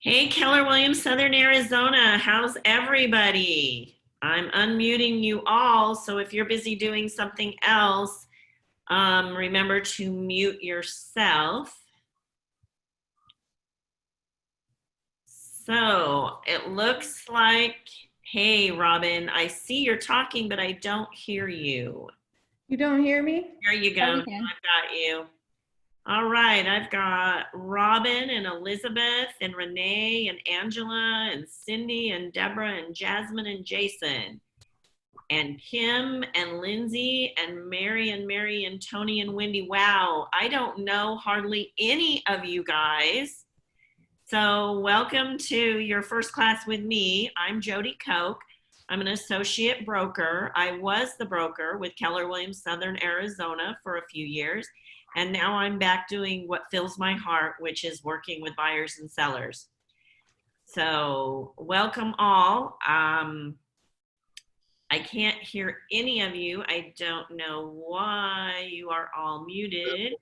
Hey, Keller Williams, Southern Arizona. How's everybody? I'm unmuting you all, so if you're busy doing something else, remember to mute yourself. So it looks like, hey, Robin, I see you're talking, but I don't hear you. You don't hear me? There you go. I've got you. All right, I've got Robin and Elizabeth and Renee and Angela and Cindy and Deborah and Jasmine and Jason and Kim and Lindsay and Mary and Tony and Wendy. Wow, I don't know hardly any of you guys. So welcome to your first class with me. I'm Jodi Koch. I'm an associate broker. I was the broker with Keller Williams Southern Arizona for a few years. And now I'm back doing what fills my heart, which is working with buyers and sellers. So welcome all. I can't hear any of you. I don't know why you are all muted.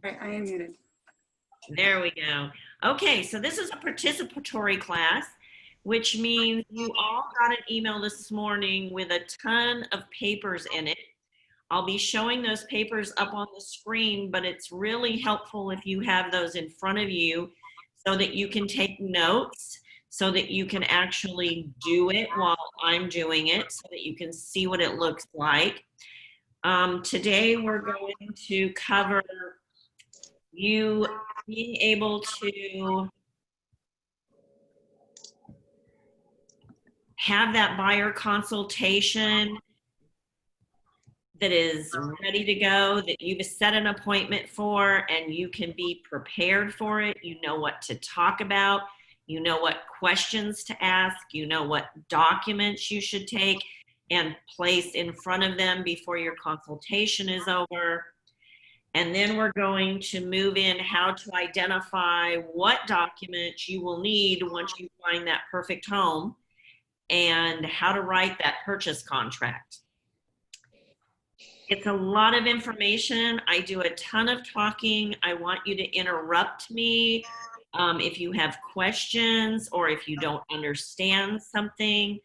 Right, I am muted. There we go. Okay, so this is a participatory class, which means you all got an email this morning with a ton of papers in it. I'll be showing those papers up on the screen, but it's really helpful if you have those in front of you so that you can take notes, so that you can actually do it while I'm doing it, so that you can see what it looks like. Today we're going to cover you being able to have that buyer consultation that is ready to go, that you've set an appointment for, and you can be prepared for it. You know what to talk about. You know what questions to ask. You know what documents you should take and place in front of them before your consultation is over. And then we're going to move in how to identify what documents you will need once you find that perfect home and how to write that purchase contract. It's a lot of information. I do a ton of talking. I want you to interrupt me if you have questions or if you don't understand something.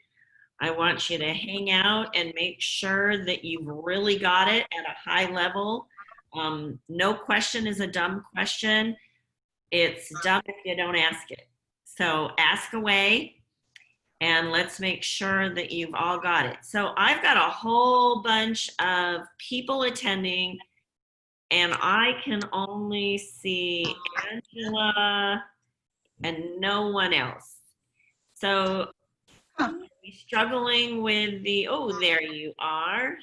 I want you to hang out and make sure that you've really got it at a high level. No question is a dumb question. It's dumb if you don't ask it. So ask away. And let's make sure that you've all got it. So I've got a whole bunch of people attending, and I can only see Angela and no one else. So are we struggling with the, oh, there you are.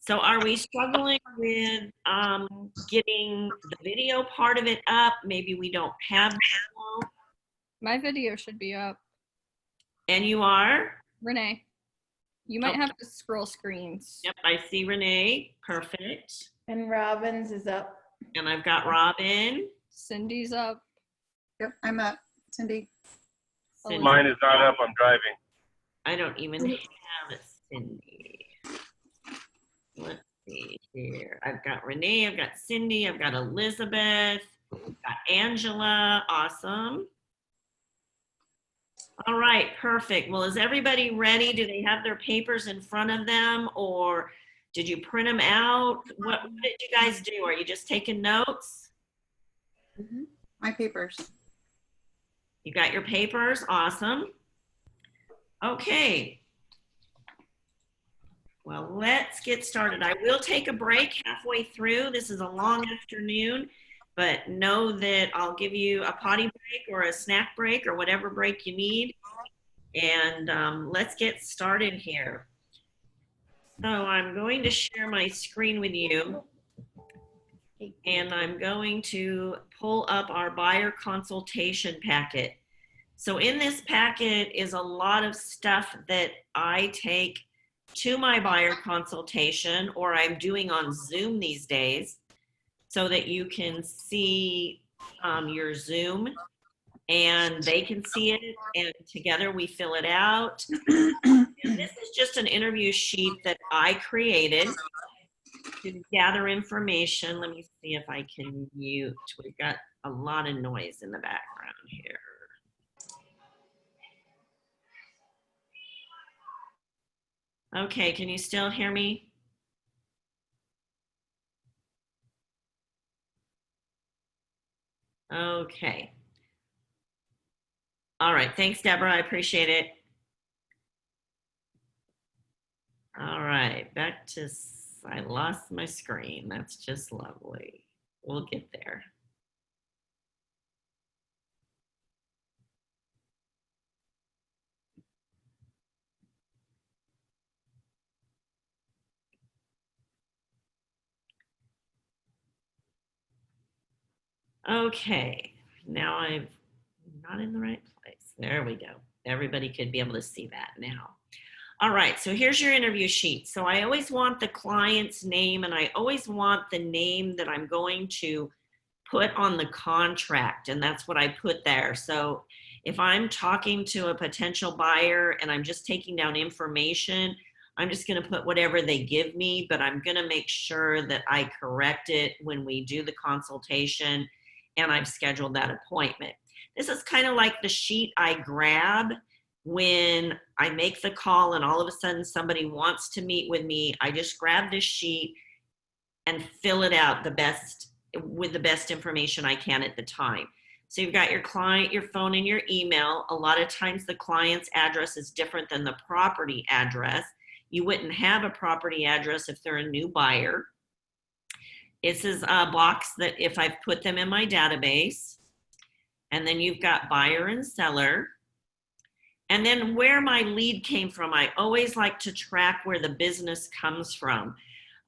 So are we struggling with getting the video part of it up? Maybe we don't have video. My video should be up. And you are? Renee, you might have to scroll screens. Yep, I see Renee. Perfect. And Robin's is up. And I've got Robin. Cindy's up. Yep, I'm up. Cindy. Cindy. Mine is not up. I'm driving. I don't even have a Cindy. Let's see here. I've got Renee. I've got Cindy. I've got Elizabeth. I've got Angela. Awesome. All right, perfect. Well, is everybody ready? Do they have their papers in front of them, or did you print them out? What did you guys do? Are you just taking notes? Mm-hmm. My papers. You got your papers? Awesome. Okay. Well, let's get started. I will take a break halfway through. This is a long afternoon, but know that I'll give you a potty break or a snack break or whatever break you need. And let's get started here. So I'm going to share my screen with you. And I'm going to pull up our buyer consultation packet. So in this packet is a lot of stuff that I take to my buyer consultation, or I'm doing on Zoom these days, so that you can see your Zoom and they can see it, and together we fill it out. And this is just an interview sheet that I created. to gather information. Let me see if I can mute. We've got a lot of noise in the background here. Okay, can you still hear me? Okay. All right, thanks, Deborah. I appreciate it. All right, back to, I lost my screen. That's just lovely. We'll get there. Okay, now I'm not in the right place. There we go. Everybody could be able to see that now. All right, so here's your interview sheet. So I always want the client's name, and I always want the name that I'm going to put on the contract, and that's what I put there. So if I'm talking to a potential buyer and I'm just taking down information, I'm just going to put whatever they give me, but I'm going to make sure that I correct it when we do the consultation and I've scheduled that appointment. This is kind of like the sheet I grab when I make the call and all of a sudden somebody wants to meet with me. I just grab this sheet and fill it out with the best information I can at the time. So you've got your client, your phone, and your email. A lot of times the client's address is different than the property address. You wouldn't have a property address if they're a new buyer. This is a box that if I've put them in my database, and then you've got buyer and seller. And then where my lead came from, I always like to track where the business comes from.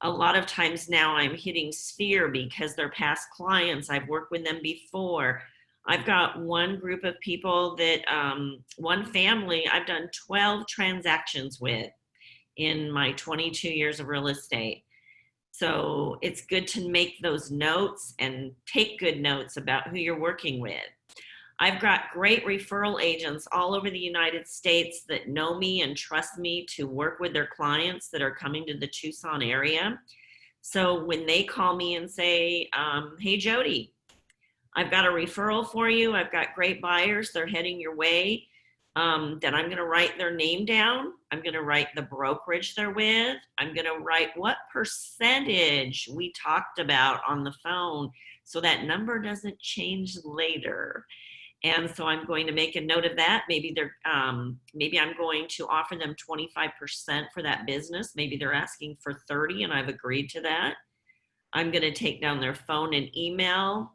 A lot of times now I'm hitting Sphere because they're past clients. I've worked with them before. I've got one group of people that, one family I've done 12 transactions with in my 22 years of real estate. So it's good to make those notes and take good notes about who you're working with. I've got great referral agents all over the United States that know me and trust me to work with their clients that are coming to the Tucson area. So when they call me and say, hey, Jodi, I've got a referral for you. I've got great buyers. They're heading your way. Then I'm going to write their name down. I'm going to write the brokerage they're with. I'm going to write what percentage we talked about on the phone so that number doesn't change later. And so I'm going to make a note of that. Maybe maybe I'm going to offer them 25% for that business. Maybe they're asking for 30 and I've agreed to that. I'm going to take down their phone and email,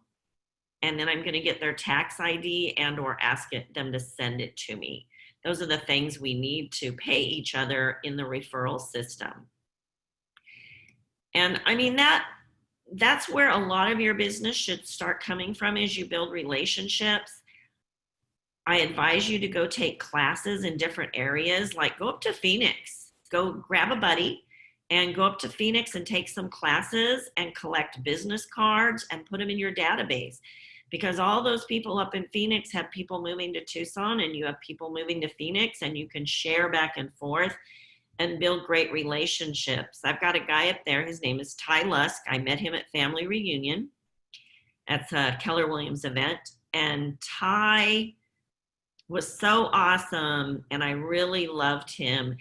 and then I'm going to get their tax ID and or ask them to send it to me. Those are the things we need to pay each other in the referral system. And I mean, that's where a lot of your business should start coming from, is you build relationships. I advise you to go take classes in different areas, like go up to Phoenix, go grab a buddy and go up to Phoenix and take some classes and collect business cards and put them in your database. Because all those people up in Phoenix have people moving to Tucson, and you have people moving to Phoenix, and you can share back and forth and build great relationships. I've got a guy up there, his name is Ty Lusk. I met him at Family Reunion. That's a Keller Williams event. And Ty was so awesome, and I really loved him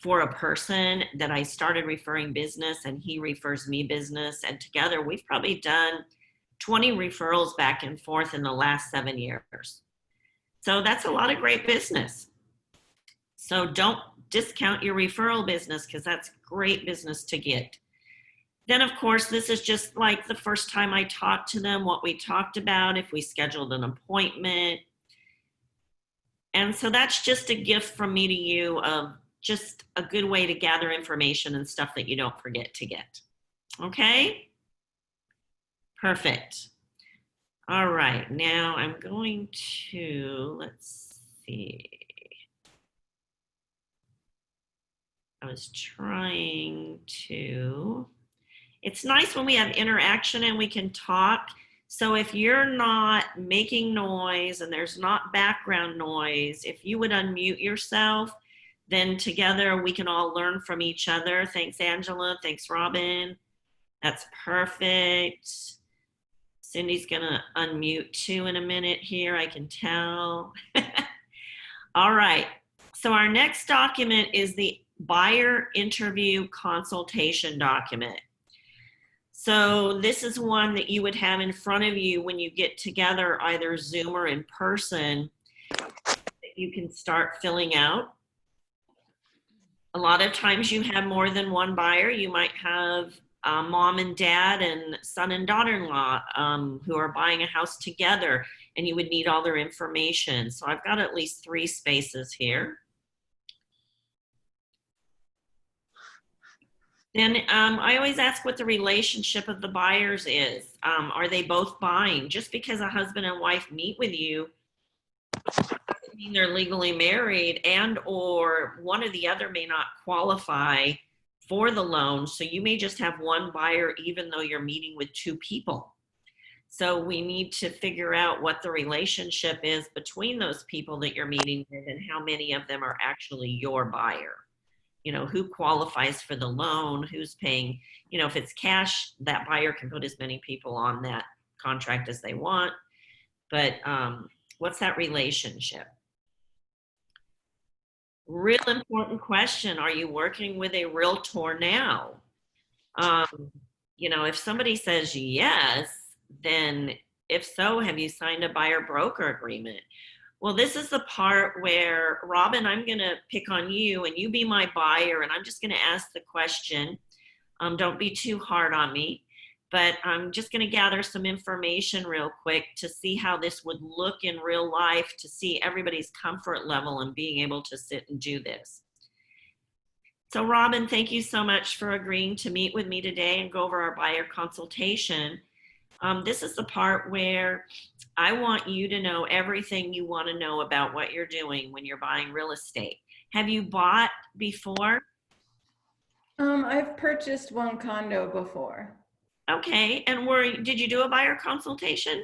for a person that I started referring business, and he refers me business, and together we've probably done 20 referrals back and forth in the last 7 years. So that's a lot of great business. So don't discount your referral business, because that's great business to get. Then, of course, this is just like the first time I talked to them, what we talked about, if we scheduled an appointment. And so that's just a gift from me to you of just a good way to gather information and stuff that you don't forget to get. Okay? Perfect. All right, now I'm going to, let's see. I was trying to, it's nice when we have interaction and we can talk. So if you're not making noise and there's not background noise, if you would unmute yourself, then together we can all learn from each other. Thanks, Angela. Thanks, Robin. That's perfect. Cindy's gonna unmute too in a minute here, I can tell. All right, so our next document is the buyer interview consultation document. So this is one that you would have in front of you when you get together, either Zoom or in person, that you can start filling out. A lot of times you have more than one buyer. You might have mom and dad and son and daughter-in-law who are buying a house together, and you would need all their information. So I've got at least 3 spaces here. Then I always ask what the relationship of the buyers is. Are they both buying? Just because a husband and wife meet with you doesn't mean they're legally married, and or one or the other may not qualify for the loan. So you may just have one buyer even though you're meeting with 2 people. So we need to figure out what the relationship is between those people that you're meeting with and how many of them are actually your buyer. You know, who qualifies for the loan, who's paying, you know, if it's cash, that buyer can put as many people on that contract as they want. But what's that relationship? Real important question. Are you working with a realtor now? You know, if somebody says yes, then if so, have you signed a buyer broker agreement? Well, this is the part where, Robin, I'm going to pick on you and you be my buyer, and I'm just going to ask the question. Don't be too hard on me, but I'm just going to gather some information real quick to see how this would look in real life, to see everybody's comfort level in being able to sit and do this. So Robin, thank you so much for agreeing to meet with me today and go over our buyer consultation. This is the part where I want you to know everything you want to know about what you're doing when you're buying real estate. Have you bought before? I've purchased one condo before. Okay, and did you do a buyer consultation?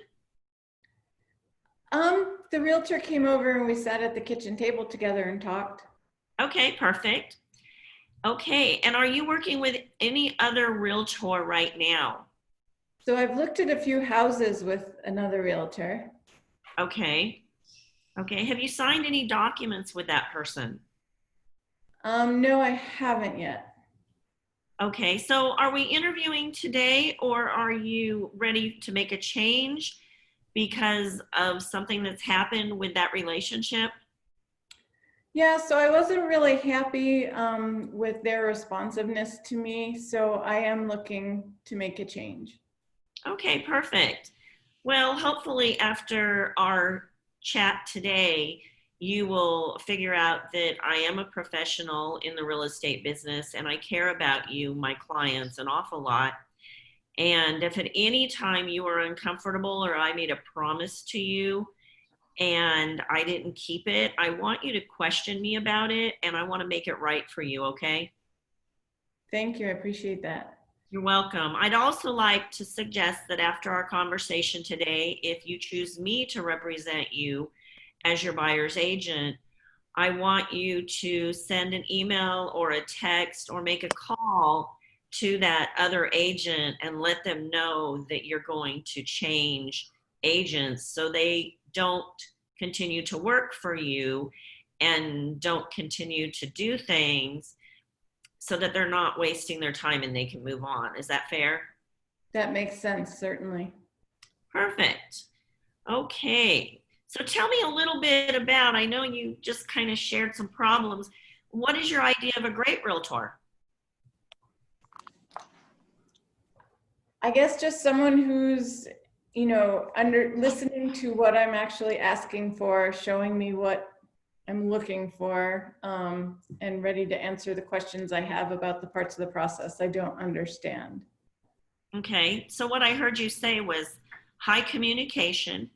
The realtor came over and we sat at the kitchen table together and talked. Okay, perfect. Okay, and are you working with any other realtor right now? So I've looked at a few houses with another realtor. Okay. Okay, have you signed any documents with that person? No, I haven't yet. Okay, so are we interviewing today, or are you ready to make a change because of something that's happened with that relationship? Yeah, so I wasn't really happy with their responsiveness to me, so I am looking to make a change. Okay, perfect. Well, hopefully after our chat today, you will figure out that I am a professional in the real estate business and I care about you, my clients, an awful lot. And if at any time you are uncomfortable or I made a promise to you and I didn't keep it, I want you to question me about it and I want to make it right for you, okay? Thank you, I appreciate that. You're welcome. I'd also like to suggest that after our conversation today, if you choose me to represent you as your buyer's agent, I want you to send an email or a text or make a call to that other agent and let them know that you're going to change agents so they don't continue to work for you and don't continue to do things, so that they're not wasting their time and they can move on. Is that fair? That makes sense, certainly. Perfect. Okay. So tell me a little bit about, I know you just kind of shared some problems. What is your idea of a great realtor? I guess just someone who's, you know, listening to what I'm actually asking for, showing me what I'm looking for, and ready to answer the questions I have about the parts of the process I don't understand. Okay. So what I heard you say was high communication,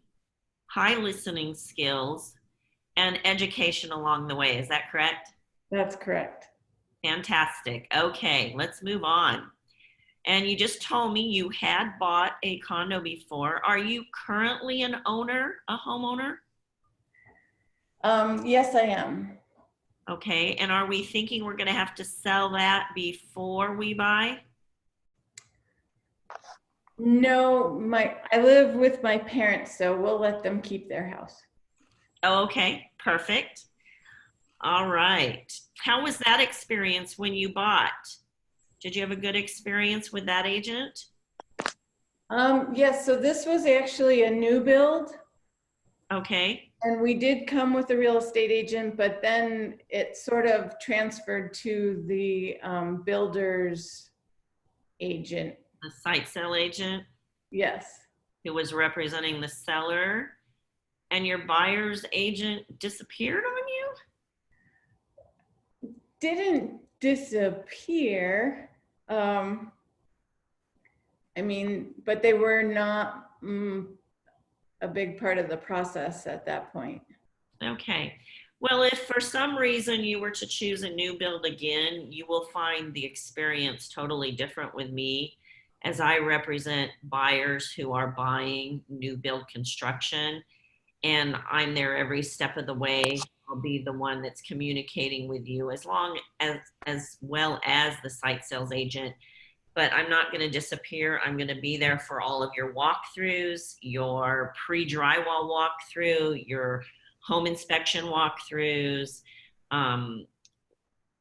high listening skills, and education along the way. Is that correct? That's correct. Fantastic. Okay, let's move on. And you just told me you had bought a condo before. Are you currently an owner, a homeowner? Yes, I am. Okay, and are we thinking we're going to have to sell that before we buy? No, I live with my parents, so we'll let them keep their house. Oh, okay, perfect. All right. How was that experience when you bought? Did you have a good experience with that agent? Yes, so this was actually a new build, Okay. and we did come with a real estate agent, but then it sort of transferred to the builder's agent. The site sale agent Yes. who was representing the seller, and your buyer's agent disappeared on you? Didn't disappear. I mean, but they were not a big part of the process at that point. Okay. Well, if for some reason you were to choose a new build again, you will find the experience totally different with me, as I represent buyers who are buying new build construction, and I'm there every step of the way. I'll be the one that's communicating with you as well as the site sales agent. But I'm not going to disappear. I'm going to be there for all of your walkthroughs, your pre-drywall walkthrough, your home inspection walkthroughs. Um,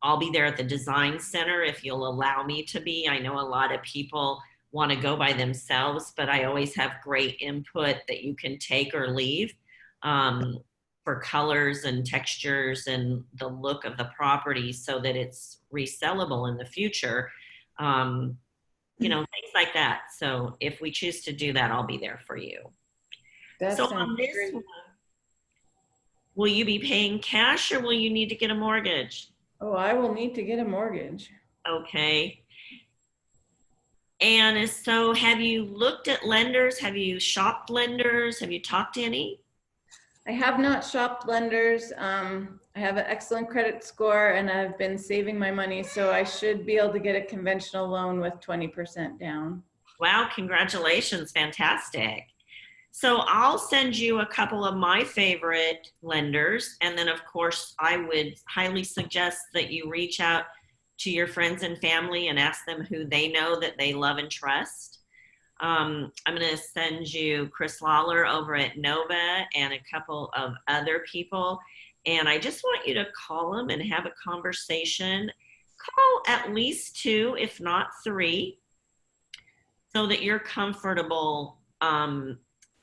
I'll be there at the design center if you'll allow me to be. I know a lot of people want to go by themselves, but I always have great input that you can take or leave, for colors and textures and the look of the property so that it's resellable in the future. Things like that. So if we choose to do that, I'll be there for you. That So sounds on this great. one, will you be paying cash or will you need to get a mortgage? Oh, I will need to get a mortgage. Okay. And so have you looked at lenders? Have you shopped lenders? Have you talked to any? I have not shopped lenders. I have an excellent credit score and I've been saving my money, so I should be able to get a conventional loan with 20% down. Wow, congratulations. Fantastic. So I'll send you a couple of my favorite lenders. And then, of course, I would highly suggest that you reach out to your friends and family and ask them who they know that they love and trust. I'm going to send you Chris Lawler over at Nova and a couple of other people. And I just want you to call them and have a conversation. Call at least 2, if not 3, so that you're comfortable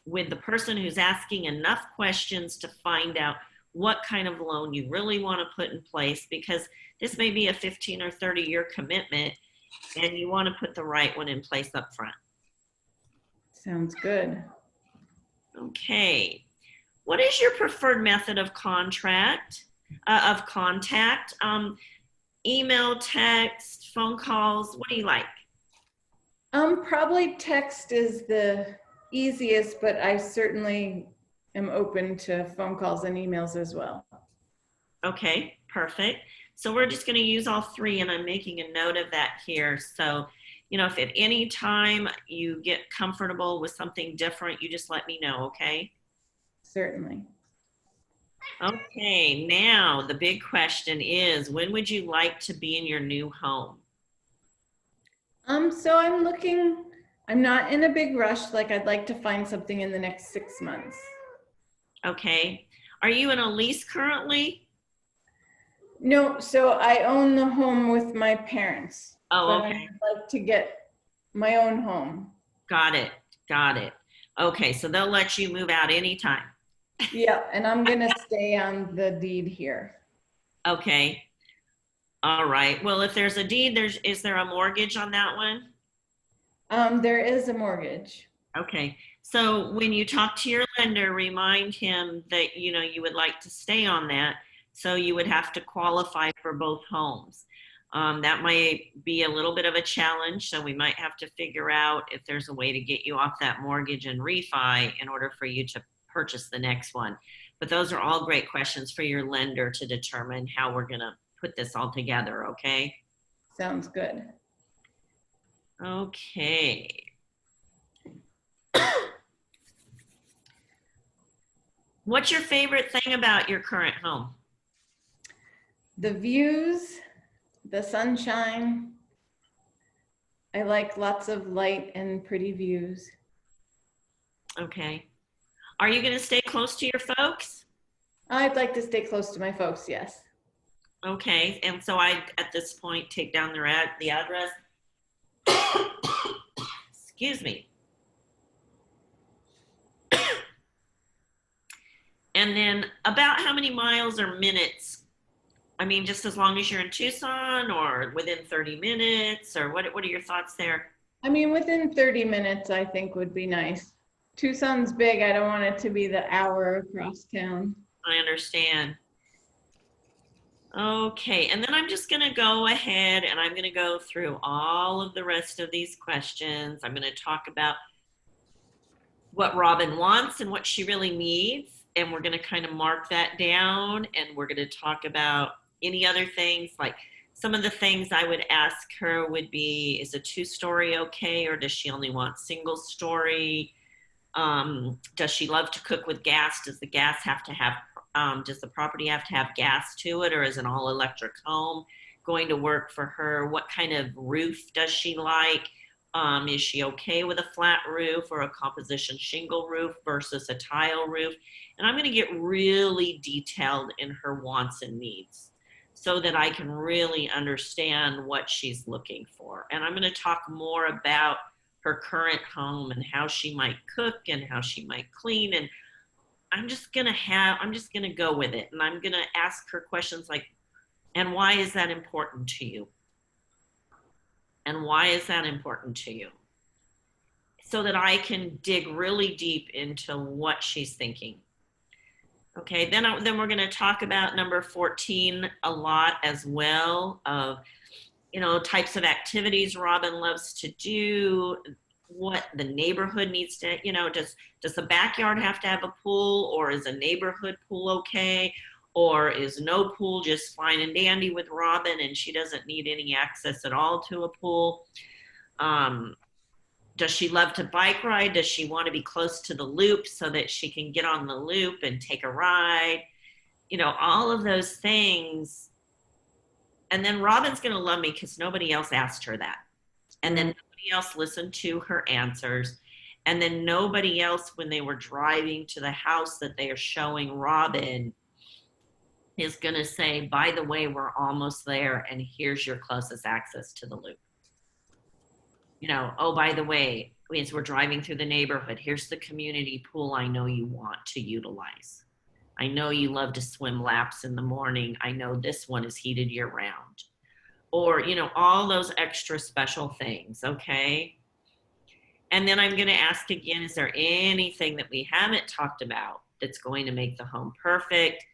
with the person who's asking enough questions to find out what kind of loan you really want to put in place, because this may be a 15 or 30-year commitment and you want to put the right one in place up front. Sounds good. Okay. What is your preferred method of contact? Email, text, phone calls? What do you like? Probably text is the easiest, but I certainly am open to phone calls and emails as well. Okay, perfect. So we're just going to use all 3, and I'm making a note of that here. So, if at any time you get comfortable with something different, you just let me know, okay? Certainly. Okay, now the big question is, when would you like to be in your new home? So I'm not in a big rush. Like, I'd like to find something in the next 6 months. Okay. Are you in a lease currently? No, so I own the home with my parents. Oh, but okay. I'd like to get my own home. Got it. Got it. Okay, so they'll let you move out anytime. Yeah, and I'm gonna stay on the deed here. Okay. All right. Well, if there's a deed, is there a mortgage on that one? There is a mortgage. Okay. So when you talk to your lender, remind him that, you would like to stay on that. So you would have to qualify for both homes. That might be a little bit of a challenge. So we might have to figure out if there's a way to get you off that mortgage and refi in order for you to purchase the next one. But those are all great questions for your lender to determine how we're going to put this all together. Okay. Sounds good. Okay. What's your favorite thing about your current home? The views, the sunshine, I like lots of light and pretty views. Okay. Are you going to stay close to your folks? I'd like to stay close to my folks, yes. Okay. And so I, at this point, take down the address. Excuse me. And then about how many miles or minutes? I mean, just as long as you're in Tucson or within 30 minutes, or what are your thoughts there? I mean, within 30 minutes, I think would be nice. Tucson's big. I don't want it to be the hour across town. I understand. Okay, and then I'm just going to go ahead and I'm going to go through all of the rest of these questions. I'm going to talk about what Robin wants and what she really needs. And we're going to kind of mark that down. And we're going to talk about any other things. Like some of the things I would ask her would be, is a 2-story okay? Or does she only want single story? Does she love to cook with gas? Does the gas have to have, does the property have to have gas to it? Or is an all electric home going to work for her? What kind of roof does she like? Is she okay with a flat roof or a composition shingle roof versus a tile roof? And I'm going to get really detailed in her wants and needs so that I can really understand what she's looking for. And I'm going to talk more about her current home and how she might cook and how she might clean. And I'm just going to go with it. And I'm going to ask her questions like, and why is that important to you? And why is that important to you? So that I can dig really deep into what she's thinking. Okay, then we're going to talk about number 14 a lot as well, of, you know, types of activities Robin loves to do, what the neighborhood needs to, you know, does the backyard have to have a pool, or is a neighborhood pool okay? Or is no pool just fine and dandy with Robin and she doesn't need any access at all to a pool? Does she love to bike ride? Does she want to be close to the loop so that she can get on the loop and take a ride? You know, all of those things. And then Robin's going to love me because nobody else asked her that. And then nobody else listened to her answers. And then nobody else, when they were driving to the house that they are showing Robin, is going to say, by the way, we're almost there and here's your closest access to the loop. You know, oh, by the way, as we're driving through the neighborhood, here's the community pool I know you want to utilize. I know you love to swim laps in the morning. I know this one is heated year round. Or, you know, all those extra special things, okay? And then I'm going to ask again, is there anything that we haven't talked about that's going to make the home perfect?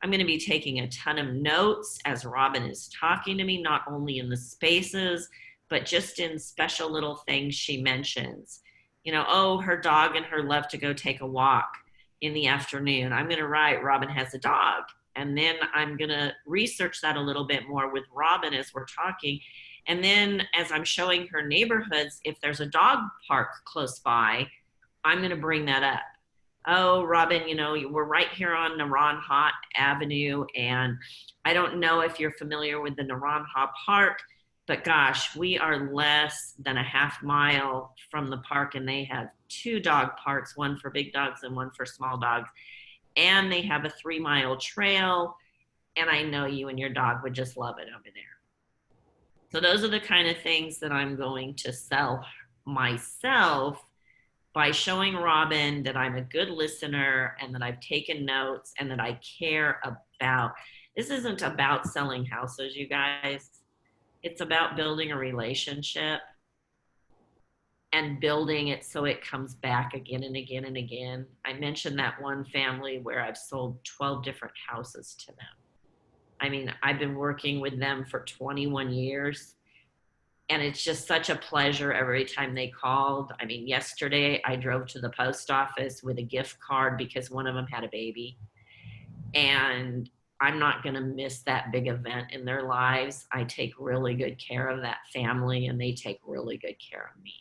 I'm going to be taking a ton of notes as Robin is talking to me, not only in the spaces, but just in special little things she mentions. You know, oh, her dog and her love to go take a walk in the afternoon. I'm going to write, Robin has a dog. And then I'm going to research that a little bit more with Robin as we're talking. And then as I'm showing her neighborhoods, if there's a dog park close by, I'm going to bring that up. Oh, Robin, you know, we're right here on Naranjal Avenue. And I don't know if you're familiar with the Naranjal Park, but gosh, we are less than a half mile from the park, and they have 2 dog parks, one for big dogs and one for small dogs. And they have a 3-mile trail. And I know you and your dog would just love it over there. So those are the kind of things that I'm going to sell myself by showing Robin that I'm a good listener and that I've taken notes and that I care about. This isn't about selling houses, you guys. It's about building a relationship and building it so it comes back again and again and again. I mentioned that one family where I've sold 12 different houses to them. I mean, I've been working with them for 21 years, and it's just such a pleasure every time they called. I mean, yesterday I drove to the post office with a gift card because one of them had a baby, and I'm not going to miss that big event in their lives. I take really good care of that family, and they take really good care of me.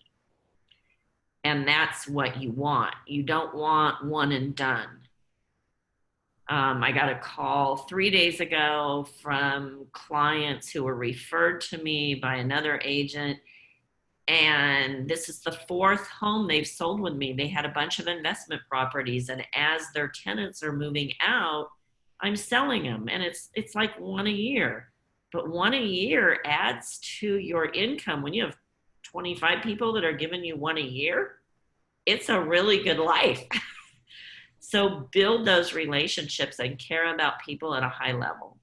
And that's what you want. You don't want one and done. I got a call 3 days ago from clients who were referred to me by another agent, And this is the fourth home they've sold with me. They had a bunch of investment properties, and as their tenants are moving out, I'm selling them, and it's like one a year. But one a year adds to your income. When you have 25 people that are giving you one a year, it's a really good life. So build those relationships and care about people at a high level.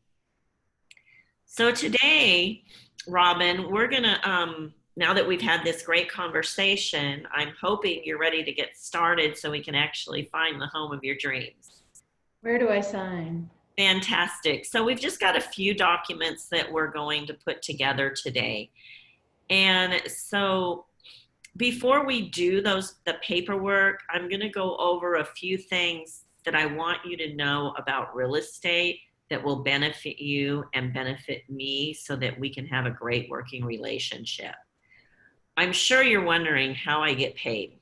So today, Robin, we're gonna now that we've had this great conversation, I'm hoping you're ready to get started so we can actually find the home of your dreams. Where do I sign? Fantastic. So we've just got a few documents that we're going to put together today. And so before we do the paperwork, I'm going to go over a few things that I want you to know about real estate that will benefit you and benefit me so that we can have a great working relationship. I'm sure you're wondering how I get paid.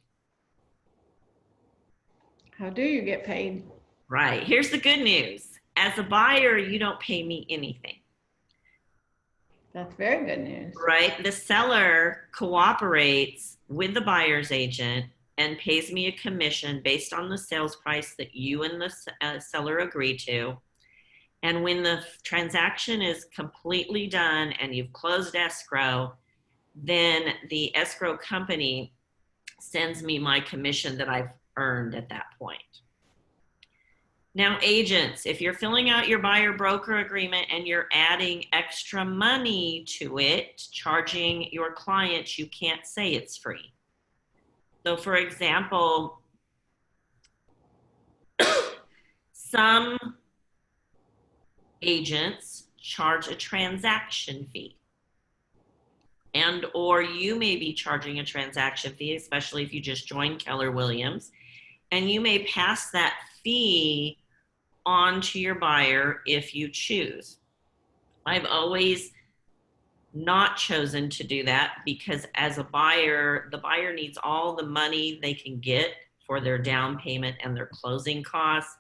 How do you get paid? Right. Here's the good news. As a buyer, you don't pay me anything. That's very good news. Right? The seller cooperates with the buyer's agent and pays me a commission based on the sales price that you and the seller agree to. And when the transaction is completely done and you've closed escrow, then the escrow company sends me my commission that I've earned at that point. Now, agents, if you're filling out your buyer broker agreement and you're adding extra money to it, charging your clients, you can't say it's free. So, for example, some agents charge a transaction fee. And or you may be charging a transaction fee, especially if you just joined Keller Williams, and you may pass that fee on to your buyer if you choose. I've always not chosen to do that because as a buyer, the buyer needs all the money they can get for their down payment and their closing costs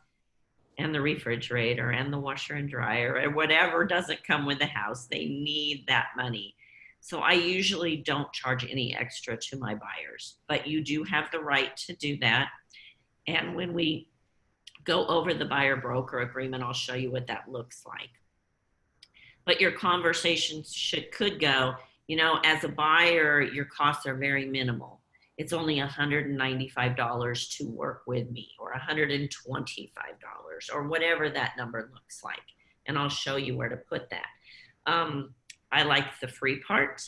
and the refrigerator and the washer and dryer or whatever doesn't come with the house. They need that money. So I usually don't charge any extra to my buyers, but you do have the right to do that. And when we go over the buyer broker agreement, I'll show you what that looks like. But your conversation could go, you know, as a buyer, your costs are very minimal. It's only $195 to work with me, or $125, or whatever that number looks like. And I'll show you where to put that. I like the free part.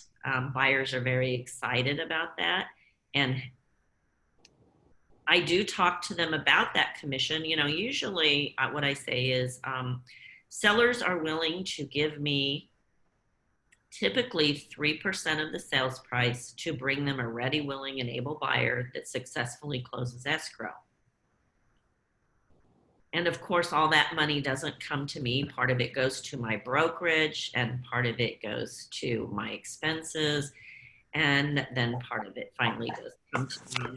Buyers are very excited about that. And I do talk to them about that commission. You know, usually what I say is sellers are willing to give me typically 3% of the sales price to bring them a ready, willing, and able buyer that successfully closes escrow. And of course, all that money doesn't come to me. Part of it goes to my brokerage, and part of it goes to my expenses, and then part of it finally comes to me.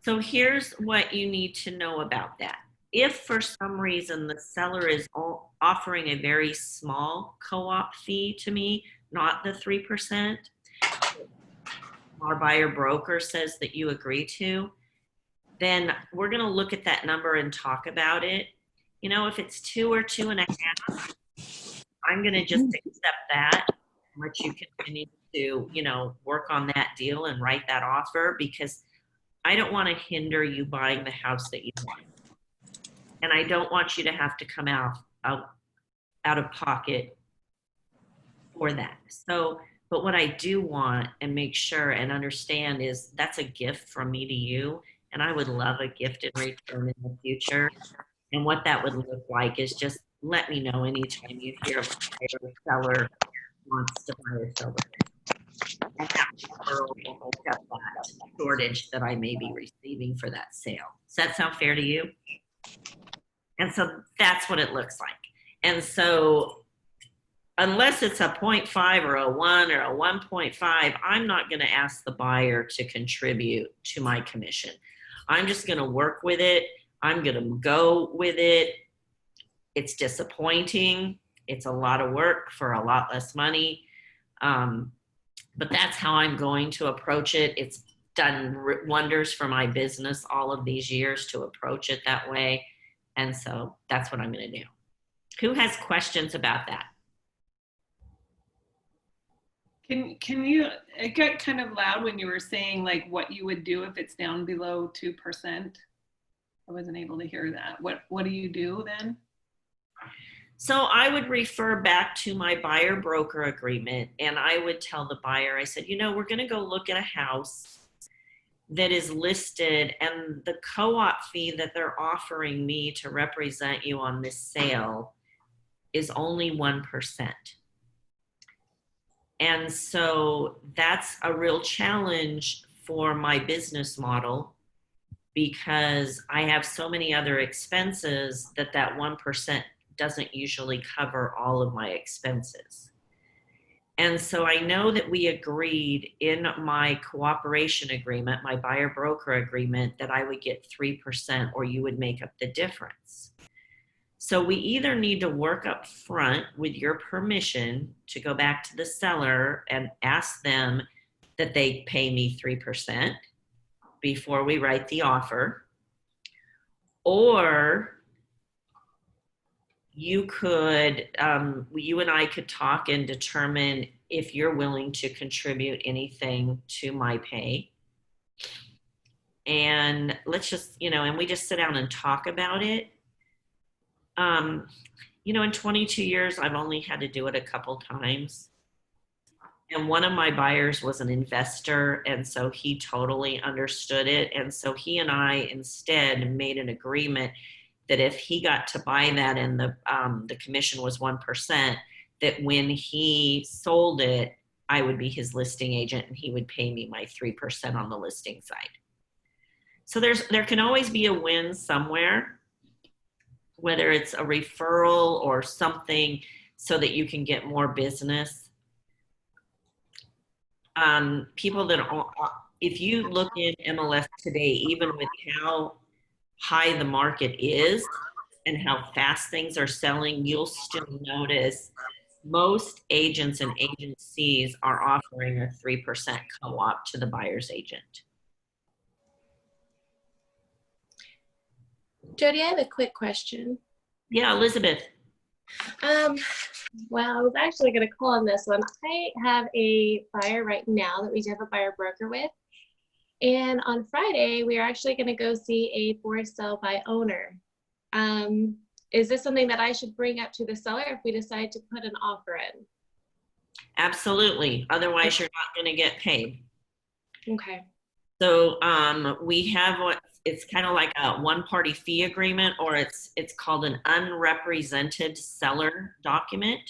So here's what you need to know about that. If for some reason the seller is offering a very small co-op fee to me, not the 3%, our buyer broker says that you agree to, then we're going to look at that number and talk about it. You know, if it's 2 or 2.5, I'm going to just accept that and let you continue to, you know, work on that deal and write that offer, because I don't want to hinder you buying the house that you want. And I don't want you to have to come out of pocket for that. So, but what I do want and make sure and understand is that's a gift from me to you. And I would love a gift in return in the future. And what that would look like is just let me know anytime you hear a seller wants to buy or sell it. And that will make up that shortage that I may be receiving for that sale. Does that sound fair to you? And so that's what it looks like. And so unless it's a 0.5 or a 1 or a 1.5, I'm not going to ask the buyer to contribute to my commission. I'm just going to work with it. I'm going to go with it. It's disappointing. It's a lot of work for a lot less money. but that's how I'm going to approach it. It's done wonders for my business all of these years to approach it that way. And so that's what I'm going to do. Who has questions about that? Can you, it got kind of loud when you were saying like what you would do if it's down below 2%. I wasn't able to hear that. What do you do then? So I would refer back to my buyer broker agreement, and I would tell the buyer, I said, you know, we're going to go look at a house that is listed, and the co-op fee that they're offering me to represent you on this sale is only 1%. And so that's a real challenge for my business model, because I have so many other expenses that 1% doesn't usually cover all of my expenses. And so I know that we agreed in my cooperation agreement, my buyer broker agreement, that I would get 3% or you would make up the difference. So we either need to work up front with your permission to go back to the seller and ask them that they pay me 3% before we write the offer, or you could, you and I could talk and determine if you're willing to contribute anything to my pay. And let's just, and we just sit down and talk about it. In 22 years, I've only had to do it a couple times. And one of my buyers was an investor, and so he totally understood it. And so he and I instead made an agreement that if he got to buy that and the commission was 1%, that when he sold it, I would be his listing agent and he would pay me my 3% on the listing side. So there can always be a win somewhere, whether it's a referral or something so that you can get more business. People that if you look in MLS today, even with how high the market is and how fast things are selling, you'll still notice most agents and agencies are offering a 3% co-op to the buyer's agent. Jodi, I have a quick question. Yeah, Elizabeth. Well, I was actually going to call on this one. I have a buyer right now that we have a buyer broker with. And on Friday, we are actually going to go see a for sale by owner. Is this something that I should bring up to the seller if we decide to put an offer in? Absolutely. Otherwise, you're not going to get paid. Okay. So we have it's kind of like a one-party fee agreement, or it's called an unrepresented seller document,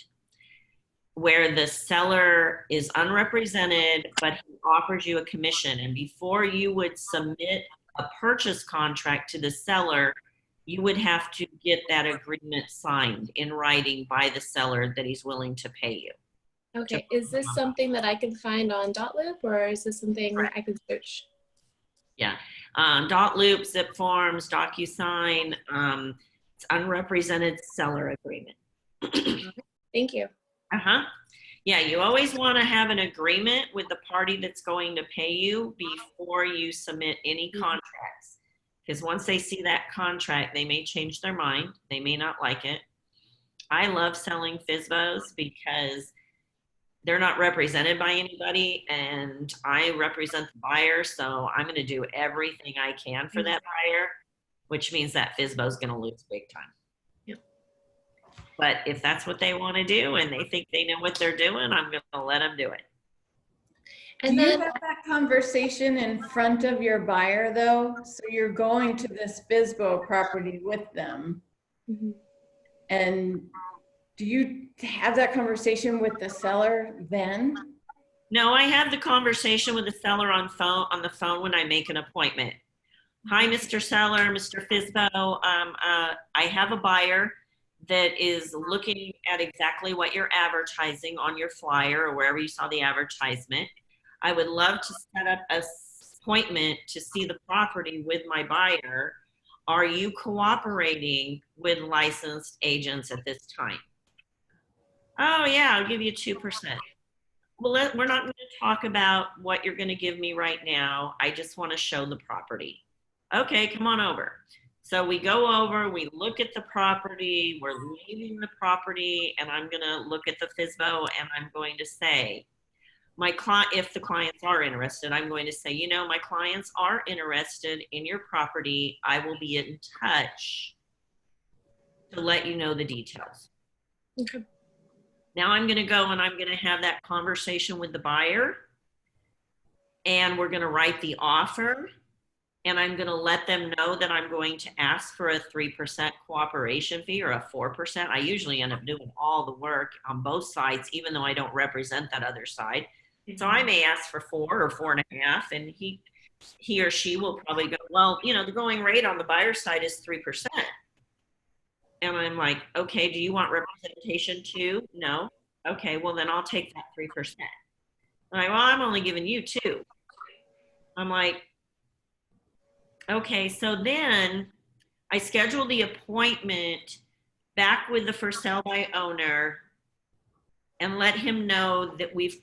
where the seller is unrepresented, but he offers you a commission. And before you would submit a purchase contract to the seller, you would have to get that agreement signed in writing by the seller that he's willing to pay you. Okay. Is this something that I can find on Dotloop, or is this something I can search? Yeah. Dotloop, Zip Forms, DocuSign. It's unrepresented seller agreement. Thank you. Yeah, you always want to have an agreement with the party that's going to pay you before you submit any contracts. Because once they see that contract, they may change their mind. They may not like it. I love selling FSBOs because they're not represented by anybody, and I represent the buyer, so I'm going to do everything I can for that buyer, which means that FSBO is going to lose big time. Yep. But if that's what they want to do and they think they know what they're doing, I'm going to let them do it. And do you then have that conversation in front of your buyer, though? So you're going to this FSBO property with them. And do you have that conversation with the seller then? No, I have the conversation with the seller on the phone when I make an appointment. Hi, Mr. Seller, Mr. FSBO. I have a buyer that is looking at exactly what you're advertising on your flyer or wherever you saw the advertisement. I would love to set up an appointment to see the property with my buyer. Are you cooperating with licensed agents at this time? Oh yeah, I'll give you 2%. Well, we're not going to talk about what you're going to give me right now. I just want to show the property. Okay, come on over. So we go over, we look at the property, we're leaving the property, and I'm going to look at the FSBO and I'm going to say, my client, if the clients are interested, I'm going to say, you know, my clients are interested in your property. I will be in touch to let you know the details. Okay. Now I'm going to go and I'm going to have that conversation with the buyer, and we're going to write the offer, and I'm going to let them know that I'm going to ask for a 3% cooperation fee or a 4%. I usually end up doing all the work on both sides, even though I don't represent that other side. So I may ask for 4 or 4.5, and he or she will probably go, well, you know, the going rate on the buyer side is 3%. And I'm like, okay, do you want representation too? No. Okay, well then I'll take that 3%. I'm like, well, I'm only giving you 2. I'm like, okay, so then I schedule the appointment back with the for sale by owner and let him know that we've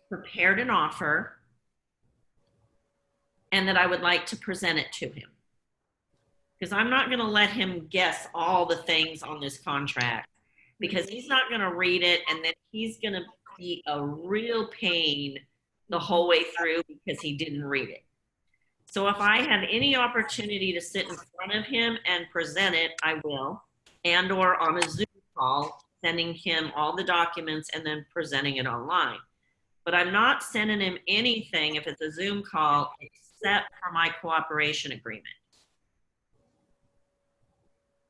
prepared an offer and that I would like to present it to him. Because I'm not going to let him guess all the things on this contract, because he's not going to read it, and then he's going to be a real pain the whole way through because he didn't read it. So if I have any opportunity to sit in front of him and present it, I will, and or on a Zoom call, sending him all the documents and then presenting it online. But I'm not sending him anything if it's a Zoom call except for my cooperation agreement.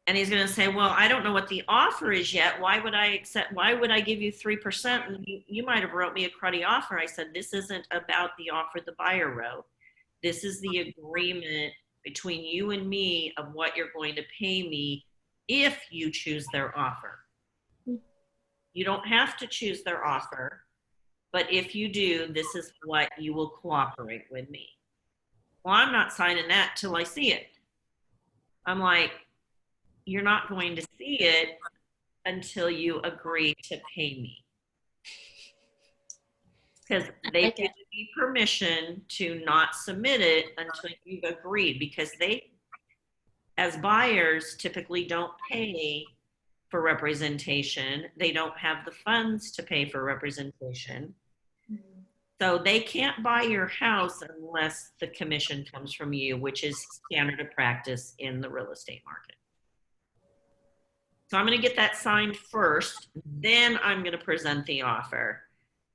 And he's going to say, well, I don't know what the offer is yet. Why would I accept? Why would I give you 3%? And you might have wrote me a cruddy offer. I said, this isn't about the offer the buyer wrote. This is the agreement between you and me of what you're going to pay me if you choose their offer. You don't have to choose their offer, but if you do, this is what you will cooperate with me. Well, I'm not signing that till I see it. I'm like, you're not going to see it until you agree to pay me. Because they give me permission to not submit it until you've agreed, because they, as buyers, typically don't pay for representation. They don't have the funds to pay for representation. So they can't buy your house unless the commission comes from you, which is standard of practice in the real estate market. So I'm going to get that signed first, then I'm going to present the offer.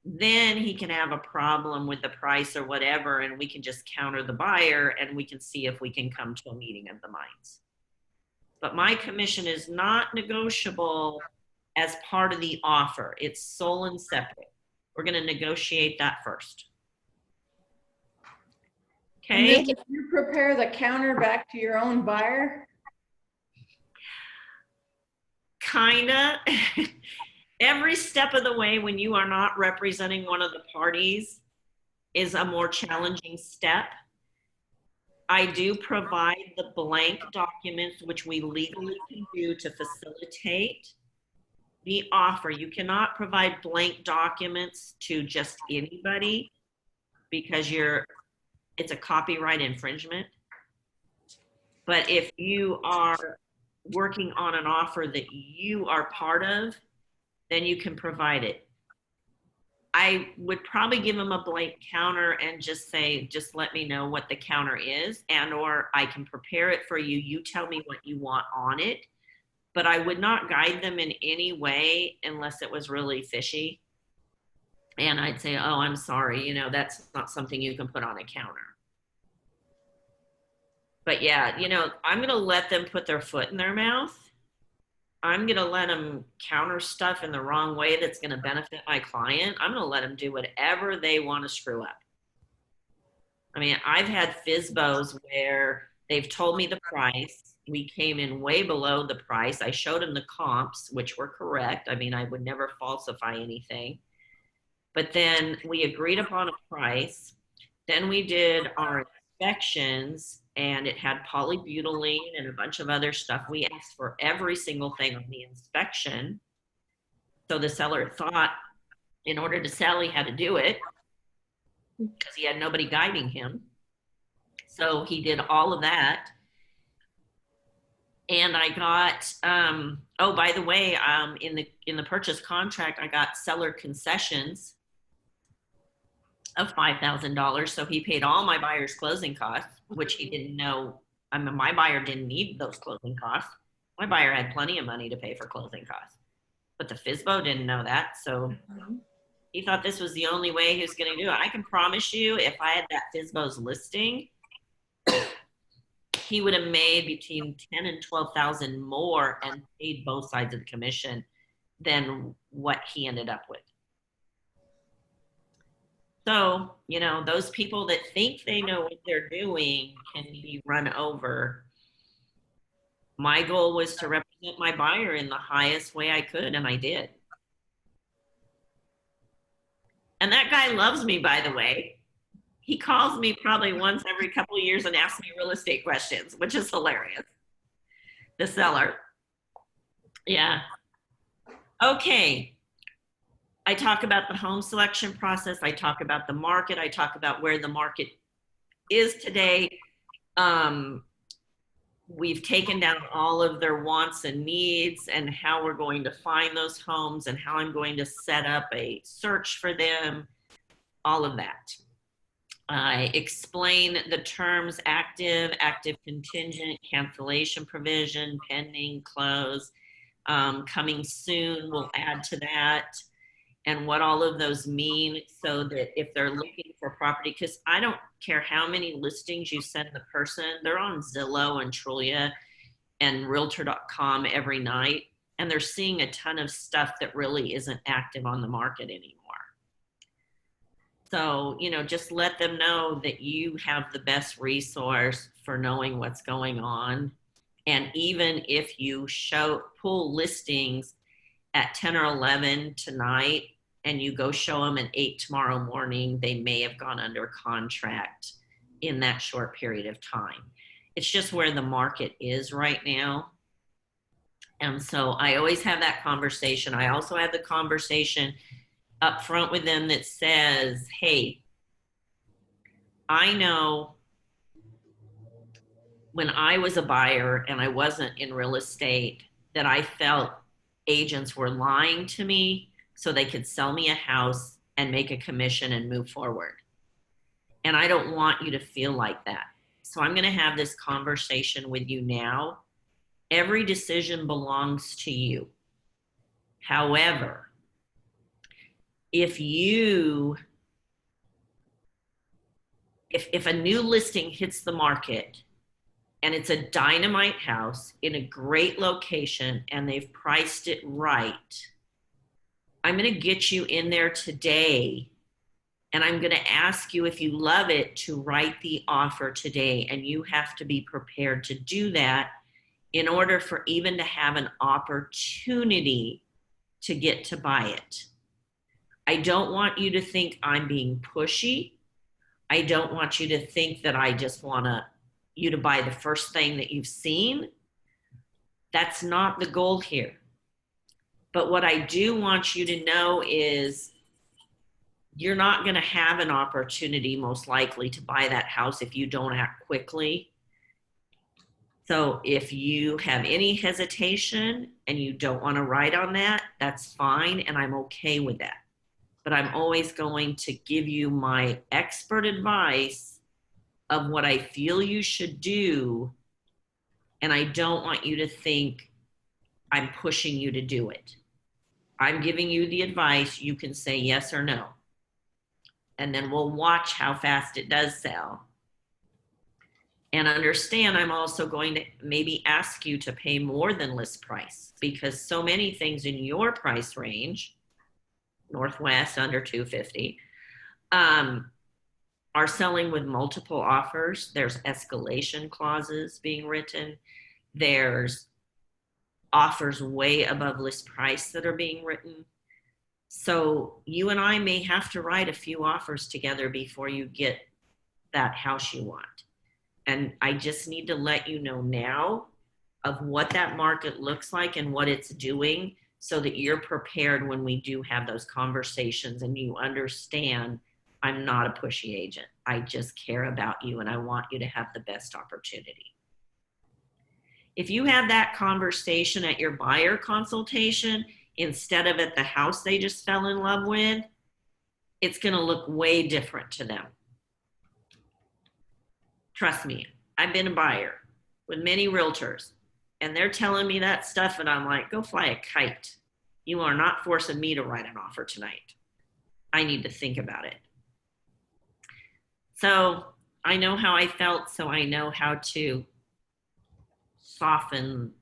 Then he can have a problem with the price or whatever, and we can just counter the buyer and we can see if we can come to a meeting of the minds. But my commission is not negotiable as part of the offer. It's sole and separate. We're going to negotiate that first. Okay. And then you prepare the counter back to your own buyer? Kinda. Every step of the way when you are not representing one of the parties is a more challenging step. I do provide the blank documents, which we legally can do to facilitate the offer. You cannot provide blank documents to just anybody because it's a copyright infringement. But if you are working on an offer that you are part of, then you can provide it. I would probably give them a blank counter and just say, just let me know what the counter is, and or I can prepare it for you. You tell me what you want on it. But I would not guide them in any way unless it was really fishy. And I'd say, oh, I'm sorry, you know, that's not something you can put on a counter. But yeah, you know, I'm going to let them put their foot in their mouth. I'm going to let them counter stuff in the wrong way that's going to benefit my client. I'm going to let them do whatever they want to screw up. I mean, I've had FSBOs where they've told me the price. We came in way below the price. I showed them the comps, which were correct. I mean, I would never falsify anything. But then we agreed upon a price. Then we did our inspections, and it had polybutylene and a bunch of other stuff. We asked for every single thing on the inspection. So the seller thought in order to sell, he had to do it because he had nobody guiding him. So he did all of that. And I got, oh, by the way, in the purchase contract, I got seller concessions of $5,000. So he paid all my buyer's closing costs, which he didn't know. I mean, my buyer didn't need those closing costs. My buyer had plenty of money to pay for closing costs, but the FSBO didn't know that. So he thought this was the only way he was going to do it. I can promise you, if I had that FSBO's listing, he would have made between 10 and 12,000 more and paid both sides of the commission than what he ended up with. So, you know, those people that think they know what they're doing can be run over. My goal was to represent my buyer in the highest way I could, and I did. And that guy loves me, by the way. He calls me probably once every couple of years and asks me real estate questions, which is hilarious. The seller. Yeah. Okay. I talk about the home selection process. I talk about the market. I talk about where the market is today. We've taken down all of their wants and needs and how we're going to find those homes and how I'm going to set up a search for them, all of that. I explain the terms active, active contingent, cancellation provision, pending, close, coming soon, we'll add to that, and what all of those mean so that if they're looking for property, because I don't care how many listings you send the person, they're on Zillow and Trulia and Realtor.com every night, and they're seeing a ton of stuff that really isn't active on the market anymore. So, you know, just let them know that you have the best resource for knowing what's going on. And even if you pull listings at 10 or 11 tonight and you go show them at 8 tomorrow morning, they may have gone under contract in that short period of time. It's just where the market is right now. And so I always have that conversation. I also have the conversation up front with them that says, hey, I know when I was a buyer and I wasn't in real estate that I felt agents were lying to me so they could sell me a house and make a commission and move forward. And I don't want you to feel like that. So I'm going to have this conversation with you now. Every decision belongs to you. However, if a new listing hits the market and it's a dynamite house in a great location and they've priced it right, I'm going to get you in there today and I'm going to ask you, if you love it, to write the offer today. And you have to be prepared to do that in order for even to have an opportunity to get to buy it. I don't want you to think I'm being pushy. I don't want you to think that I just want you to buy the first thing that you've seen. That's not the goal here. But what I do want you to know is you're not going to have an opportunity, most likely, to buy that house if you don't act quickly. So if you have any hesitation and you don't want to write on that, that's fine, and I'm okay with that. But I'm always going to give you my expert advice of what I feel you should do, and I don't want you to think I'm pushing you to do it. I'm giving you the advice. You can say yes or no. And then we'll watch how fast it does sell. And understand, I'm also going to maybe ask you to pay more than list price, because so many things in your price range, Northwest under 250, are selling with multiple offers. There's escalation clauses being written. There's offers way above list price that are being written. So you and I may have to write a few offers together before you get that house you want. And I just need to let you know now of what that market looks like and what it's doing, so that you're prepared when we do have those conversations and you understand I'm not a pushy agent. I just care about you and I want you to have the best opportunity. If you have that conversation at your buyer consultation instead of at the house they just fell in love with, it's going to look way different to them. Trust me, I've been a buyer with many realtors, and they're telling me that stuff, and I'm like, go fly a kite. You are not forcing me to write an offer tonight. I need to think about it. So I know how I felt, so I know how to soften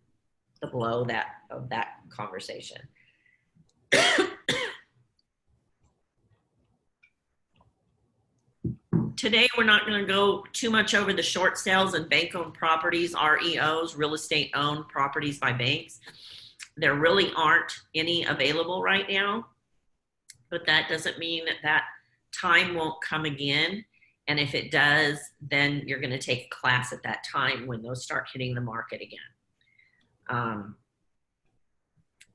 the blow of that conversation. Today, we're not going to go too much over the short sales and bank-owned properties, REOs, real estate-owned properties by banks. There really aren't any available right now, but that doesn't mean that time won't come again. And if it does, then you're going to take a class at that time when those start hitting the market again.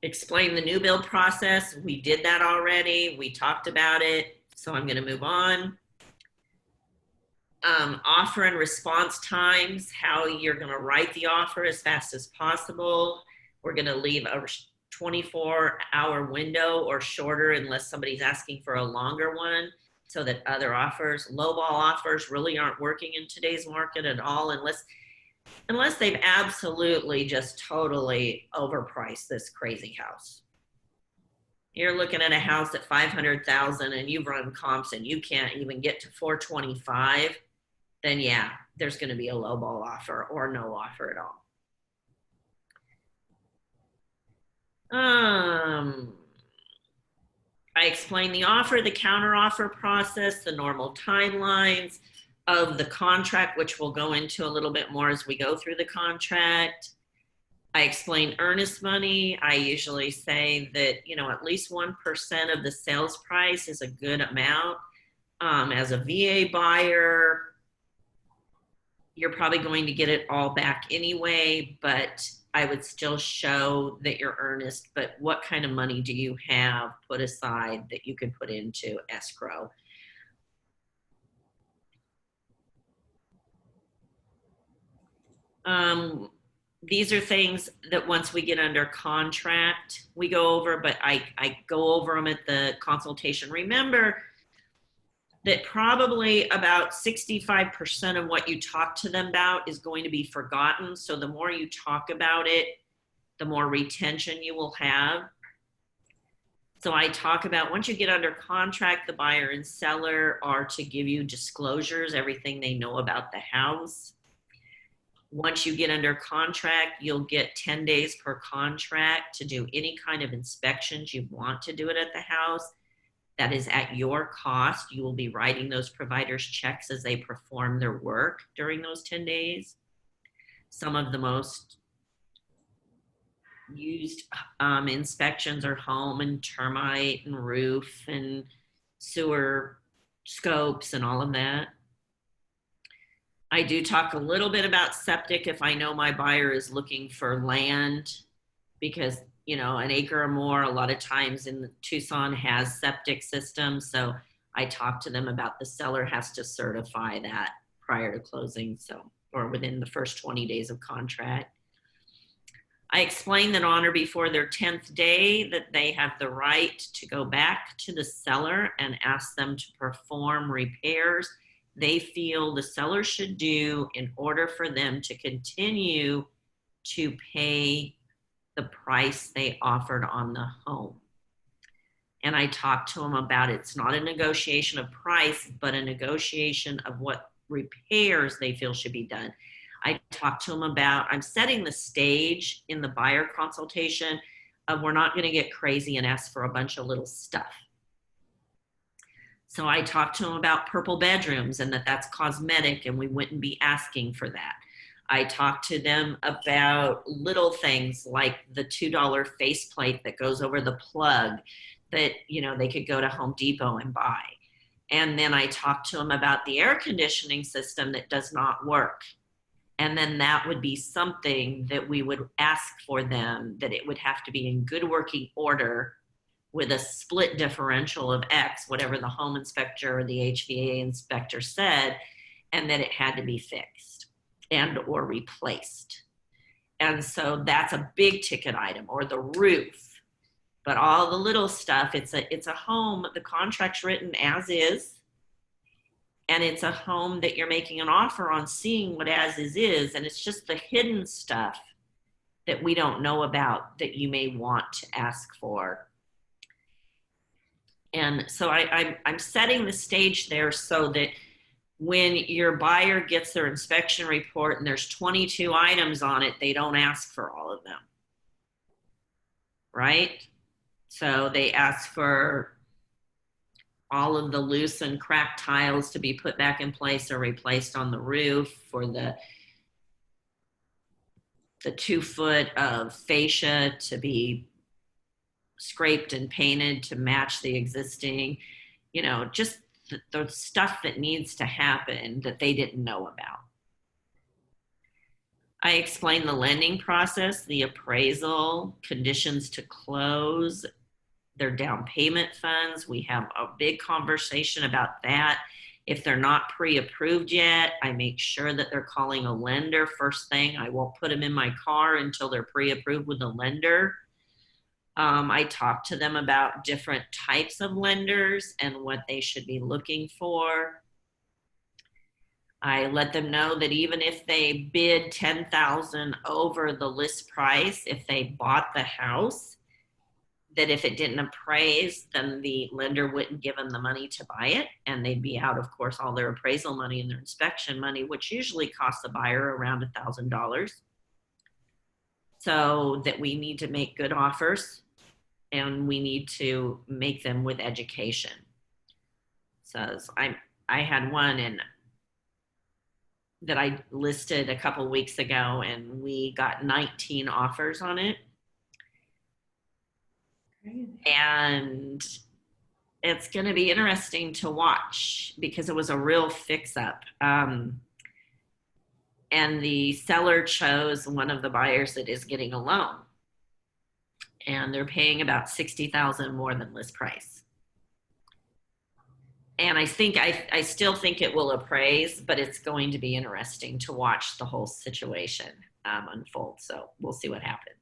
Explain the new build process. We did that already. We talked about it. So I'm going to move on. Offer and response times, how you're going to write the offer as fast as possible. We're going to leave a 24-hour window or shorter unless somebody's asking for a longer one, so that other offers, lowball offers, really aren't working in today's market at all unless they've absolutely just totally overpriced this crazy house. You're looking at a house at $500,000 and you've run comps and you can't even get to $425,000, then yeah, there's going to be a lowball offer or no offer at all. I explained the offer, the counteroffer process, the normal timelines of the contract, which we'll go into a little bit more as we go through the contract. I explained earnest money. I usually say that, at least 1% of the sales price is a good amount. As a VA buyer, you're probably going to get it all back anyway, but I would still show that you're earnest. But what kind of money do you have put aside that you can put into escrow? These are things that once we get under contract, we go over, but I go over them at the consultation. Remember that probably about 65% of what you talk to them about is going to be forgotten. So the more you talk about it, the more retention you will have. So I talk about once you get under contract, the buyer and seller are to give you disclosures, everything they know about the house. Once you get under contract, you'll get 10 days per contract to do any kind of inspections you want to do it at the house. That is at your cost. You will be writing those providers checks as they perform their work during those 10 days. Some of the most used inspections are home and termite and roof and sewer scopes and all of that. I do talk a little bit about septic if I know my buyer is looking for land, because an acre or more a lot of times in Tucson has septic systems. So I talk to them about the seller has to certify that prior to closing, or within the first 20 days of contract. I explain that on or before their 10th day that they have the right to go back to the seller and ask them to perform repairs they feel the seller should do in order for them to continue to pay the price they offered on the home. And I talked to them about it's not a negotiation of price, but a negotiation of what repairs they feel should be done. I talked to them about, I'm setting the stage in the buyer consultation of we're not going to get crazy and ask for a bunch of little stuff. So I talked to them about purple bedrooms and that's cosmetic and we wouldn't be asking for that. I talked to them about little things like the $2 faceplate that goes over the plug that, they could go to Home Depot and buy. And then I talked to them about the air conditioning system that does not work. And then that would be something that we would ask for them, that it would have to be in good working order with a split differential of X, whatever the home inspector or the HVAC inspector said, and that it had to be fixed and or replaced. And so that's a big ticket item, or the roof. But all the little stuff, it's a home, the contract's written as is, and it's a home that you're making an offer on, seeing what as is, and it's just the hidden stuff that we don't know about that you may want to ask for. And so I'm setting the stage there so that when your buyer gets their inspection report and there's 22 items on it, they don't ask for all of them, right? So they ask for all of the loose and cracked tiles to be put back in place or replaced on the roof, for the 2 foot of fascia to be scraped and painted to match the existing, you know, just the stuff that needs to happen that they didn't know about. I explained the lending process, the appraisal, conditions to close, their down payment funds. We have a big conversation about that. If they're not pre-approved yet, I make sure that they're calling a lender first thing. I won't put them in my car until they're pre-approved with a lender. I talk to them about different types of lenders and what they should be looking for. I let them know that even if they bid $10,000 over the list price, if they bought the house, that if it didn't appraise, then the lender wouldn't give them the money to buy it, and they'd be out, of course, all their appraisal money and their inspection money, which usually costs the buyer around $1,000. So that we need to make good offers, and we need to make them with education. So I had one that I listed a couple weeks ago, and we got 19 offers on it. And it's going to be interesting to watch because it was a real fix-up. And the seller chose one of the buyers that is getting a loan, and they're paying about $60,000 more than list price. And I still think it will appraise, but it's going to be interesting to watch the whole situation unfold. So we'll see what happens.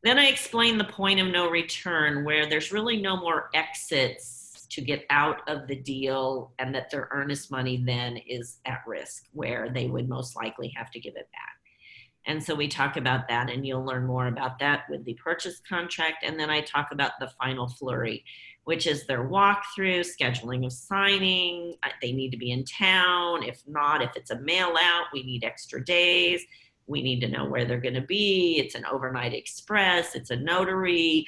Then I explained the point of no return, where there's really no more exits to get out of the deal, and that their earnest money then is at risk, where they would most likely have to give it back. And so we talk about that, and you'll learn more about that with the purchase contract. And then I talk about the final flurry, which is their walkthrough, scheduling of signing. They need to be in town. If not, if it's a mail out, we need extra days. We need to know where they're going to be. It's an overnight express. It's a notary.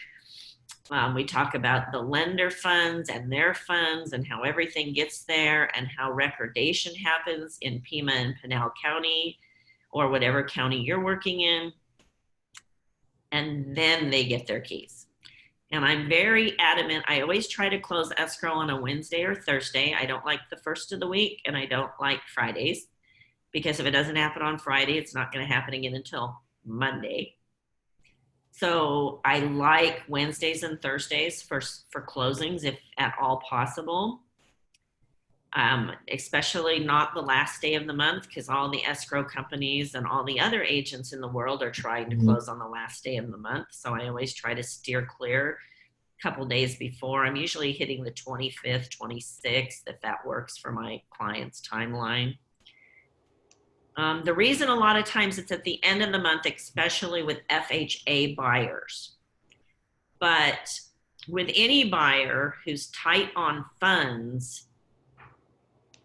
We talk about the lender funds and their funds and how everything gets there, and how recordation happens in Pima and Pinal County, or whatever county you're working in. And then they get their keys. And I'm very adamant. I always try to close escrow on a Wednesday or Thursday. I don't like the first of the week, and I don't like Fridays, because if it doesn't happen on Friday, it's not going to happen again until Monday. So I like Wednesdays and Thursdays for closings, if at all possible. Especially not the last day of the month, because all the escrow companies and all the other agents in the world are trying to close on the last day of the month. So I always try to steer clear a couple days before. I'm usually hitting the 25th, 26th, if that works for my client's timeline. The reason a lot of times it's at the end of the month, especially with FHA buyers, but with any buyer who's tight on funds,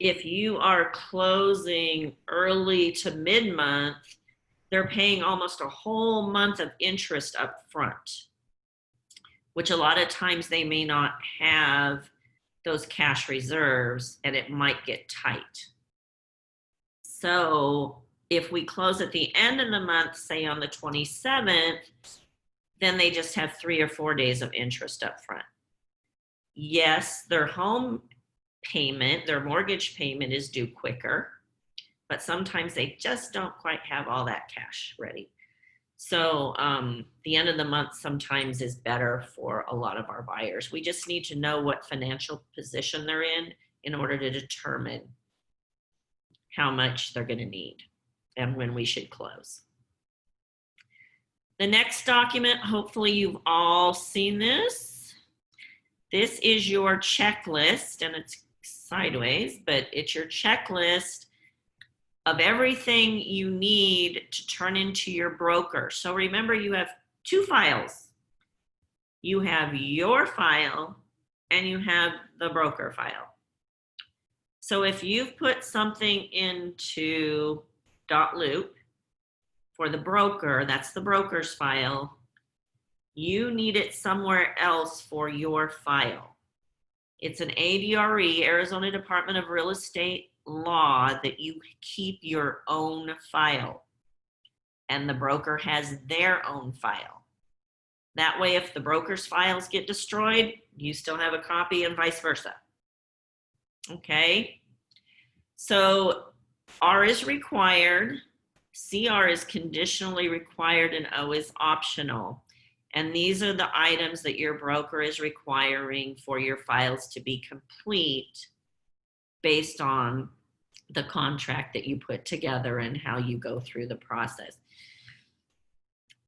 if you are closing early to mid-month, they're paying almost a whole month of interest up front, which a lot of times they may not have those cash reserves, and it might get tight. So if we close at the end of the month, say on the 27th, then they just have 3 or 4 days of interest up front. Yes, their home payment, their mortgage payment is due quicker, but sometimes they just don't quite have all that cash ready. So the end of the month sometimes is better for a lot of our buyers. We just need to know what financial position they're in order to determine how much they're going to need and when we should close. The next document, hopefully you've all seen this. This is your checklist, and it's sideways, but it's your checklist of everything you need to turn into your broker. So remember, you have two files. You have your file and you have the broker file. So if you've put something into .loop for the broker, that's the broker's file, you need it somewhere else for your file. It's an ADRE, Arizona Department of Real Estate law, that you keep your own file and the broker has their own file. That way, if the broker's files get destroyed, you still have a copy and vice versa. Okay, so R is required, CR is conditionally required, and O is optional. And these are the items that your broker is requiring for your files to be complete based on the contract that you put together and how you go through the process.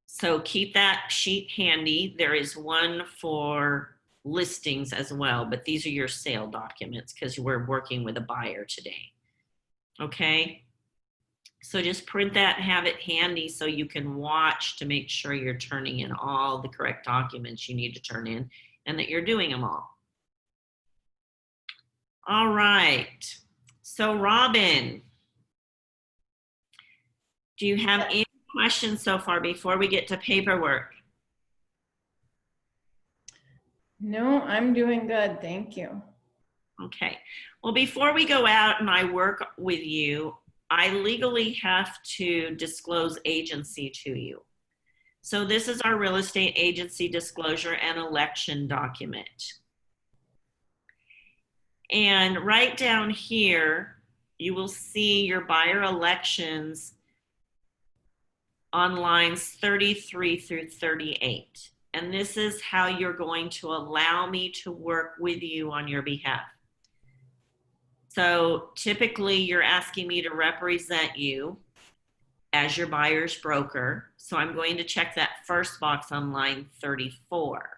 So keep that sheet handy. There is one for listings as well, but these are your sale documents because we're working with a buyer today. Okay? So just print that and have it handy so you can watch to make sure you're turning in all the correct documents you need to turn in and that you're doing them all. All right. So Robin, do you have any questions so far before we get to paperwork? No, I'm doing good. Thank you. Okay. Well, before we go out and I work with you, I legally have to disclose agency to you. So this is our real estate agency disclosure and election document. And right down here, you will see your buyer elections on lines 33 through 38. And this is how you're going to allow me to work with you on your behalf. So typically you're asking me to represent you as your buyer's broker. So I'm going to check that first box on line 34.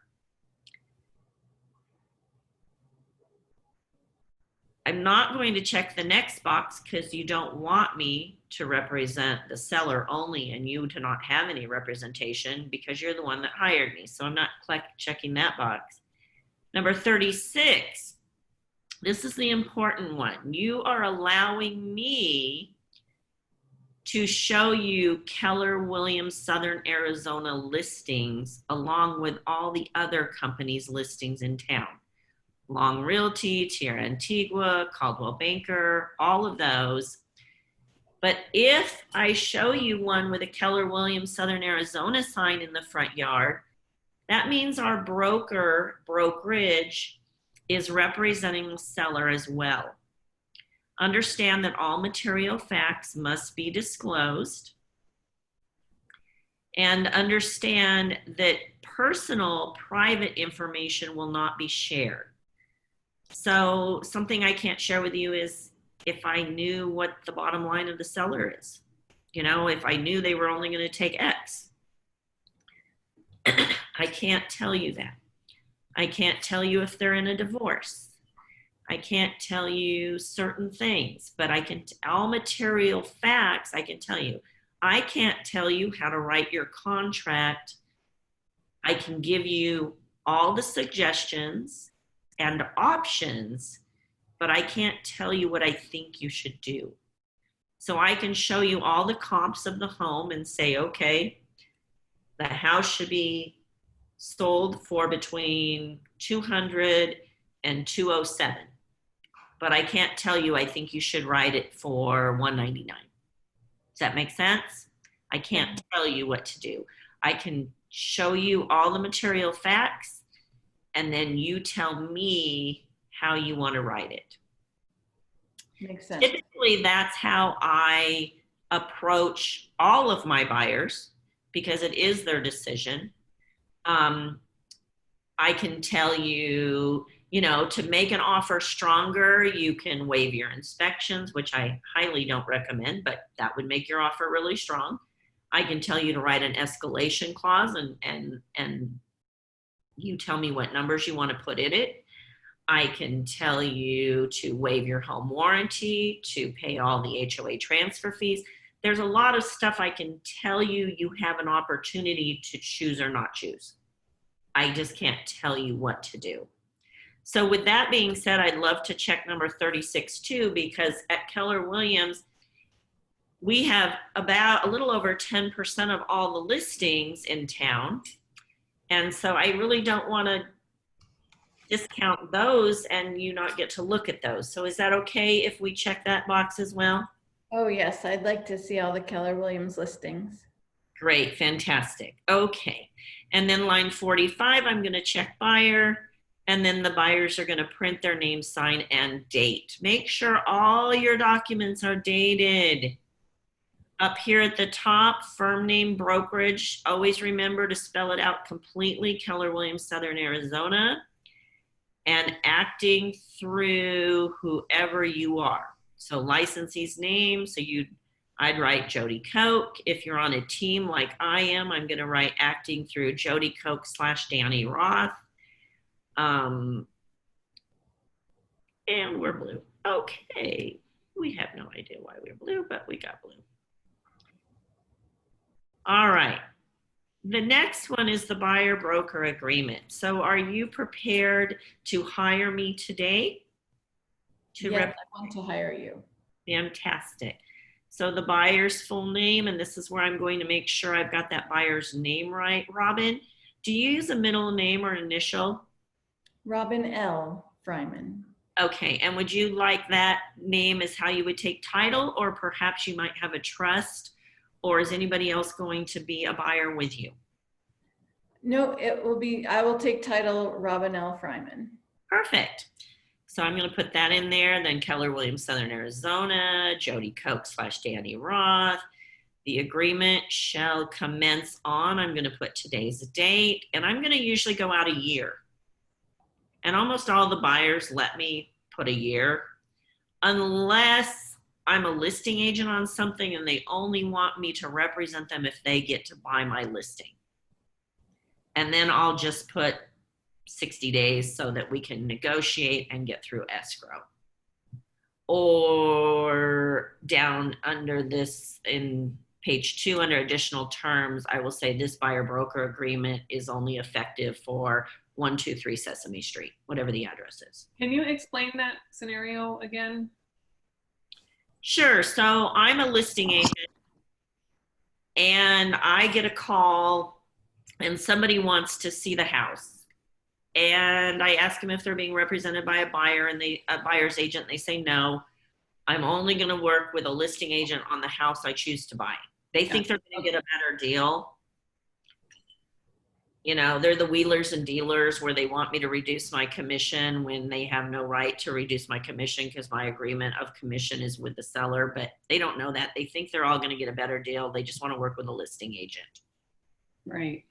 I'm not going to check the next box because you don't want me to represent the seller only and you to not have any representation because you're the one that hired me. So I'm not checking that box. Number 36, this is the important one. You are allowing me to show you Keller Williams Southern Arizona listings along with all the other companies' listings in town. Long Realty, Tierra Antigua, Caldwell Banker, all of those. But if I show you one with a Keller Williams Southern Arizona sign in the front yard, that means our brokerage is representing the seller as well. Understand that all material facts must be disclosed. And understand that personal, private information will not be shared. So something I can't share with you is if I knew what the bottom line of the seller is. You know, if I knew they were only going to take X. I can't tell you that. I can't tell you if they're in a divorce. I can't tell you certain things, but I can, all material facts I can tell you. I can't tell you how to write your contract. I can give you all the suggestions and options, but I can't tell you what I think you should do. So I can show you all the comps of the home and say, okay, the house should be sold for between 200 and 207. But I can't tell you I think you should write it for 199. Does that make sense? I can't tell you what to do. I can show you all the material facts and then you tell me how you want to write it. Makes sense. Typically, that's how I approach all of my buyers because it is their decision. I can tell you, to make an offer stronger, you can waive your inspections, which I highly don't recommend, but that would make your offer really strong. I can tell you to write an escalation clause and you tell me what numbers you want to put in it. I can tell you to waive your home warranty, to pay all the HOA transfer fees. There's a lot of stuff I can tell you. You have an opportunity to choose or not choose. I just can't tell you what to do. So with that being said, I'd love to check number 36 too, because at Keller Williams, we have about a little over 10% of all the listings in town. And so I really don't want to discount those and you not get to look at those. So is that okay if we check that box as well? Oh, yes. I'd like to see all the Keller Williams listings. Great, fantastic. Okay. And then line 45, I'm going to check buyer. And then the buyers are going to print their name, sign, and date. Make sure all your documents are dated. Up here at the top, firm name, brokerage. Always remember to spell it out completely. Keller Williams, Southern Arizona. And acting through whoever you are. So licensee's name. So I'd write Jodi Koch. If you're on a team like I am, I'm going to write acting through Jodi Koch / Danny Roth. And we're blue. Okay. We have no idea why we're blue, but we got blue. All right. The next one is the buyer broker agreement. So are you prepared to hire me today? Yes, I want to hire you. Fantastic. So the buyer's full name, and this is where I'm going to make sure I've got that buyer's name right. Robin, do you use a middle name or initial? Robin L. Fryman. Okay, and would you like that name as how you would take title, or perhaps you might have a trust, or is anybody else going to be a buyer with you? No, I will take title Robin L. Fryman. Perfect. So I'm going to put that in there. Then Keller Williams, Southern Arizona, Jodi Koch / Danny Roth. The agreement shall commence on, I'm going to put today's date, and I'm going to usually go out a year. And almost all the buyers let me put a year, unless I'm a listing agent on something and they only want me to represent them if they get to buy my listing. And then I'll just put 60 days so that we can negotiate and get through escrow. Or down under this in page 2 under additional terms, I will say this buyer broker agreement is only effective for 123 Sesame Street, whatever the address is. Can you explain that scenario again? Sure. So I'm a listing agent and I get a call and somebody wants to see the house. And I ask them if they're being represented by a buyer and a buyer's agent. They say no. I'm only going to work with a listing agent on the house I choose to buy. They think they're going to get a better deal. You know, they're the wheelers and dealers where they want me to reduce my commission when they have no right to reduce my commission because my agreement of commission is with the seller, but they don't know that. They think they're all going to get a better deal. They just want to work with a listing agent. Right.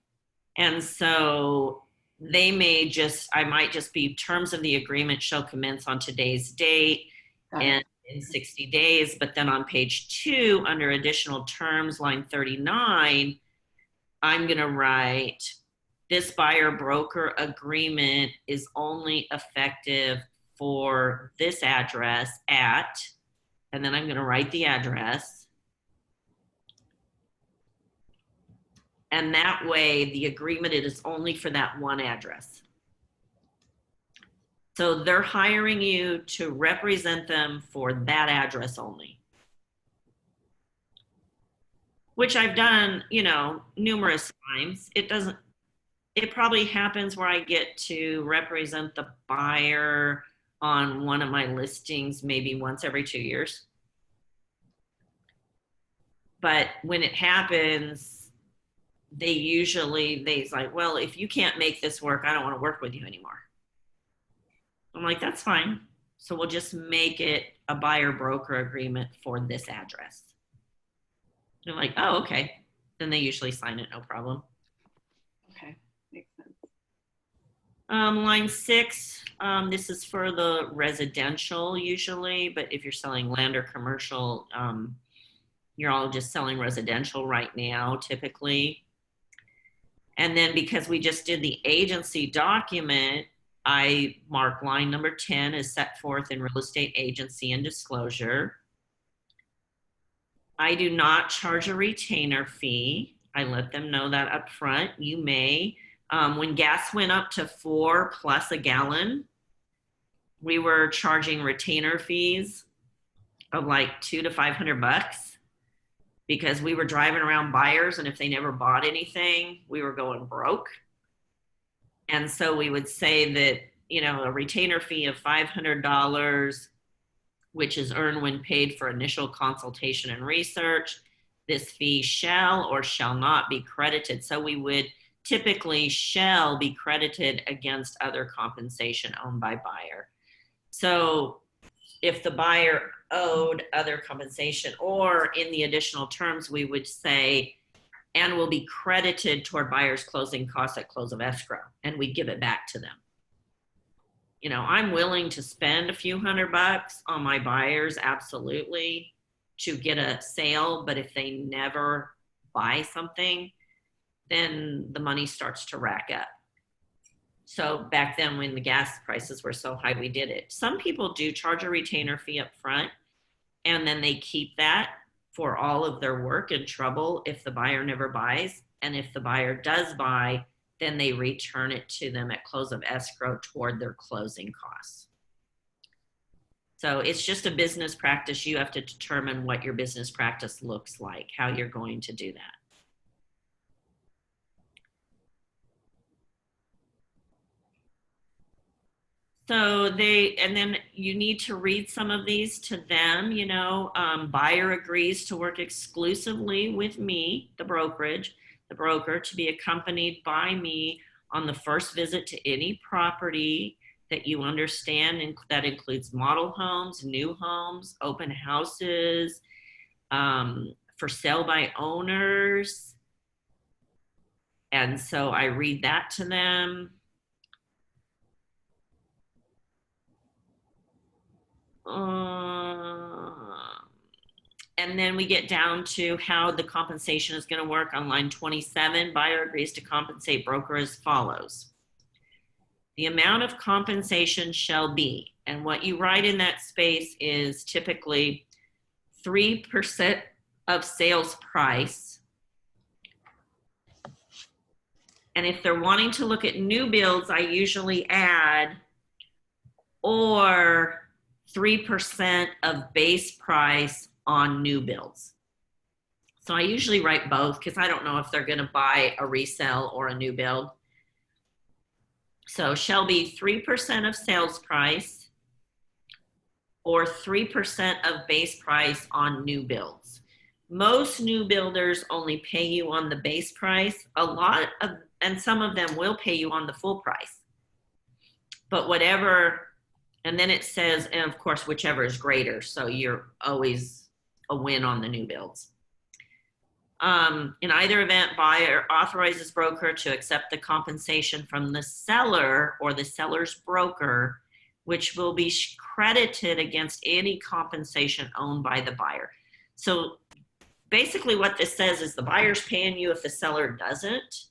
And so I might just be terms of the agreement shall commence on today's date and in 60 days. But then on page 2 under additional terms, line 39, I'm going to write this buyer broker agreement is only effective for this address at, and then I'm going to write the address. And that way the agreement is only for that one address. So they're hiring you to represent them for that address only. Which I've done, numerous times. It probably happens where I get to represent the buyer on one of my listings maybe once every 2 years. But when it happens, they's like, well, if you can't make this work, I don't want to work with you anymore. I'm like, that's fine. So we'll just make it a buyer broker agreement for this address. They're like, oh, okay. Then they usually sign it, no problem. Okay, makes sense. Line 6, this is for the residential usually, but if you're selling land or commercial, you're all just selling residential right now, typically. And then because we just did the agency document, I mark line number 10 as set forth in real estate agency and disclosure. I do not charge a retainer fee. I let them know that up front. You may. When gas went up to $4+ a gallon, we were charging retainer fees of like $200 to $500 because we were driving around buyers, and if they never bought anything, we were going broke. And so we would say that, you know, a retainer fee of $500, which is earned when paid for initial consultation and research, this fee shall or shall not be credited. So we would typically shall be credited against other compensation owned by buyer. So if the buyer owed other compensation, or in the additional terms, we would say, and will be credited toward buyer's closing costs at close of escrow, and we give it back to them. You know, I'm willing to spend a few $100 on my buyers, absolutely, to get a sale, but if they never buy something, then the money starts to rack up. So back then when the gas prices were so high, we did it. Some people do charge a retainer fee up front, and then they keep that for all of their work and trouble if the buyer never buys. And if the buyer does buy, then they return it to them at close of escrow toward their closing costs. So it's just a business practice. You have to determine what your business practice looks like, how you're going to do that. So and then you need to read some of these to them, you know, buyer agrees to work exclusively with me, the broker, to be accompanied by me on the first visit to any property that you understand, and that includes model homes, new homes, open houses, for sale by owners. And so I read that to them. And then we get down to how the compensation is going to work on line 27. Buyer agrees to compensate broker as follows. The amount of compensation shall be, and what you write in that space is typically 3% of sales price. And if they're wanting to look at new builds, I usually add or 3% of base price on new builds. So I usually write both because I don't know if they're going to buy a resale or a new build. So shall be 3% of sales price or 3% of base price on new builds. Most new builders only pay you on the base price. And some of them will pay you on the full price. But whatever, and then it says, and of course, whichever is greater. So you're always a win on the new builds. In either event, buyer authorizes broker to accept the compensation from the seller or the seller's broker, which will be credited against any compensation owned by the buyer. So basically what this says is the buyer's paying you if the seller doesn't,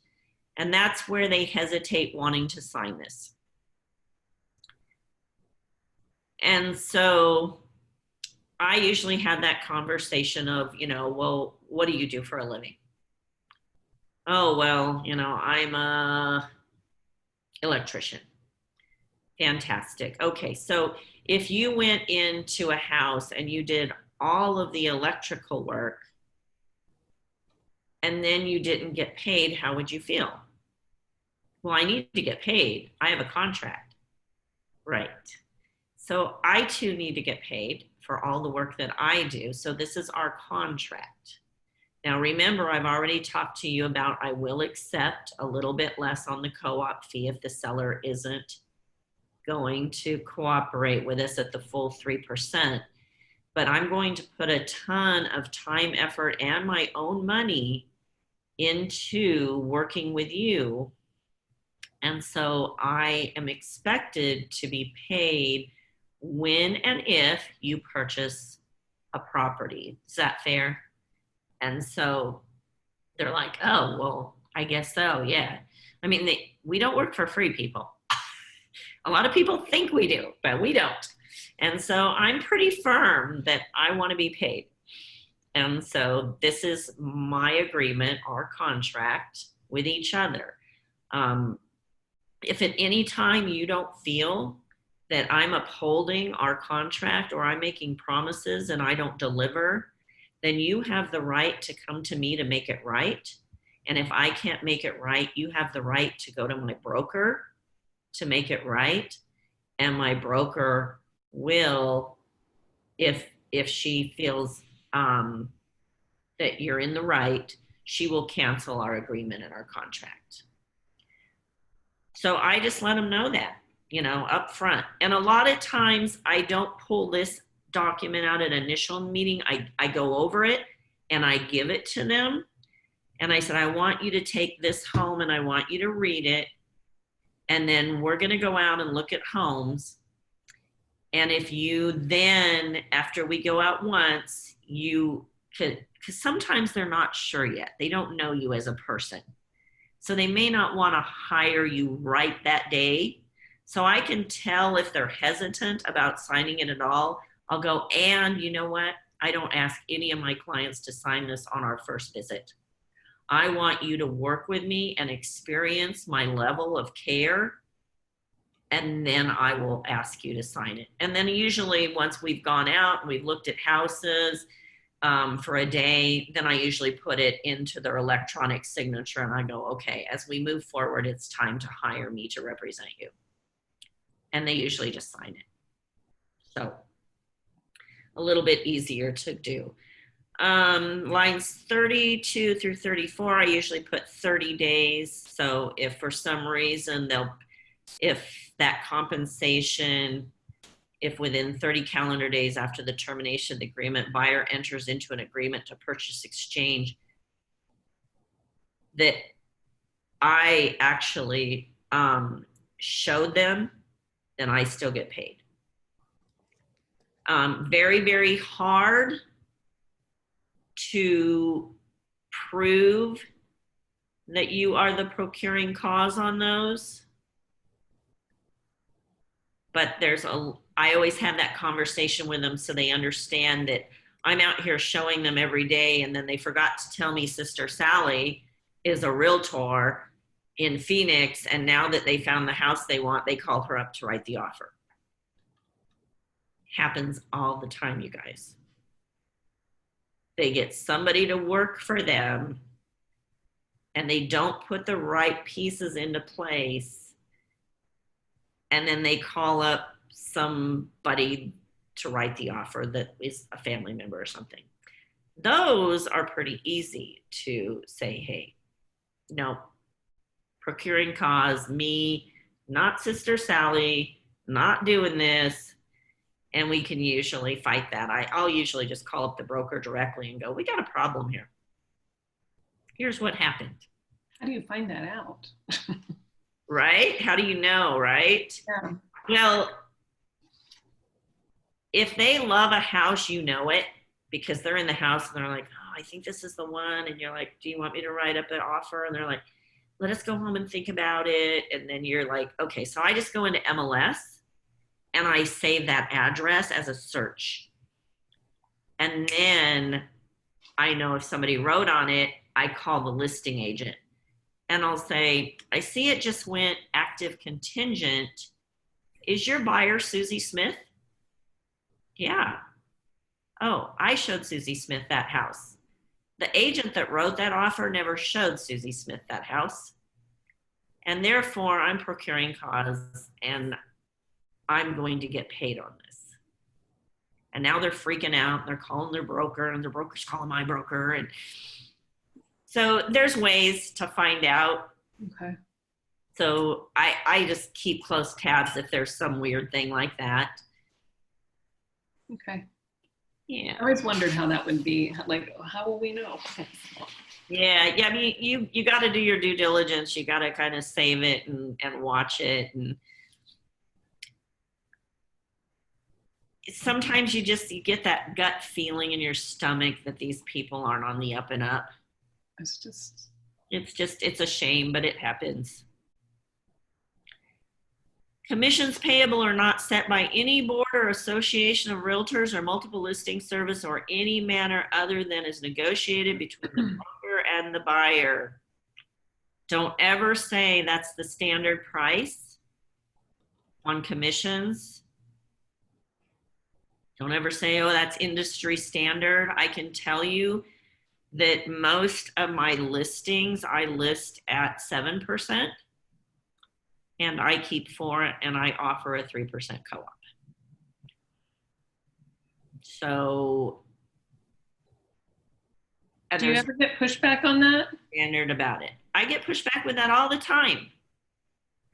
and that's where they hesitate wanting to sign this. And so I usually have that conversation of, you know, well, what do you do for a living? Oh, well, you know, I'm a electrician. Fantastic. Okay, so if you went into a house and you did all of the electrical work and then you didn't get paid, how would you feel? Well, I need to get paid. I have a contract. Right. So I too need to get paid for all the work that I do. So this is our contract. Now remember, I've already talked to you about I will accept a little bit less on the co-op fee if the seller isn't going to cooperate with us at the full 3%, but I'm going to put a ton of time, effort, and my own money into working with you. And so I am expected to be paid when and if you purchase a property. Is that fair? And so they're like, oh, well, I guess so, yeah. I mean, we don't work for free, people. A lot of people think we do, but we don't. And so I'm pretty firm that I want to be paid. And so this is my agreement, our contract with each other. If at any time you don't feel that I'm upholding our contract or I'm making promises and I don't deliver, then you have the right to come to me to make it right. And if I can't make it right, you have the right to go to my broker to make it right. And my broker will, if she feels that you're in the right, she will cancel our agreement and our contract. So I just let them know that, up front. And a lot of times I don't pull this document out at initial meeting. I go over it and I give it to them. And I said, I want you to take this home and I want you to read it. And then we're going to go out and look at homes. And if you then, after we go out once, you could, because sometimes they're not sure yet. They don't know you as a person. So they may not want to hire you right that day. So I can tell if they're hesitant about signing it at all. I'll go, and you know what? I don't ask any of my clients to sign this on our first visit. I want you to work with me and experience my level of care, and then I will ask you to sign it. And then usually once we've gone out and we've looked at houses for a day, then I usually put it into their electronic signature and I go, okay, as we move forward, it's time to hire me to represent you. And they usually just sign it. So a little bit easier to do. Lines 32 through 34, I usually put 30 days. So if for some reason if that compensation, if within 30 calendar days after the termination of the agreement, buyer enters into an agreement to purchase exchange that I actually showed them, then I still get paid. Very, very hard to prove that you are the procuring cause on those. But I always have that conversation with them so they understand that I'm out here showing them every day, and then they forgot to tell me Sister Sally is a realtor in Phoenix, and now that they found the house they want, they call her up to write the offer. Happens all the time, you guys. They get somebody to work for them and they don't put the right pieces into place, and then they call up somebody to write the offer that is a family member or something. Those are pretty easy to say, hey, no, procuring cause, me, not Sister Sally, not doing this. And we can usually fight that. I'll usually just call up the broker directly and go, we got a problem here. Here's what happened. How do you find that out? Right? How do you know, right? Yeah. Well, if they love a house, you know it, because they're in the house and they're like, oh, I think this is the one. And you're like, do you want me to write up an offer? And they're like, let us go home and think about it. And then you're like, okay, so I just go into MLS and I save that address as a search. And then I know if somebody wrote on it, I call the listing agent and I'll say, I see it just went active contingent. Is your buyer Susie Smith? Yeah. Oh, I showed Susie Smith that house. The agent that wrote that offer never showed Susie Smith that house. And therefore I'm procuring cause and I'm going to get paid on this. And now they're freaking out. They're calling their broker and their broker's calling my broker. And so there's ways to find out. Okay. So I just keep close tabs if there's some weird thing like that. Okay. Yeah. I always wondered how that would be. Like, how will we know? Yeah. I mean, you got to do your due diligence. You got to kind of save it and watch it. And sometimes you get that gut feeling in your stomach that these people aren't on the up and up. It's a shame, but it happens. Commissions payable are not set by any board or association of realtors or multiple listing service or any manner other than is negotiated between the broker and the buyer. Don't ever say that's the standard price on commissions. Don't ever say, oh, that's industry standard. I can tell you that most of my listings I list at 7%. And I keep 4 and I offer a 3% co-op. So, and Do you ever get pushback on that? standard about it. I get pushback with that all the time.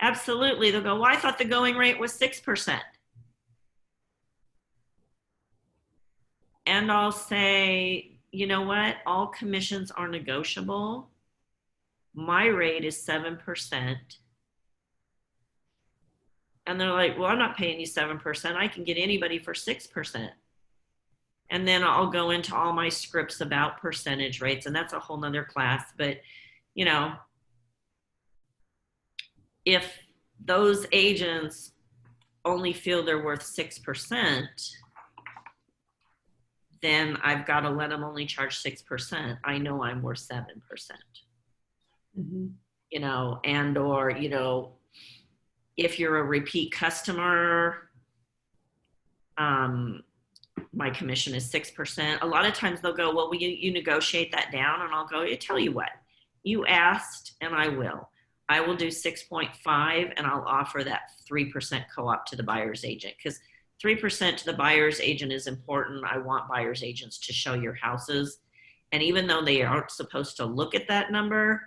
Absolutely. They'll go, well, I thought the going rate was 6%. And I'll say, you know what? All commissions are negotiable. My rate is 7%. And they're like, well, I'm not paying you 7%. I can get anybody for 6%. And then I'll go into all my scripts about percentage rates, and that's a whole nother class. But, you know, if those agents only feel they're worth 6%, then I've got to let them only charge 6%. I know I'm worth 7%. Mm-hmm. You know, and or, you know, if you're a repeat customer, my commission is 6%. A lot of times they'll go, well, you negotiate that down? And I'll go, I tell you what, you asked and I will. I will do 6.5 and I'll offer that 3% co-op to the buyer's agent, because 3% to the buyer's agent is important. I want buyer's agents to show your houses. And even though they aren't supposed to look at that number,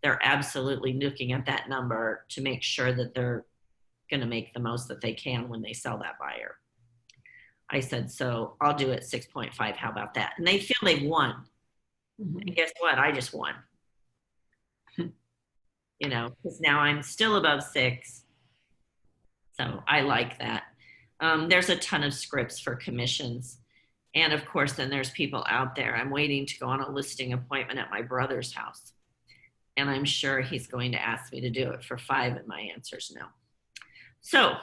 they're absolutely looking at that number to make sure that they're going to make the most that they can when they sell that buyer. I said, so I'll do it 6.5. How about that? And they feel they've won. Mm-hmm. And guess what? I just won. You know, because now I'm still above 6. So I like that. There's a ton of scripts for commissions. And of course, then there's people out there. I'm waiting to go on a listing appointment at my brother's house. And I'm sure he's going to ask me to do it for 5, and my answer is no. So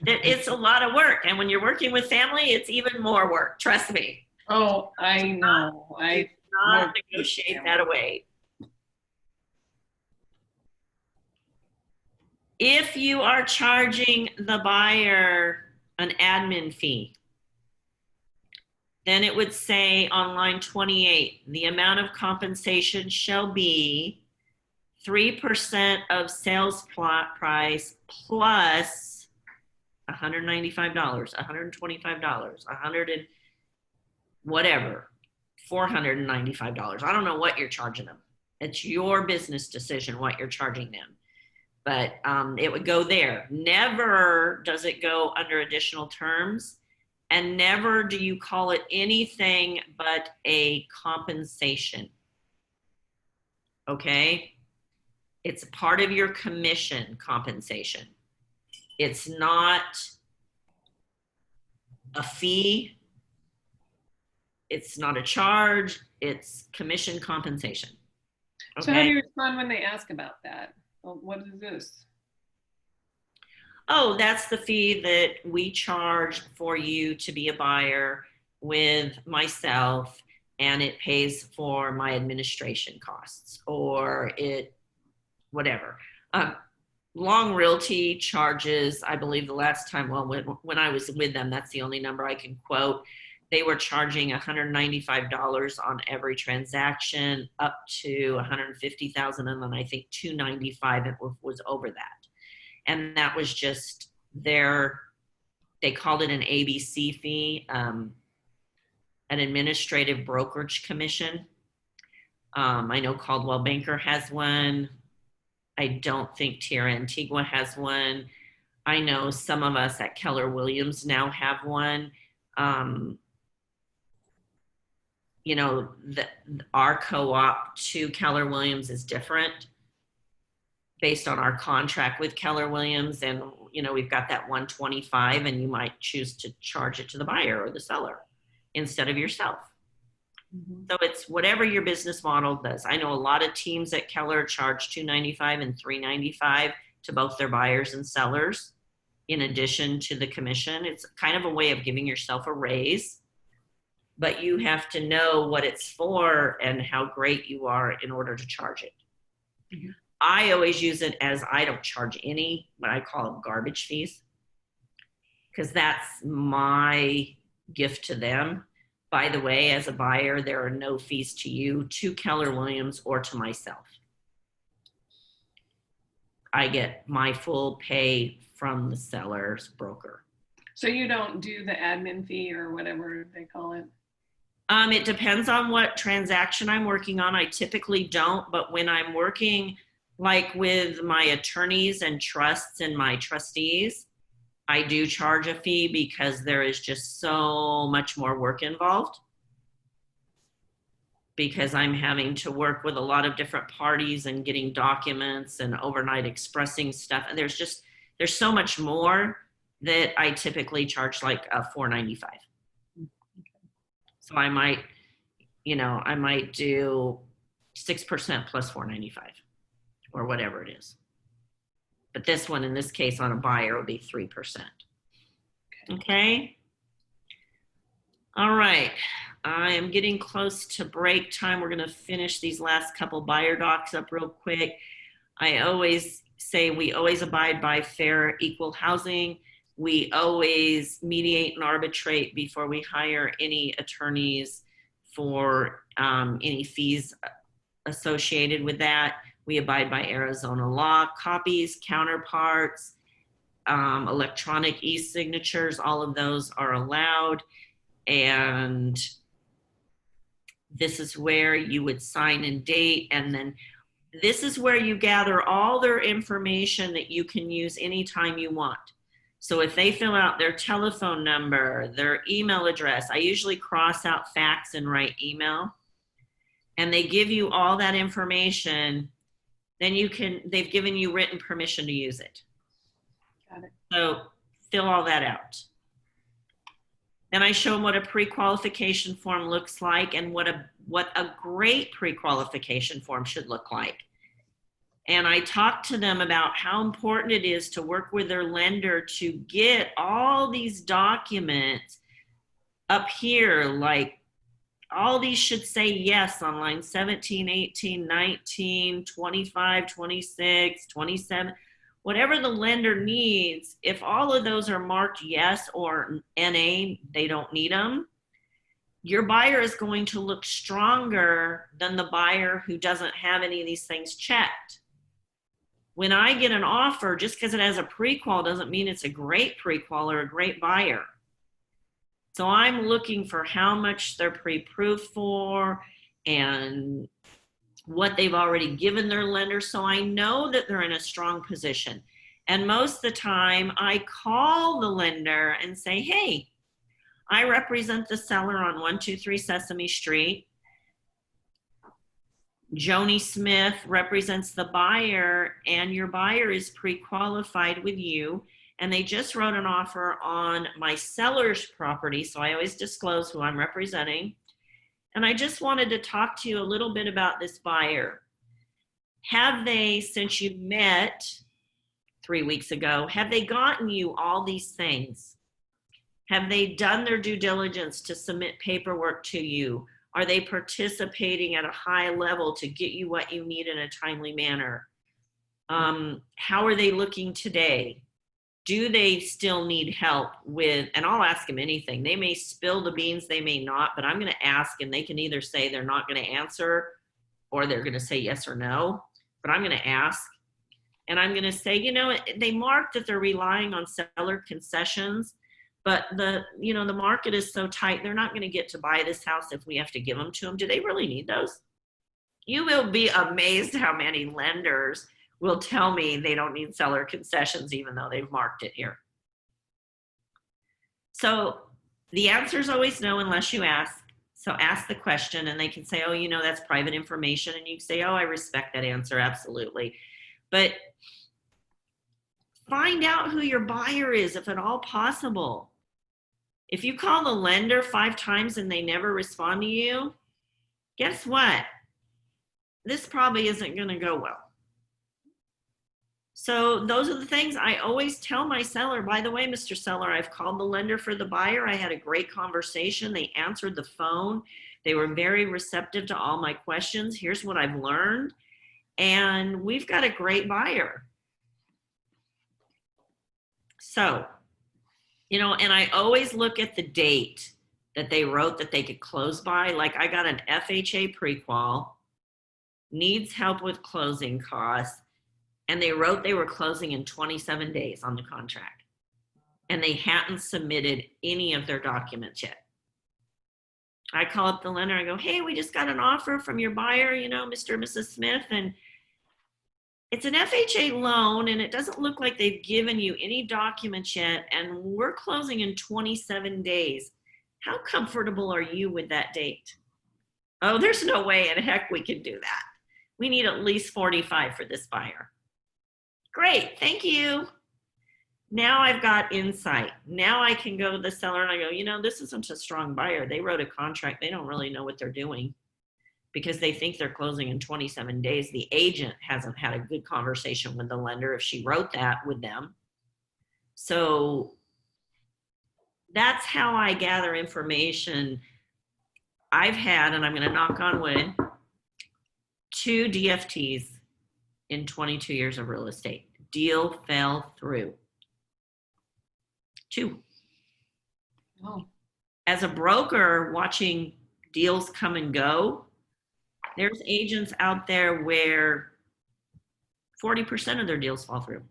it's a lot of work. And when you're working with family, it's even more work. Trust me. Oh, I know. I not negotiate that away. If you are charging the buyer an admin fee, then it would say on line 28, the amount of compensation shall be 3% of sales plot price plus $195, $125, $100 and whatever, $495. I don't know what you're charging them. It's your business decision what you're charging them. But it would go there. Never does it go under additional terms. And never do you call it anything but a compensation. Okay? It's part of your commission compensation. It's not a fee. It's not a charge. It's commission compensation. Okay? So how do you respond when they ask about that? Well, what is this? Oh, that's the fee that we charge for you to be a buyer with myself, and it pays for my administration costs, or it, whatever. Long Realty charges, I believe the last time, well, when I was with them, that's the only number I can quote. They were charging $195 on every transaction up to $150,000, and then I think $295 was over that. And that was just they called it an ABC fee, an administrative brokerage commission. I know Coldwell Banker has one. I don't think Tierra Antigua has one. I know some of us at Keller Williams now have one. You know, our co-op to Keller Williams is different based on our contract with Keller Williams. And, you know, we've got that 125, and you might choose to charge it to the buyer or the seller instead of yourself. So it's whatever your business model does. I know a lot of teams at Keller charge $295 and $395 to both their buyers and sellers, in addition to the commission. It's kind of a way of giving yourself a raise, but you have to know what it's for and how great you are in order to charge it. Mhm. I always use it as I don't charge any, what I call them garbage fees, because that's my gift to them. By the way, as a buyer, there are no fees to you, to Keller Williams, or to myself. I get my full pay from the seller's broker. So you don't do the admin fee or whatever they call it? It depends on what transaction I'm working on. I typically don't, but when I'm working like with my attorneys and trusts and my trustees, I do charge a fee because there is just so much more work involved, because I'm having to work with a lot of different parties and getting documents and overnight expressing stuff. And there's so much more that I typically charge like a $495. So I might do 6% plus $495 or whatever it is. But this one, in this case, on a buyer would be 3%. Okay. All right. I am getting close to break time. We're going to finish these last couple buyer docs up real quick. I always say we always abide by fair, equal housing. We always mediate and arbitrate before we hire any attorneys for any fees associated with that. We abide by Arizona law. Copies, counterparts, electronic e-signatures, all of those are allowed. And this is where you would sign and date. And then this is where you gather all their information that you can use anytime you want. So if they fill out their telephone number, their email address, I usually cross out fax and write email, and they give you all that information, then they've given you written permission to use it. Got it. So fill all that out. Then I show them what a pre-qualification form looks like and what a great pre-qualification form should look like. And I talk to them about how important it is to work with their lender to get all these documents up here, like all these should say yes on line 17, 18, 19, 25, 26, 27, whatever the lender needs. If all of those are marked yes or NA, they don't need them, your buyer is going to look stronger than the buyer who doesn't have any of these things checked. When I get an offer, just because it has a pre-qual doesn't mean it's a great pre-qual or a great buyer. So I'm looking for how much they're pre-approved for and what they've already given their lender, so I know that they're in a strong position. And most of the time, I call the lender and say, hey, I represent the seller on 123 Sesame Street. Joni Smith represents the buyer, and your buyer is pre-qualified with you, and they just wrote an offer on my seller's property, so I always disclose who I'm representing. And I just wanted to talk to you a little bit about this buyer. Have they, since you met 3 weeks ago, have they gotten you all these things? Have they done their due diligence to submit paperwork to you? Are they participating at a high level to get you what you need in a timely manner? How are they looking today? Do they still need help with, and I'll ask them anything. They may spill the beans, they may not, but I'm going to ask, and they can either say they're not going to answer or they're going to say yes or no, but I'm going to ask. And I'm going to say, you know, they mark that they're relying on seller concessions, but the market is so tight, they're not going to get to buy this house if we have to give them to them. Do they really need those? You will be amazed how many lenders will tell me they don't need seller concessions even though they've marked it here. So the answer is always no unless you ask. So ask the question and they can say, oh, you know, that's private information. And you can say, oh, I respect that answer, absolutely. But find out who your buyer is if at all possible. If you call the lender 5 times and they never respond to you, guess what? This probably isn't going to go well. So those are the things I always tell my seller. By the way, Mr. Seller, I've called the lender for the buyer. I had a great conversation. They answered the phone. They were very receptive to all my questions. Here's what I've learned. And we've got a great buyer. So, you know, and I always look at the date that they wrote that they could close by. Like I got an FHA prequal, needs help with closing costs, and they wrote they were closing in 27 days on the contract. And they hadn't submitted any of their documents yet. I call up the lender, I go, hey, we just got an offer from your buyer, you know, Mr. and Mrs. Smith, and it's an FHA loan and it doesn't look like they've given you any documents yet, and we're closing in 27 days. How comfortable are you with that date? Oh, there's no way in heck we can do that. We need at least 45 for this buyer. Great, thank you. Now I've got insight. Now I can go to the seller and I go, you know, this isn't a strong buyer. They wrote a contract. They don't really know what they're doing because they think they're closing in 27 days. The agent hasn't had a good conversation with the lender if she wrote that with them. So that's how I gather information. I've had, and I'm going to knock on wood, 2 DFTs in 22 years of real estate. Deal fell through. 2. Oh, As a broker watching deals come and go, there's agents out there where 40% of their deals fall through.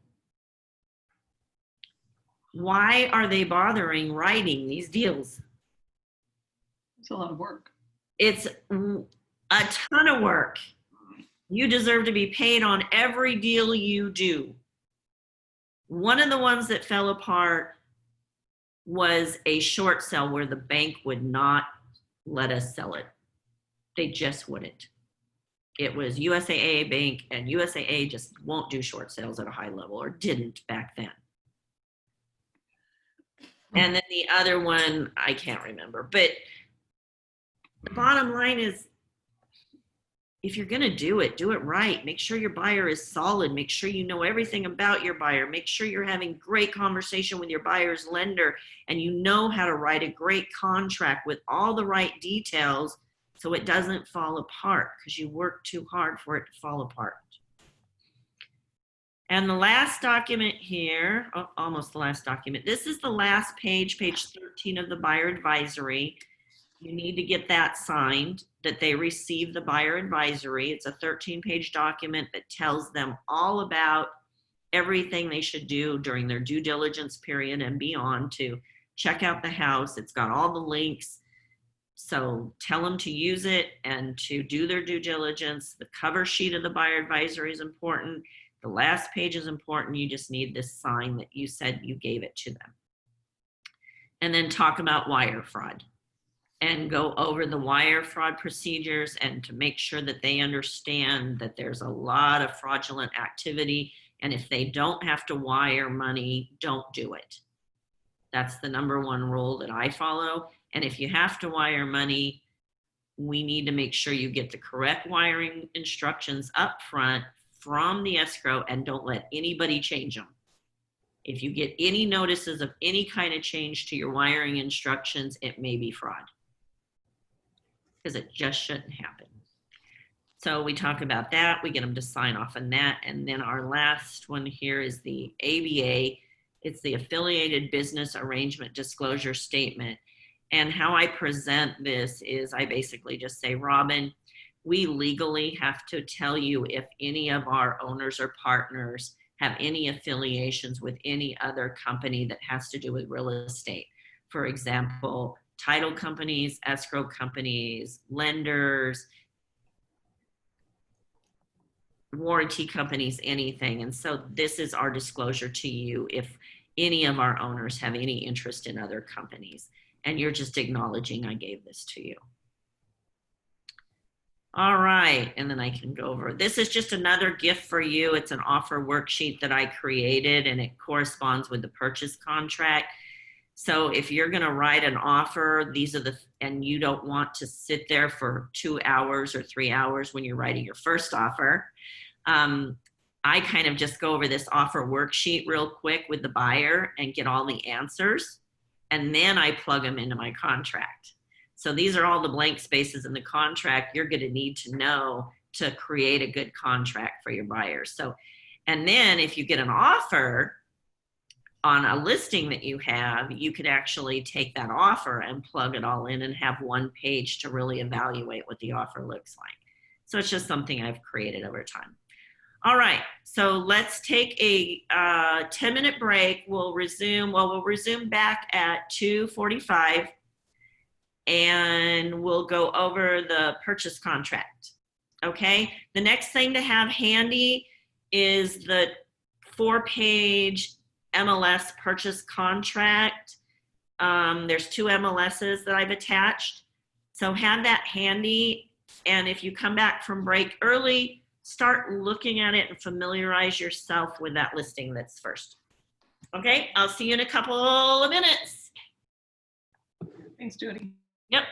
Why are they bothering writing these deals? it's a lot of work. It's a ton of work. You deserve to be paid on every deal you do. One of the ones that fell apart was a short sale where the bank would not let us sell it. They just wouldn't. It was USAA Bank, and USAA just won't do short sales at a high level, or didn't back then. And then the other one, I can't remember. But the bottom line is, if you're going to do it right. Make sure your buyer is solid. Make sure you know everything about your buyer. Make sure you're having great conversation with your buyer's lender and you know how to write a great contract with all the right details so it doesn't fall apart because you work too hard for it to fall apart. And the last document here, oh, almost the last document. This is the last page, page 13 of the buyer advisory. You need to get that signed, that they receive the buyer advisory. It's a 13-page document that tells them all about everything they should do during their due diligence period and beyond to check out the house. It's got all the links. So tell them to use it and to do their due diligence. The cover sheet of the buyer advisory is important. The last page is important. You just need this sign that you said you gave it to them. And then talk about wire fraud and go over the wire fraud procedures and to make sure that they understand that there's a lot of fraudulent activity. And if they don't have to wire money, don't do it. That's the #1 rule that I follow. And if you have to wire money, we need to make sure you get the correct wiring instructions up front from the escrow and don't let anybody change them. If you get any notices of any kind of change to your wiring instructions, it may be fraud. Because it just shouldn't happen. So we talk about that, we get them to sign off on that, and then our last one here is the ABA. It's the Affiliated Business Arrangement Disclosure Statement. And how I present this is I basically just say, Robin, we legally have to tell you if any of our owners or partners have any affiliations with any other company that has to do with real estate. For example, title companies, escrow companies, lenders, warranty companies anything. And so this is our disclosure to you if any of our owners have any interest in other companies. And you're just acknowledging I gave this to you. All right, and then I can go over. This is just another gift for you. It's an offer worksheet that I created, and it corresponds with the purchase contract. So if you're going to write an offer, these are and you don't want to sit there for 2 hours or 3 hours when you're writing your first offer, I kind of just go over this offer worksheet real quick with the buyer and get all the answers, and then I plug them into my contract. So these are all the blank spaces in the contract you're going to need to know to create a good contract for your buyers. So, and then if you get an offer on a listing that you have, you could actually take that offer and plug it all in and have one page to really evaluate what the offer looks like. So it's just something I've created over time. All right, so let's take a 10-minute break. We'll resume back at 2:45. And we'll go over the purchase contract. Okay, the next thing to have handy is the 4-page MLS purchase contract. There's 2 MLSs that I've attached. So have that handy. And if you come back from break early, start looking at it and familiarize yourself with that listing that's first. Okay, I'll see you in a couple of minutes. Thanks, Jodi. Yep.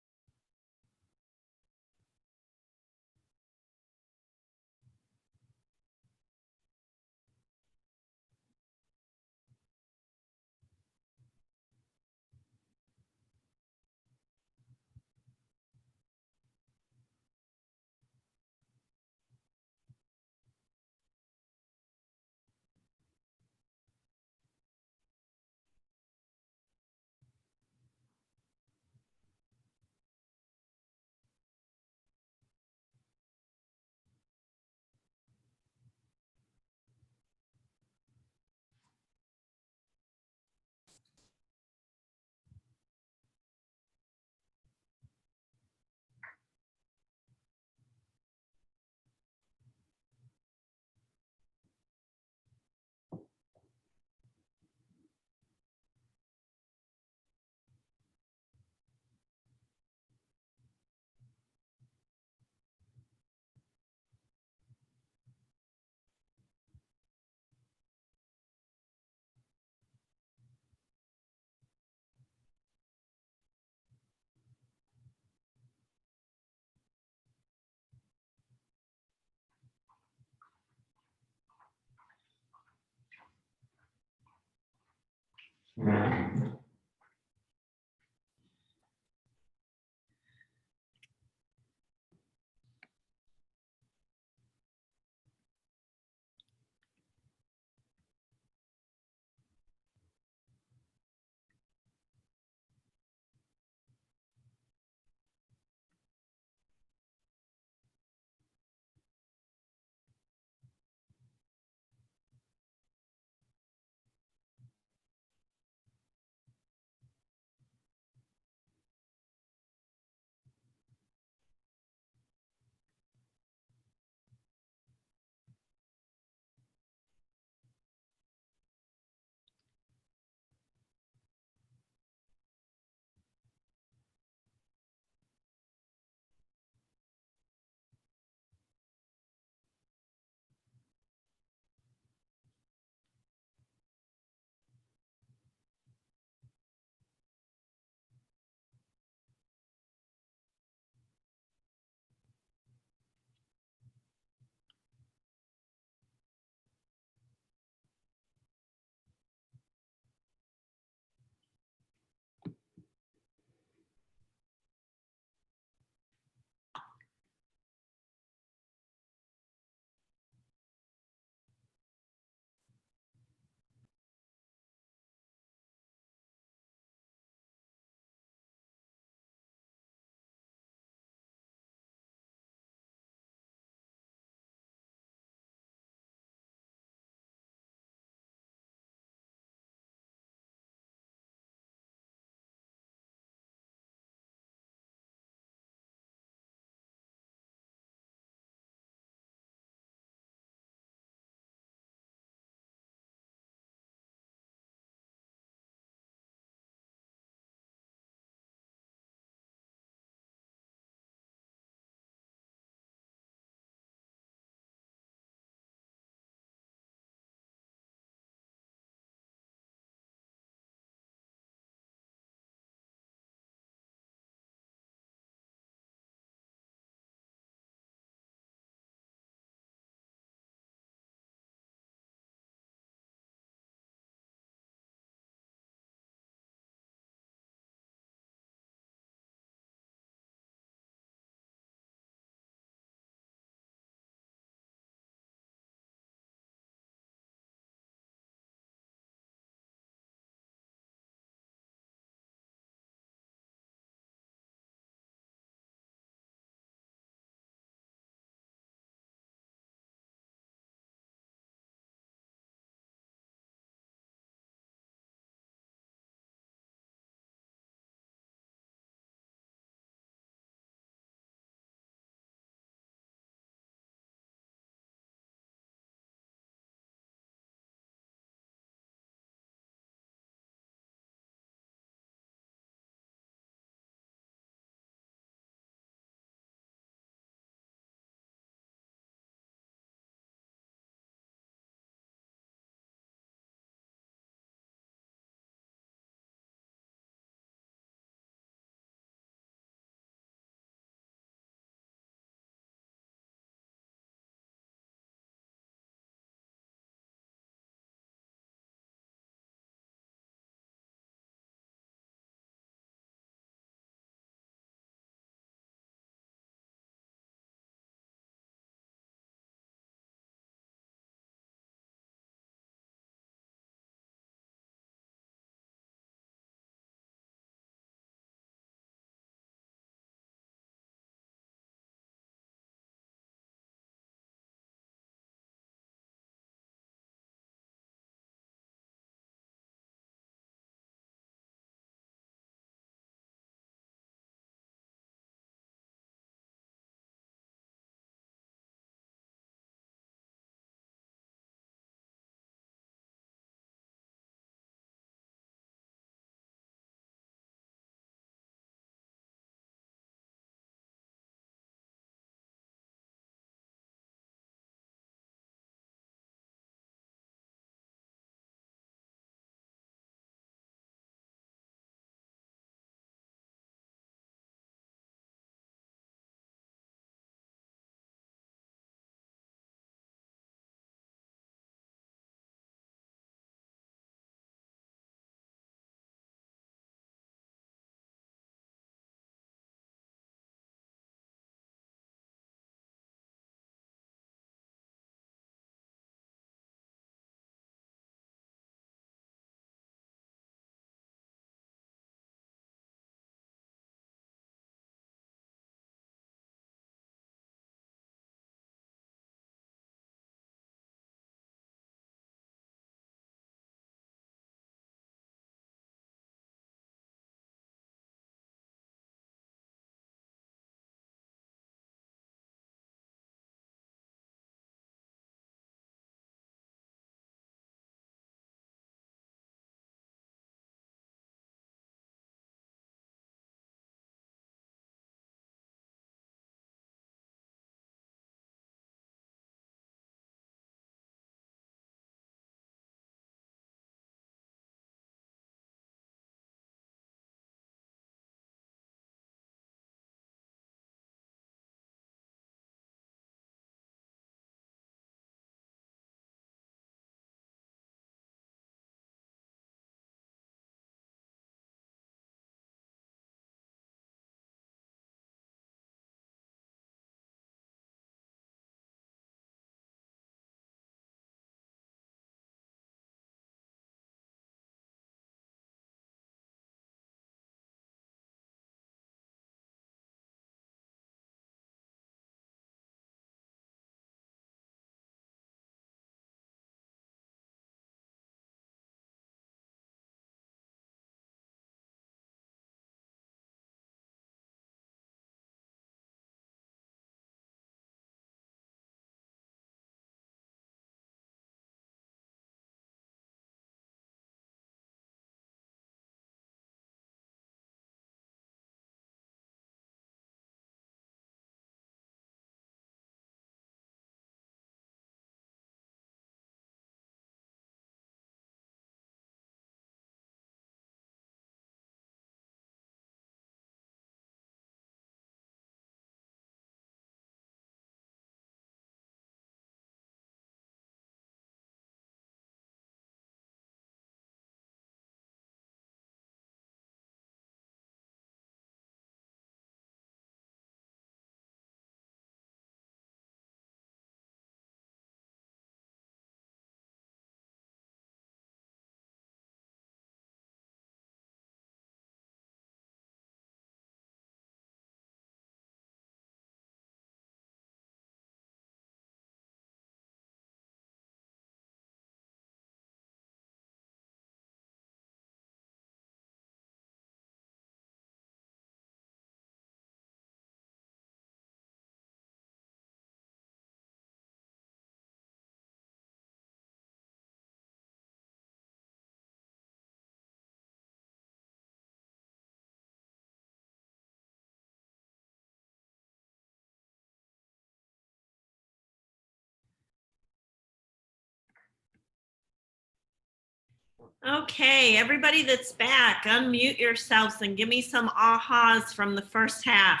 Okay, everybody that's back, unmute yourselves and give me some ahas from the first half.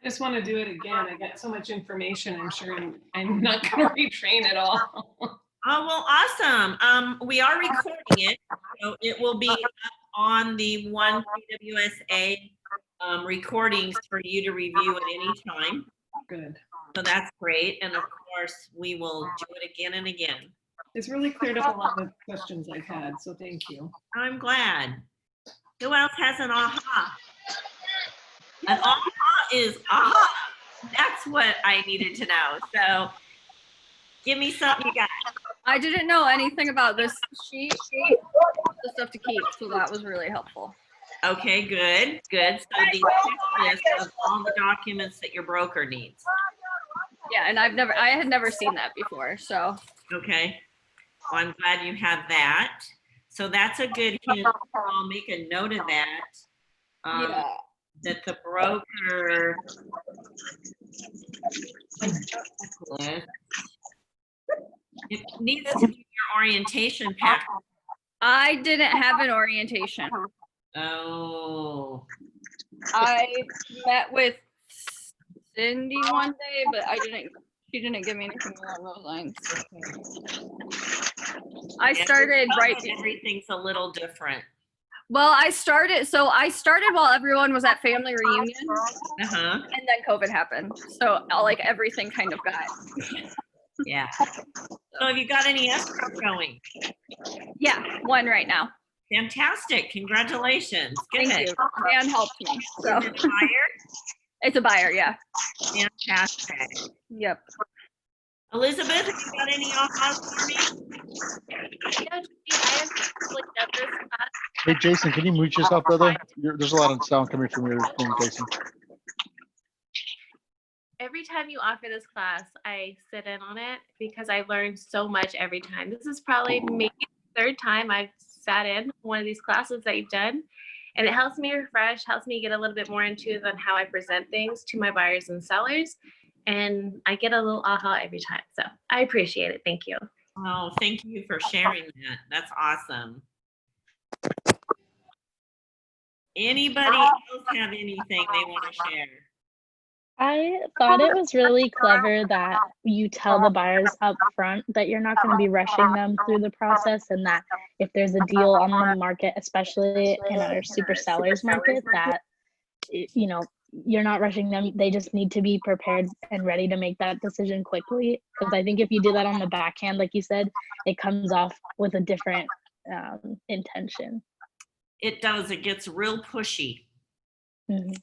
I just want to do it again. I got so much information. I'm sure I'm not going to retrain it all. Oh, well, awesome. We are recording it, so it will be up on the one PWSA recordings for you to review at any time. Good. So that's great. And of course, we will do it again and again. It's really cleared up a lot of questions I've had, so thank you. I'm glad. Who else has an aha? An aha is aha. That's what I needed to know. So give me something you got. I didn't know anything about this sheet, the stuff to keep, so that was really helpful. Okay, good, good. So the checklist of all the documents that your broker needs. Yeah, and I had never seen that before, so. Okay. Well, I'm glad you have that. So that's a good hint. I'll make a note of that. Yeah. That the broker it needs to be your orientation pack. I didn't have an orientation. Oh. I met with Cindy one day, but she didn't give me anything along those lines. I started right. Everything's a little different. Well, I started while everyone was at family reunion, Uh-huh. and then COVID happened. So like everything kind of got. Yeah. So have you got any escrow going? Yeah, one right now. Fantastic. Congratulations. Good. Thank you. Dan helped me. So Is it a buyer? it's a buyer, yeah. Fantastic. Yep. Elizabeth, have you got any ahas for me? Yeah, Jodi, I have looked at this class. Hey, Jason, can you mute yourself, brother? There's a lot of sound coming from your thing, Jason. Every time you offer this class, I sit in on it because I learn so much every time. This is probably maybe the third time I've sat in one of these classes that you've done. And it helps me refresh, helps me get a little bit more into on how I present things to my buyers and sellers. And I get a little aha every time. So I appreciate it. Thank you. Oh, thank you for sharing that. That's awesome. Anybody else have anything they want to share? I thought it was really clever that you tell the buyers up front that you're not going to be rushing them through the process, and that if there's a deal on the market, especially in our super sellers market, that you're not rushing them. They just need to be prepared and ready to make that decision quickly. Because I think if you do that on the backhand, like you said, it comes off with a different intention. It does. It gets real pushy. Mm-hmm.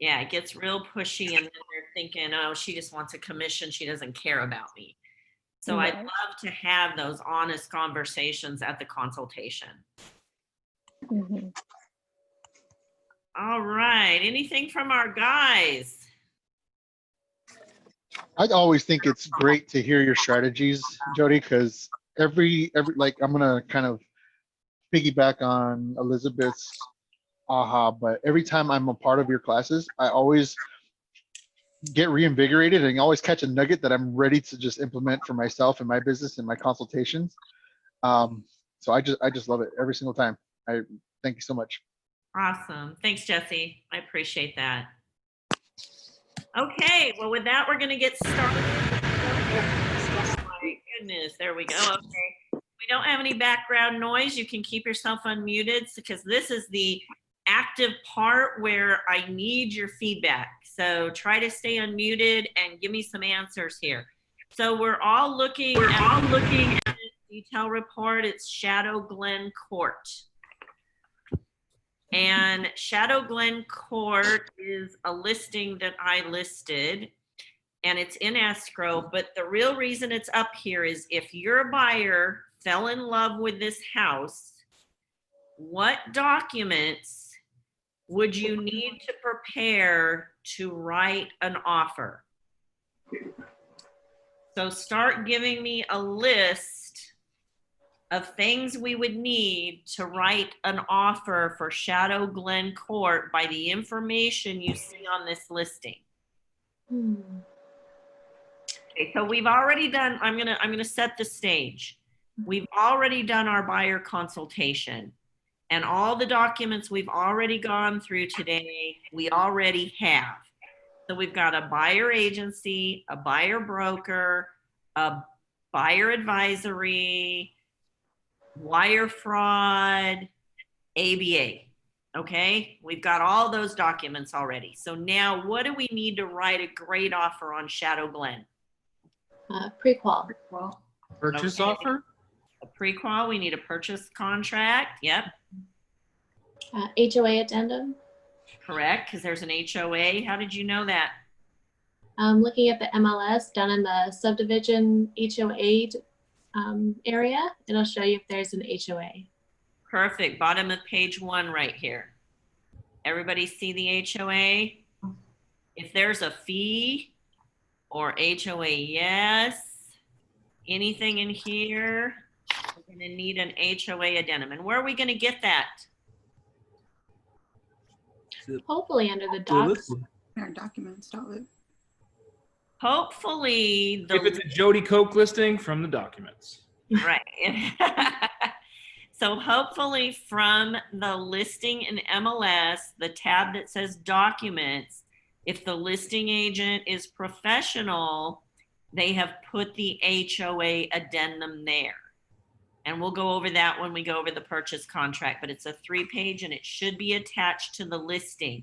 Yeah, it gets real pushy, and then they're thinking, oh, she just wants a commission. She doesn't care about me. So Right. I'd love to have those honest conversations at the consultation. Mm-hmm. All right. Anything from our guys? I always think it's great to hear your strategies, Jodi, because every like I'm gonna kind of piggyback on Elizabeth's aha, but every time I'm a part of your classes, I always get reinvigorated and always catch a nugget that I'm ready to just implement for myself and my business and my consultations. So I just love it every single time. I thank you so much. Awesome. Thanks, Jesse. I appreciate that. Okay. Well, with that, we're going to get started. Oh my goodness. There we go. Okay. We don't have any background noise. You can keep yourself unmuted because this is the active part where I need your feedback. So try to stay unmuted and give me some answers here. So we're all looking at the detail report. It's Shadow Glen Court. And Shadow Glen Court is a listing that I listed, and it's in escrow. But the real reason it's up here is if your buyer fell in love with this house, what documents would you need to prepare to write an offer? So start giving me a list of things we would need to write an offer for Shadow Glen Court by the information you see on this listing. Okay, so we've already done, I'm gonna set the stage. We've already done our buyer consultation, and all the documents we've already gone through today, we already have. So we've got a buyer agency, a buyer broker, a buyer advisory, wire fraud, ABA. Okay, we've got all those documents already. So now what do we need to write a great offer on Shadow Glen? Pre-qual. Well, Purchase Okay. offer? A pre-qual, we need a purchase contract. Yep, HOA addendum. correct, because there's an HOA. How did you know that? Looking at the MLS down in the subdivision HOA area, it'll show you if there's an HOA. Perfect, bottom of page 1 right here. Everybody see the HOA? If there's a fee or HOA yes, anything in here, we're gonna need an HOA addendum. And where are we gonna get that? Hopefully under the The docs. listing. Our documents, don't we? Hopefully If it's the, a Jodi Koch listing, from the documents. right. So hopefully from the listing in MLS, the tab that says documents, if the listing agent is professional, they have put the HOA addendum there. And we'll go over that when we go over the purchase contract, but it's a 3-page and it should be attached to the listing.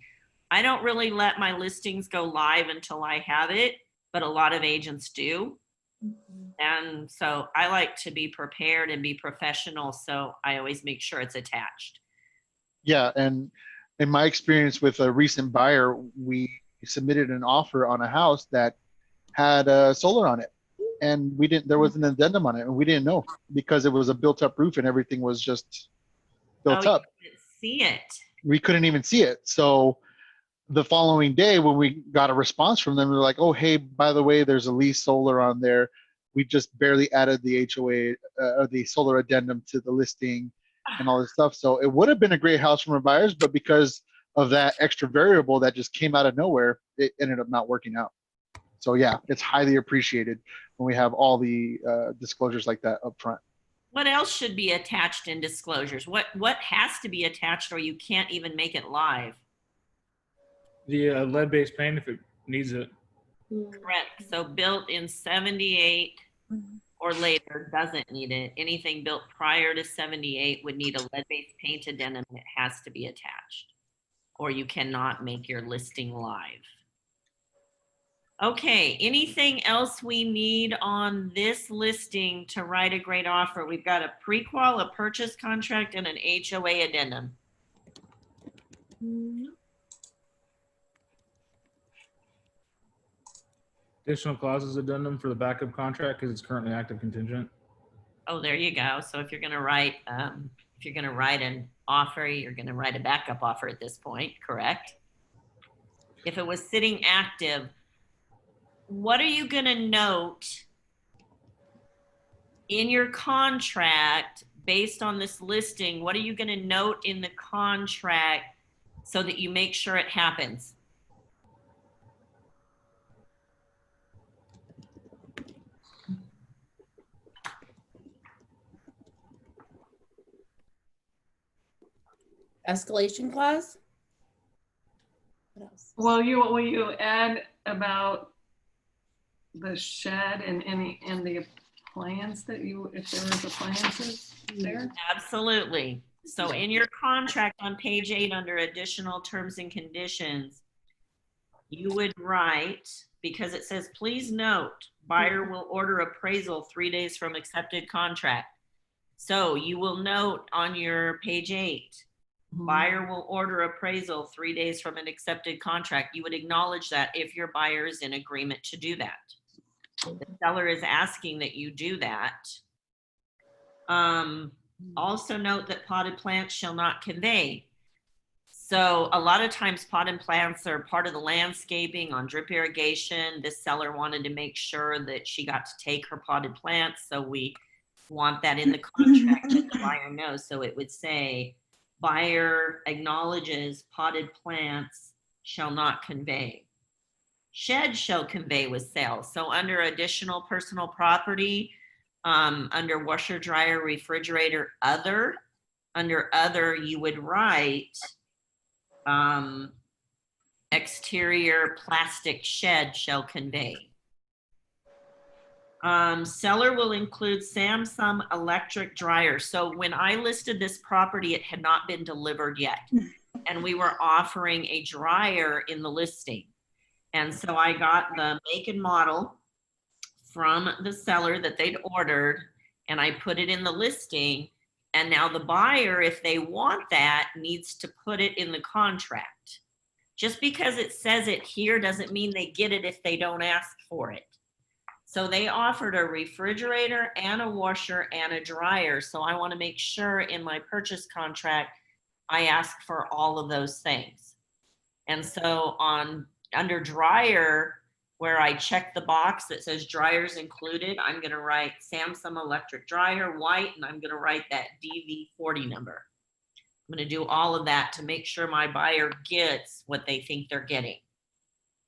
I don't really let my listings go live until I have it, but a lot of agents do. And so I like to be prepared and be professional, so I always make sure it's attached. Yeah, and in my experience with a recent buyer, we submitted an offer on a house that had solar on it, and we didn't. There was an addendum on it, and we didn't know because it was a built-up roof and everything was just built Oh, up. you didn't see it. We couldn't even see it. So the following day, when we got a response from them, they're like, "Oh, hey, by the way, there's a lease solar on there. We just barely added the HOA or the solar addendum to the listing and all this stuff." So it would have been a great house for our buyers, but because of that extra variable that just came out of nowhere, it ended up not working out. So yeah, it's highly appreciated when we have all the disclosures like that up front. What else should be attached in disclosures? What has to be attached or you can't even make it live? The lead-based paint, if it needs it. Correct. So built in 78 or later doesn't need it. Anything built prior to 78 would need a lead-based paint addendum that has to be attached, or you cannot make your listing live. Okay, anything else we need on this listing to write a great offer? We've got a pre-qual, a purchase contract, and an HOA addendum. Additional clauses addendum for the backup contract because it's currently active contingent. Oh, there you go. So if you're going to write, an offer, you're going to write a backup offer at this point, correct? If it was sitting active, what are you going to note in your contract based on this listing? What are you going to note in the contract so that you make sure it happens? Escalation clause? What else? well, will you add about the shed and the appliance that if there was appliances there? Absolutely. So in your contract on page 8 under additional terms and conditions, you would write, because it says, please note, buyer will order appraisal 3 days from accepted contract. So you will note on your page 8, buyer will order appraisal 3 days from an accepted contract. You would acknowledge that if your buyer is in agreement to do that. The seller is asking that you do that. Also note that potted plants shall not convey. So a lot of times potted plants are part of the landscaping on drip irrigation. This seller wanted to make sure that she got to take her potted plants. So we want that in the contract that the buyer knows. So it would say, buyer acknowledges potted plants shall not convey. Shed shall convey with sale. So under additional personal property, under washer, dryer, refrigerator, other. Under other, you would write exterior plastic shed shall convey. Seller will include Samsung electric dryer. So when I listed this property, it had not been delivered yet. And we were offering a dryer in the listing. And so I got the make and model from the seller that they'd ordered, and I put it in the listing. And now the buyer, if they want that, needs to put it in the contract. Just because it says it here doesn't mean they get it if they don't ask for it. So they offered a refrigerator and a washer and a dryer. So I want to make sure in my purchase contract, I ask for all of those things. And so under dryer, where I check the box that says dryers included, I'm going to write Samsung electric dryer, white, and I'm going to write that DV40 number. I'm going to do all of that to make sure my buyer gets what they think they're getting.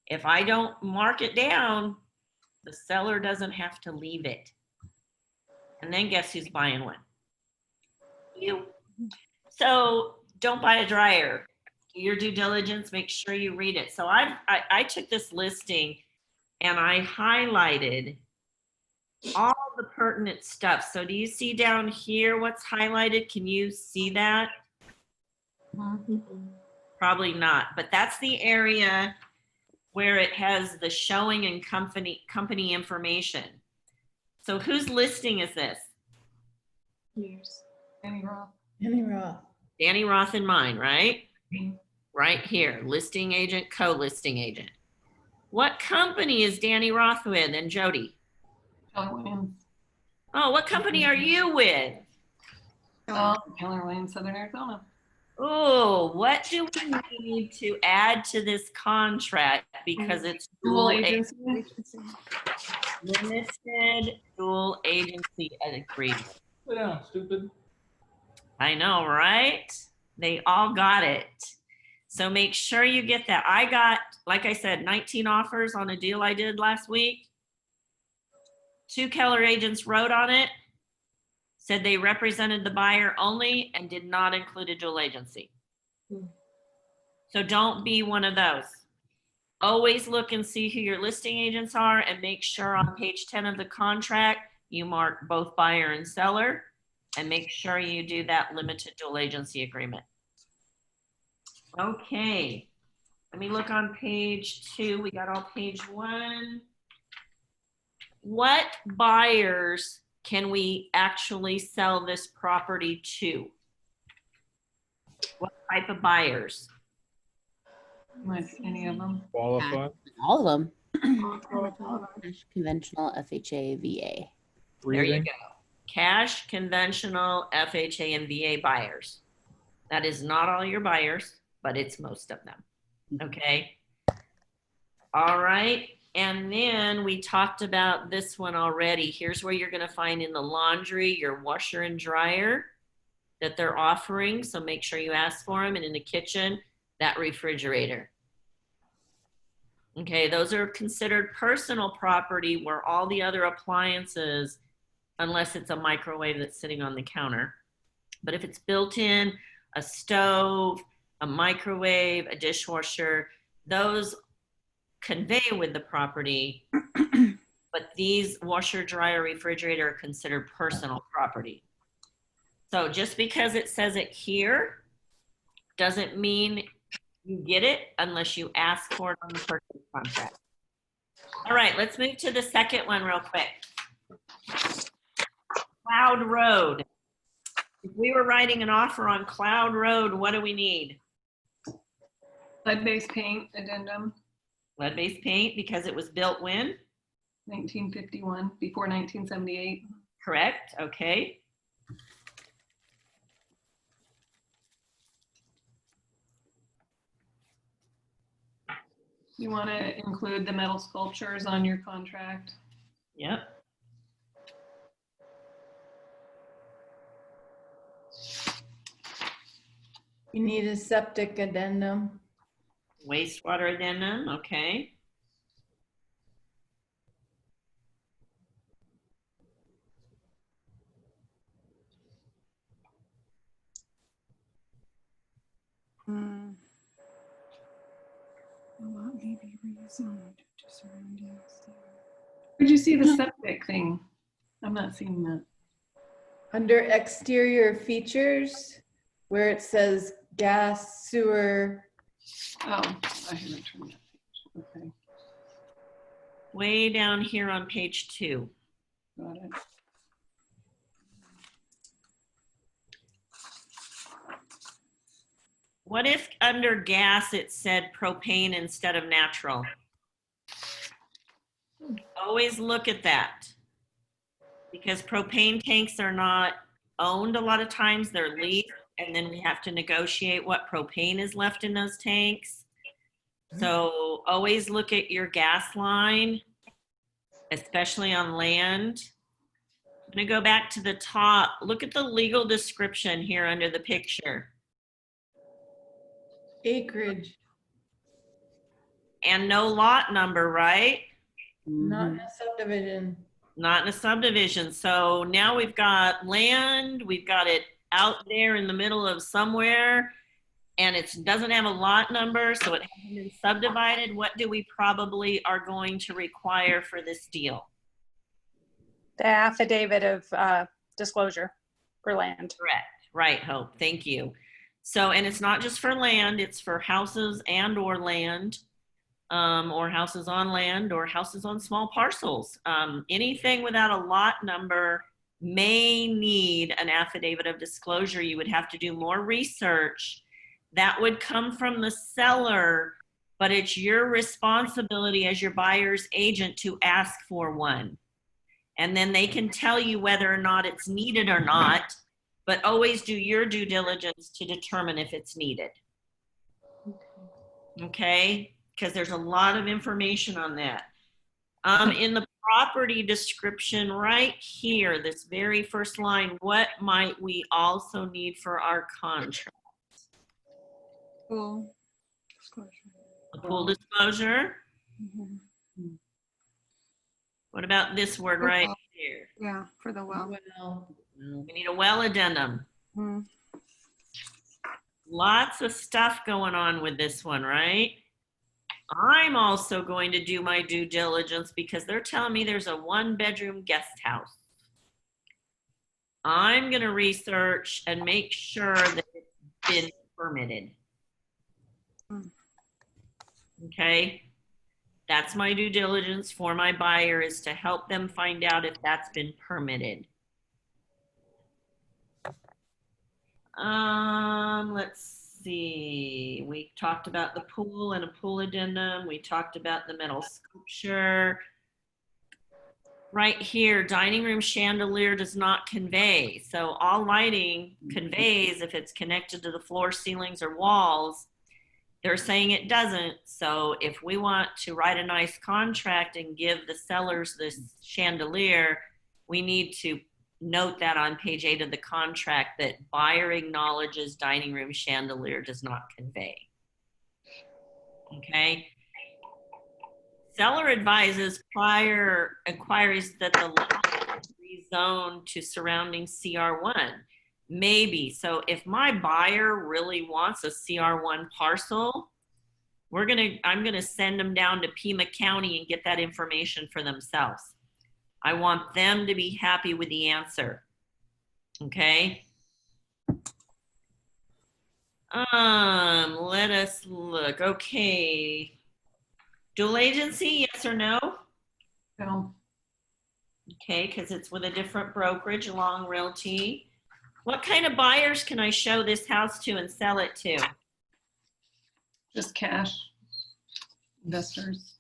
If I don't mark it down, the seller doesn't have to leave it. And then guess who's buying one? You. So don't buy a dryer. Do your due diligence, make sure you read it. So I took this listing and I highlighted all the pertinent stuff. So do you see down here what's highlighted? Can you see that? Probably not, but that's the area where it has the showing and company information. So whose listing is this? Yours. Danny Roth. Danny Roth. Danny Roth and mine, right? Right here, listing agent, co-listing agent. What company is Danny Roth with and Jodi? Keller Williams. Oh, what company are you with? Keller Williams, Southern Arizona. Oh, what do we need to add to this contract because it's dual agency? Limited dual agency agreement. Sit down, stupid. I know, right? They all got it. So make sure you get that. I got, like I said, 19 offers on a deal I did last week. 2 Keller agents wrote on it, said they represented the buyer only and did not include a dual agency. So don't be one of those. Always look and see who your listing agents are and make sure on page 10 of the contract, you mark both buyer and seller and make sure you do that limited dual agency agreement. Okay, let me look on page 2. We got all page 1. What buyers can we actually sell this property to? What type of buyers? Like any of them. Qualified. All of them. Conventional FHA, VA. There you go. Cash, conventional, FHA, and VA buyers. That is not all your buyers, but it's most of them. Okay. All right. And then we talked about this one already. Here's where you're going to find in the laundry, your washer and dryer that they're offering. So make sure you ask for them. And in the kitchen, that refrigerator. Okay, those are considered personal property where all the other appliances, unless it's a microwave that's sitting on the counter. But if it's built in, a stove, a microwave, a dishwasher, those convey with the property, but these washer, dryer, refrigerator are considered personal property. So just because it says it here doesn't mean you get it unless you ask for it on the purchase contract. All right, let's move to the second one real quick. Cloud Road. If we were writing an offer on Cloud Road, what do we need? Lead-based paint addendum. Lead-based paint because it was built when? 1951, before 1978. Correct, okay. You want to include the metal sculptures on your contract. Yep. You need a septic addendum. Wastewater addendum, okay. May be rezoned to surroundings. Where'd you see the septic thing? I'm not seeing that. Under exterior features, where it says gas, sewer, Oh, I haven't turned that page. Okay, Way down here on page 2. got it. What if under gas it said propane instead of natural? Always look at that. Because propane tanks are not owned a lot of times, they're leased, and then we have to negotiate what propane is left in those tanks. So always look at your gas line, especially on land. I'm gonna go back to the top. Look at the legal description here under the picture. acreage, And no lot number, right? not in a subdivision. Not in a subdivision. So now we've got land, we've got it out there in the middle of somewhere, and it doesn't have a lot number, so it hasn't been subdivided. What do we probably are going to require for this deal? The affidavit of disclosure for land. Correct. Right, Hope. Thank you. So, and it's not just for land, it's for houses and or land, or houses on land or houses on small parcels. Anything without a lot number may need an affidavit of disclosure. You would have to do more research. That would come from the seller, but it's your responsibility as your buyer's agent to ask for one. And then they can tell you whether or not it's needed or not, but always do your due diligence to determine if it's needed. Okay? Because there's a lot of information on that. In the property description right here, this very first line, what might we also need for our contract? Full disclosure. A full disclosure? Mhm. What about this word right here? Yeah, for the well. Well, We need a well addendum. Mhm. Lots of stuff going on with this one, right? I'm also going to do my due diligence because they're telling me there's a 1-bedroom guest house. I'm going to research and make sure that it's been permitted. Okay? That's my due diligence for my buyer, is to help them find out if that's been permitted. Let's see. We talked about the pool and a pool addendum. We talked about the metal sculpture. Right here, dining room chandelier does not convey. So all lighting conveys if it's connected to the floor, ceilings, or walls. They're saying it doesn't. So if we want to write a nice contract and give the sellers this chandelier, we need to note that on page 8 of the contract that buyer acknowledges dining room chandelier does not convey. Okay. Seller advises prior inquiries that the lot is rezoned to surrounding CR1. Maybe. So if my buyer really wants a CR1 parcel, I'm gonna send them down to Pima County and get that information for themselves. I want them to be happy with the answer. Okay. Let us look. Okay. Dual agency, yes or no? No. Okay, because it's with a different brokerage, Long Realty. What kind of buyers can I show this house to and sell it to? Just cash. Investors.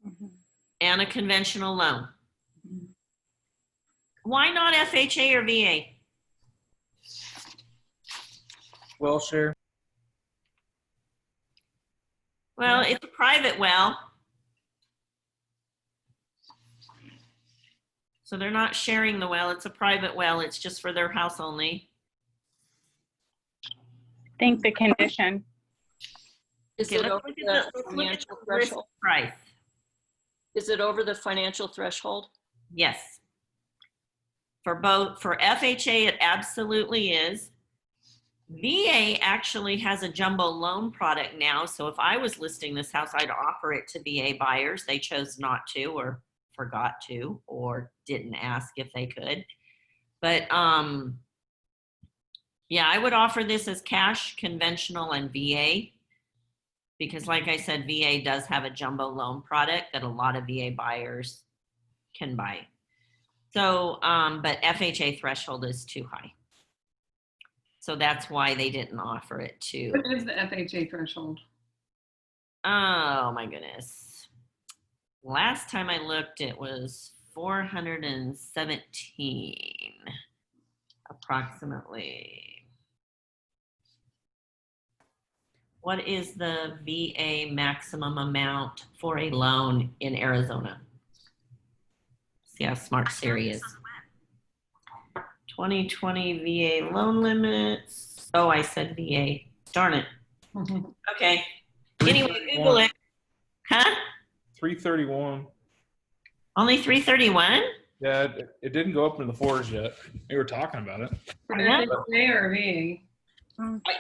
Mhm. And a conventional loan. Why not FHA or VA? Well, share. Well, it's a private well. So they're not sharing the well. It's a private well. It's just for their house only. Think the condition. Is Okay, it let's over look at the let's look at financial the risk threshold? price. Is it over the financial threshold? Yes. For FHA, it absolutely is. VA actually has a jumbo loan product now. So if I was listing this house, I'd offer it to VA buyers. They chose not to, or forgot to, or didn't ask if they could. But yeah, I would offer this as cash, conventional, and VA. Because like I said, VA does have a jumbo loan product that a lot of VA buyers can buy. So, but FHA threshold is too high. So that's why they didn't offer it to. What is the FHA threshold? Oh my goodness. Last time I looked, it was 417 approximately. What is the VA maximum amount for a loan in Arizona? See how smart Siri is. 2020 VA loan limits. Oh, I said VA. Darn it. Okay. Anyway, Google it. Huh? 331. Only 331? Yeah, it didn't go up into the fours yet. We were talking about it. For FHA or VA?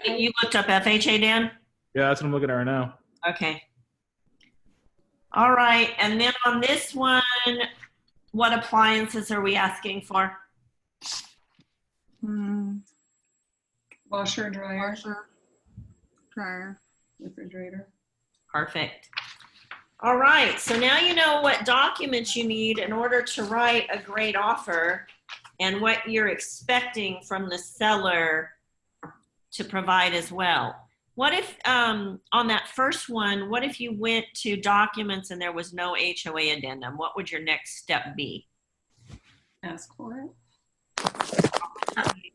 You looked up FHA, Dan? Yeah, that's what I'm looking at right now. Okay. All right. And then on this one, what appliances are we asking for? Washer, dryer, Dryer. refrigerator. Perfect. All right. So now you know what documents you need in order to write a great offer and what you're expecting from the seller to provide as well. What if, on that first one, what if you went to documents and there was no HOA addendum? What would your next step be? Ask for it.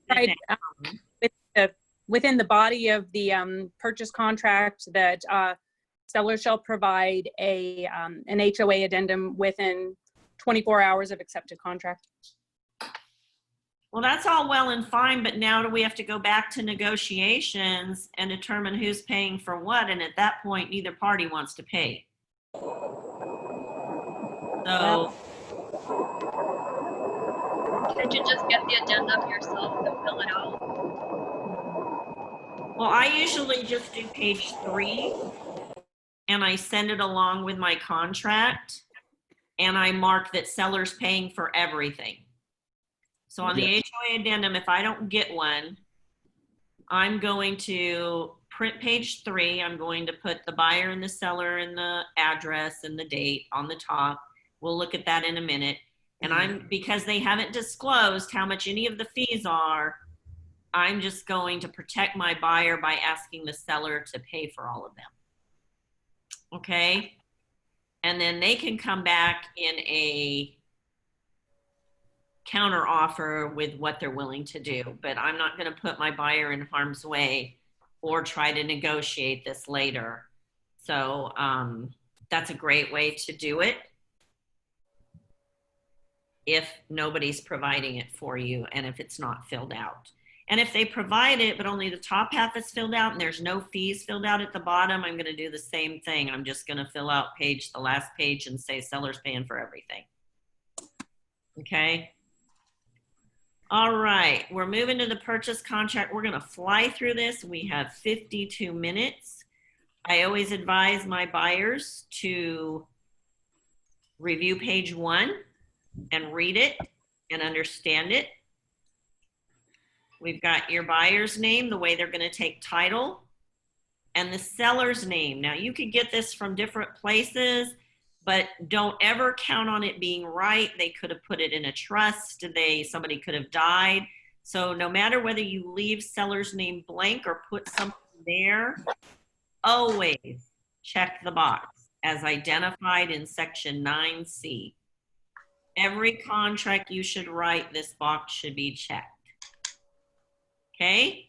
Right. Within the body of the purchase contract, that seller shall provide an HOA addendum within 24 hours of accepted contract. Well, that's all well and fine, but now do we have to go back to negotiations and determine who's paying for what? And at that point, neither party wants to pay. So, Can't you just get the addendum yourself and fill it out? well, I usually just do page 3 and I send it along with my contract and I mark that seller's paying for everything. So on the HOA addendum, if I don't get one, I'm going to print page 3. I'm going to put the buyer and the seller and the address and the date on the top. We'll look at that in a minute. And because they haven't disclosed how much any of the fees are, I'm just going to protect my buyer by asking the seller to pay for all of them. Okay? And then they can come back in a counter offer with what they're willing to do, but I'm not going to put my buyer in harm's way or try to negotiate this later. So that's a great way to do it if nobody's providing it for you and if it's not filled out. And if they provide it, but only the top half is filled out and there's no fees filled out at the bottom, I'm going to do the same thing. I'm just going to fill out the last page and say seller's paying for everything. Okay. All right, we're moving to the purchase contract. We're going to fly through this. We have 52 minutes. I always advise my buyers to review page 1 and read it and understand it. We've got your buyer's name, the way they're going to take title, and the seller's name. Now, you could get this from different places, but don't ever count on it being right. They could have put it in a trust. Somebody could have died. So no matter whether you leave seller's name blank or put something there, always check the box as identified in section 9C. Every contract you should write, this box should be checked. Okay?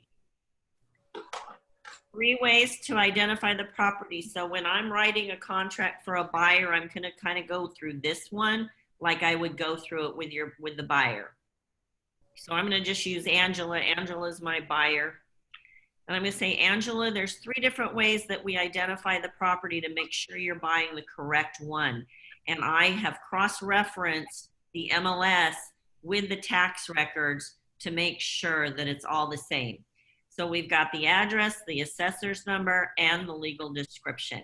3 ways to identify the property. So when I'm writing a contract for a buyer, I'm going to kind of go through this one like I would go through it with the buyer. So I'm going to just use Angela. Angela's my buyer. And I'm going to say, Angela, there's 3 different ways that we identify the property to make sure you're buying the correct one. And I have cross-referenced the MLS with the tax records to make sure that it's all the same. So we've got the address, the assessor's number, and the legal description.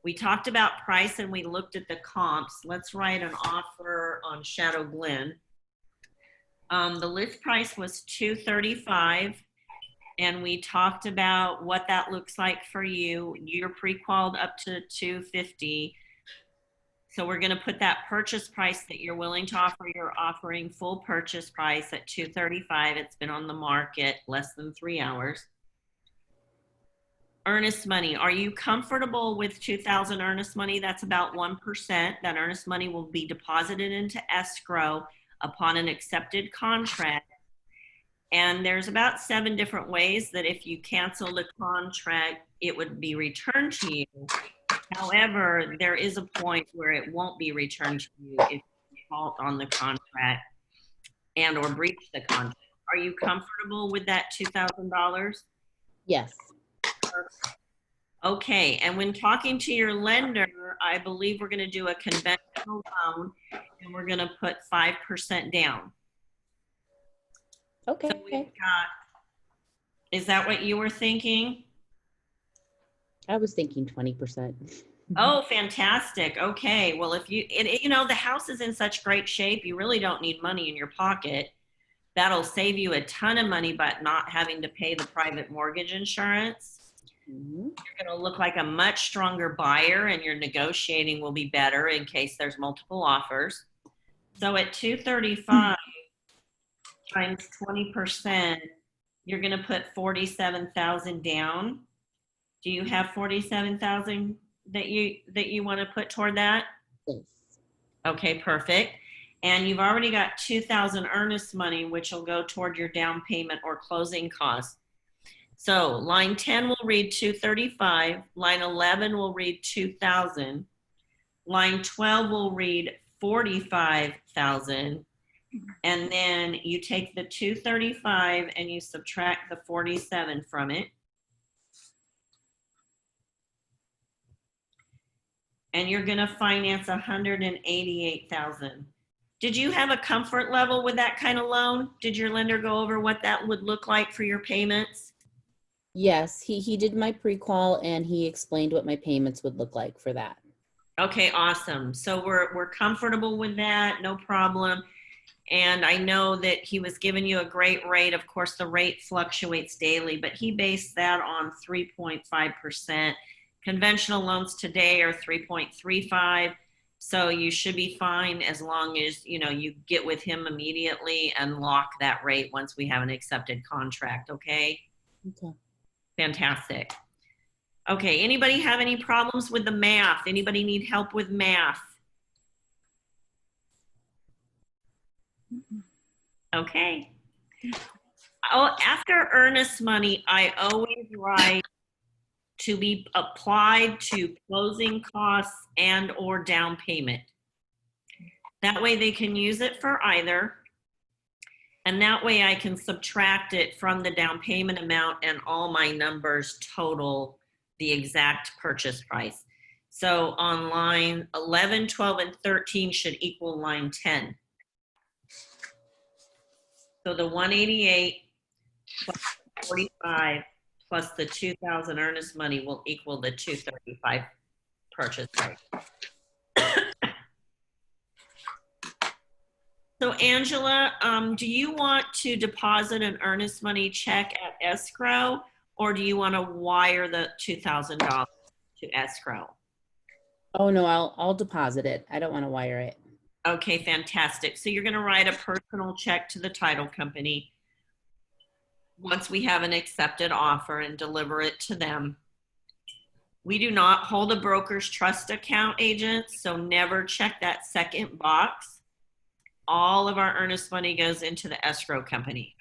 We talked about price and we looked at the comps. Let's write an offer on Shadow Glen. The list price was $235, and we talked about what that looks like for you. You're pre-qualified up to $250. So we're going to put that purchase price that you're willing to offer. You're offering full purchase price at $235. It's been on the market less than 3 hours. Earnest money. Are you comfortable with 2,000 earnest money? That's about 1%. That earnest money will be deposited into escrow upon an accepted contract. And there's about 7 different ways that if you cancel the contract, it would be returned to you. However, there is a point where it won't be returned to you if you default on the contract and or breach the contract. Are you comfortable with that $2,000? Yes. Okay, and when talking to your lender, I believe we're going to do a conventional loan and we're going to put 5% down. Okay. So we've got, is that what you were thinking? I was thinking 20%. Oh, fantastic. Okay. Well, if you, you know, the house is in such great shape, you really don't need money in your pocket. That'll save you a ton of money, but not having to pay the private mortgage insurance. You're going to look like a much stronger buyer, and your negotiating will be better in case there's multiple offers. So at $235 times 20%, you're going to put $47,000 down. Do you have $47,000 that you want to put toward that? Yes. Okay, perfect. And you've already got 2,000 earnest money, which will go toward your down payment or closing costs. So line 10 will read 235, line 11 will read 2,000, line 12 will read 45,000, and then you take the 235 and you subtract the 47 from it. And you're gonna finance 188,000. Did you have a comfort level with that kind of loan? Did your lender go over what that would look like for your payments? Yes, he did my pre-qual and he explained what my payments would look like for that. Okay, awesome. So we're comfortable with that, no problem. And I know that he was giving you a great rate. Of course, the rate fluctuates daily, but he based that on 3.5%. Conventional loans today are 3.35. So you should be fine as long as, you know, you get with him immediately and lock that rate once we have an accepted contract, okay? Okay. Fantastic. Okay, anybody have any problems with the math? Anybody need help with math? Okay. Oh, after earnest money, I always write to be applied to closing costs and or down payment. That way they can use it for either. And that way I can subtract it from the down payment amount and all my numbers total the exact purchase price. So on line 11, 12, and 13 should equal line 10. So the 188 plus 45 plus the 2,000 earnest money will equal the 235 purchase price. So Angela, do you want to deposit an earnest money check at escrow, or do you want to wire the $2,000 to escrow? Oh no, I'll deposit it. I don't want to wire it. Okay, fantastic. So you're going to write a personal check to the title company once we have an accepted offer and deliver it to them. We do not hold a broker's trust account, agents, so never check that second box. All of our earnest money goes into the escrow company.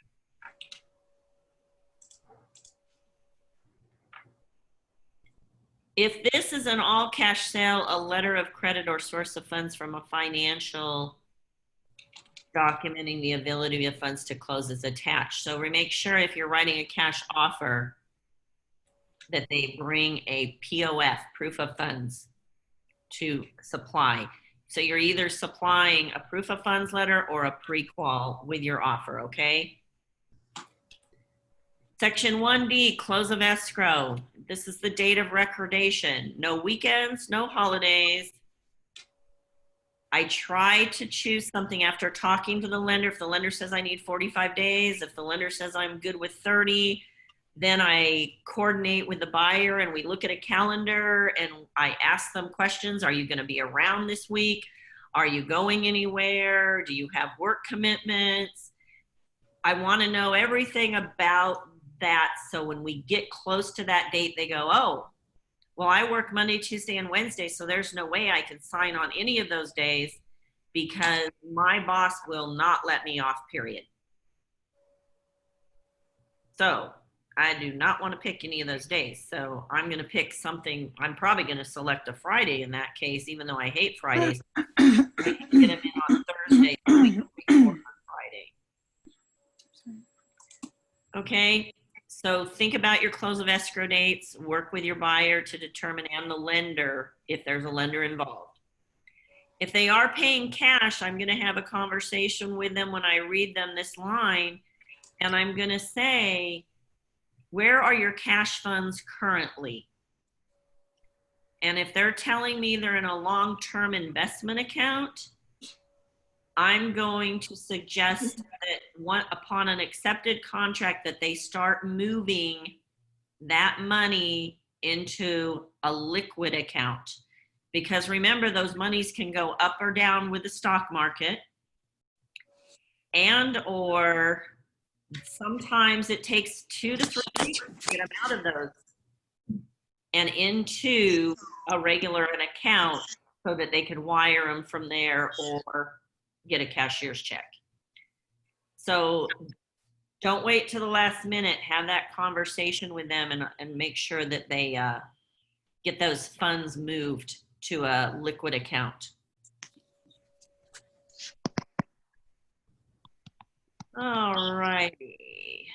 If this is an all cash sale, a letter of credit or source of funds from a financial documenting the ability of funds to close is attached. So we make sure if you're writing a cash offer that they bring a POF, proof of funds, to supply. So you're either supplying a proof of funds letter or a pre-qual with your offer, okay? Section 1D, close of escrow. This is the date of recordation. No weekends, no holidays. I try to choose something after talking to the lender. If the lender says I need 45 days, if the lender says I'm good with 30, then I coordinate with the buyer and we look at a calendar and I ask them questions. Are you going to be around this week? Are you going anywhere? Do you have work commitments? I want to know everything about that. So when we get close to that date, they go, oh, well, I work Monday, Tuesday, and Wednesday, so there's no way I can sign on any of those days because my boss will not let me off, period. So I do not want to pick any of those days. So I'm going to pick something. I'm probably going to select a Friday in that case, even though I hate Fridays. I can get them in on Thursday so we can record on Friday. Okay, so think about your close of escrow dates, work with your buyer to determine, and the lender, if there's a lender involved. If they are paying cash, I'm going to have a conversation with them when I read them this line, and I'm going to say, where are your cash funds currently? And if they're telling me they're in a long-term investment account, I'm going to suggest that upon an accepted contract that they start moving that money into a liquid account. Because remember, those monies can go up or down with the stock market, and or sometimes it takes 2 to 3 weeks to get them out of those and into a regular account so that they could wire them from there or get a cashier's check. So don't wait till the last minute. Have that conversation with them and make sure that they get those funds moved to a liquid account. All righty.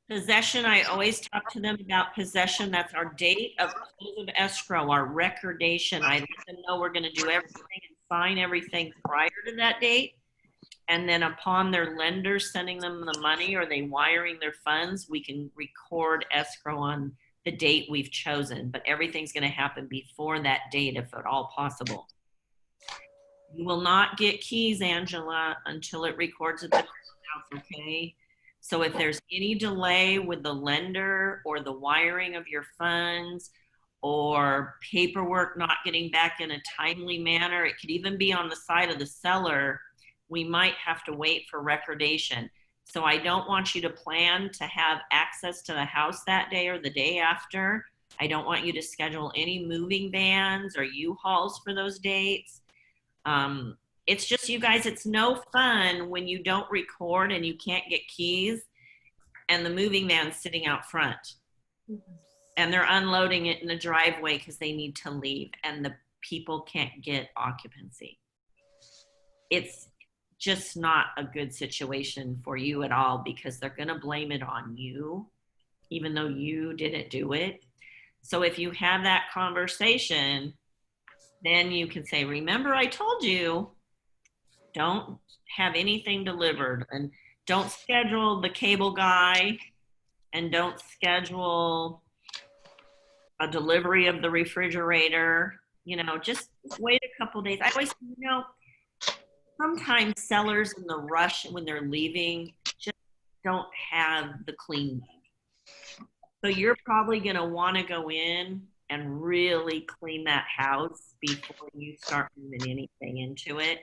Possession, I always talk to them about possession. That's our date of close of escrow, our recordation. I let them know we're going to do everything and sign everything prior to that date. And then upon their lender sending them the money or they wiring their funds, we can record escrow on the date we've chosen. But everything's going to happen before that date if at all possible. You will not get keys, Angela, until it records at the courthouse, okay? So if there's any delay with the lender or the wiring of your funds or paperwork not getting back in a timely manner, it could even be on the side of the seller, we might have to wait for recordation. So I don't want you to plan to have access to the house that day or the day after. I don't want you to schedule any moving vans or U-Hauls for those dates. It's just, you guys, it's no fun when you don't record and you can't get keys and the moving van's sitting out front and they're unloading it in the driveway because they need to leave and the people can't get occupancy. It's just not a good situation for you at all because they're going to blame it on you, even though you didn't do it. So if you have that conversation, then you can say, remember I told you, don't have anything delivered and don't schedule the cable guy and don't schedule a delivery of the refrigerator, you know, just wait a couple days. I always, you know, sometimes sellers in the rush when they're leaving just don't have the clean done. So you're probably going to want to go in and really clean that house before you start moving anything into it.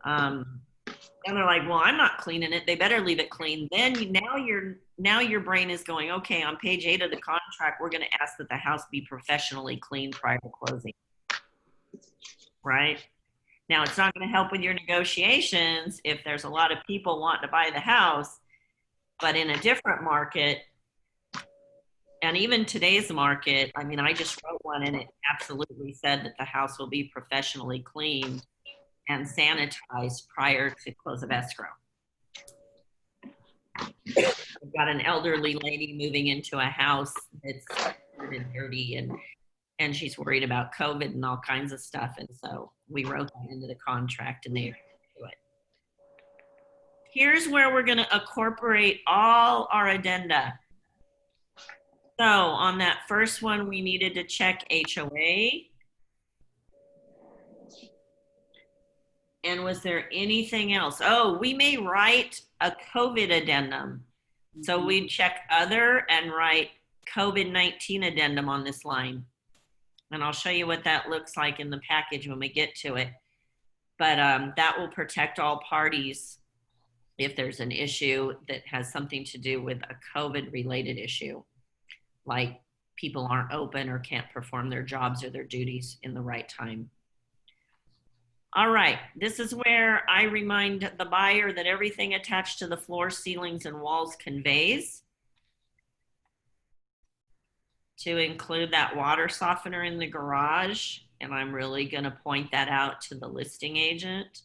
And they're like, well, I'm not cleaning it. They better leave it clean. Then now your brain is going, okay, on page 8 of the contract, we're going to ask that the house be professionally cleaned prior to closing. Right? Now, it's not going to help with your negotiations if there's a lot of people wanting to buy the house, but in a different market, and even today's market, I mean, I just wrote one and it absolutely said that the house will be professionally cleaned and sanitized prior to close of escrow. I've got an elderly lady moving into a house that's dirty and she's worried about COVID and all kinds of stuff. And so we wrote that into the contract and they agreed to it. here's where we're going to incorporate all our addenda. So on that first one, we needed to check HOA. And was there anything else? Oh, we may write a COVID addendum. So we'd check other and write COVID-19 addendum on this line. And I'll show you what that looks like in the package when we get to it. But that will protect all parties if there's an issue that has something to do with a COVID-related issue, like people aren't open or can't perform their jobs or their duties in the right time. All right, this is where I remind the buyer that everything attached to the floor, ceilings, and walls conveys, to include that water softener in the garage. And I'm really gonna point that out to the listing agent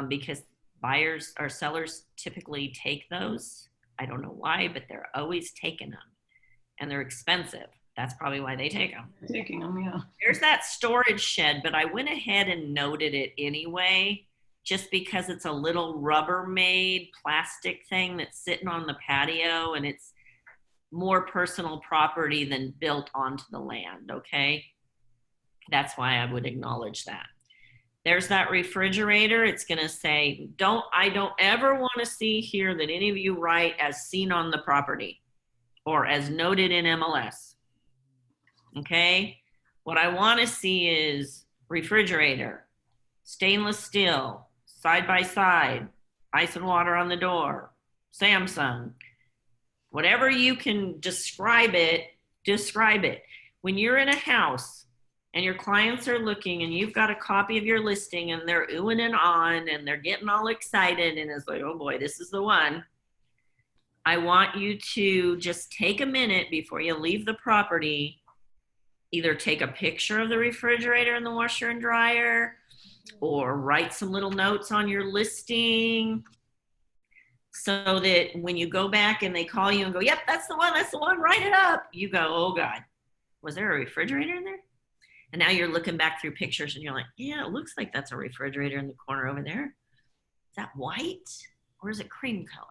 because buyers or sellers typically take those. I don't know why, but they're always taking them and they're expensive. That's probably why they take them. Taking them, yeah. There's that storage shed, but I went ahead and noted it anyway, just because it's a little Rubbermaid plastic thing that's sitting on the patio and it's more personal property than built onto the land, okay? That's why I would acknowledge that. There's that refrigerator. It's gonna say, I don't ever wanna see here that any of you write as seen on the property or as noted in MLS. Okay, what I want to see is refrigerator, stainless steel, side by side, ice and water on the door, Samsung. Whatever you can describe it, describe it. When you're in a house and your clients are looking and you've got a copy of your listing and they're oohing and ahhing and they're getting all excited and it's like, oh boy, this is the one. I want you to just take a minute before you leave the property. Either take a picture of the refrigerator and the washer and dryer or write some little notes on your listing so that when you go back and they call you and go, yep, that's the one, write it up. You go, oh God, was there a refrigerator in there? And now you're looking back through pictures and you're like, yeah, it looks like that's a refrigerator in the corner over there. Is that white or is it cream color?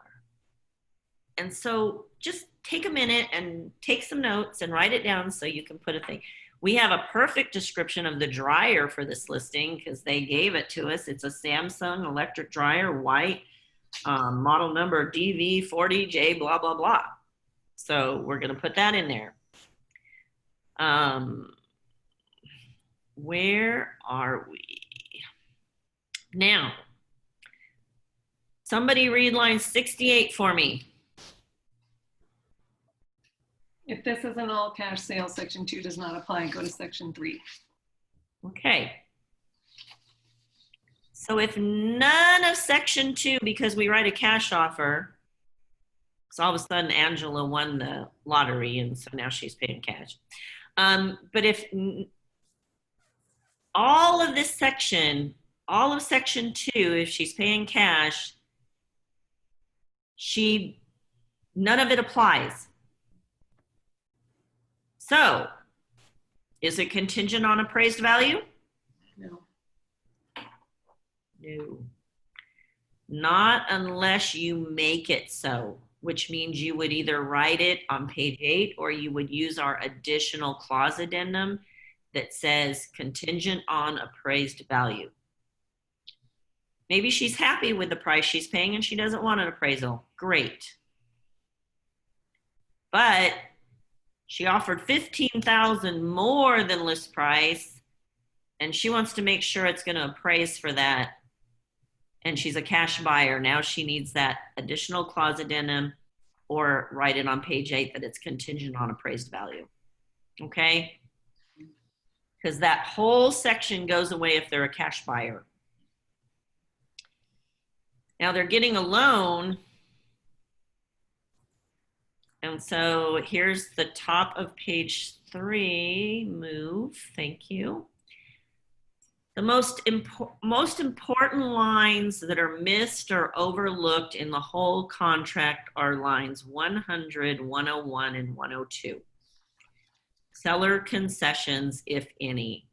And so just take a minute and take some notes and write it down so you can put a thing. We have a perfect description of the dryer for this listing because they gave it to us. It's a Samsung electric dryer, white, model number DV40J, blah, blah, blah. So we're going to put that in there. Where are we? Now, somebody read line 68 for me. If this is an all cash sale, section 2 does not apply. Go to section 3. Okay. So if none of section 2, because we write a cash offer, so all of a sudden Angela won the lottery and so now she's paying cash. But if all of this section, all of section 2, if she's paying cash, none of it applies. So, is it contingent on appraised value? No. No. Not unless you make it so, which means you would either write it on page 8 or you would use our additional clause addendum that says contingent on appraised value. Maybe she's happy with the price she's paying and she doesn't want an appraisal. Great. But she offered $15,000 more than list price, and she wants to make sure it's going to appraise for that. And she's a cash buyer. Now she needs that additional clause addendum or write it on page 8 that it's contingent on appraised value. Okay? Because that whole section goes away if they're a cash buyer. Now they're getting a loan. And so here's the top of page 3, move, thank you. The most important lines that are missed or overlooked in the whole contract are lines 100, 101, and 102. Seller concessions, if any.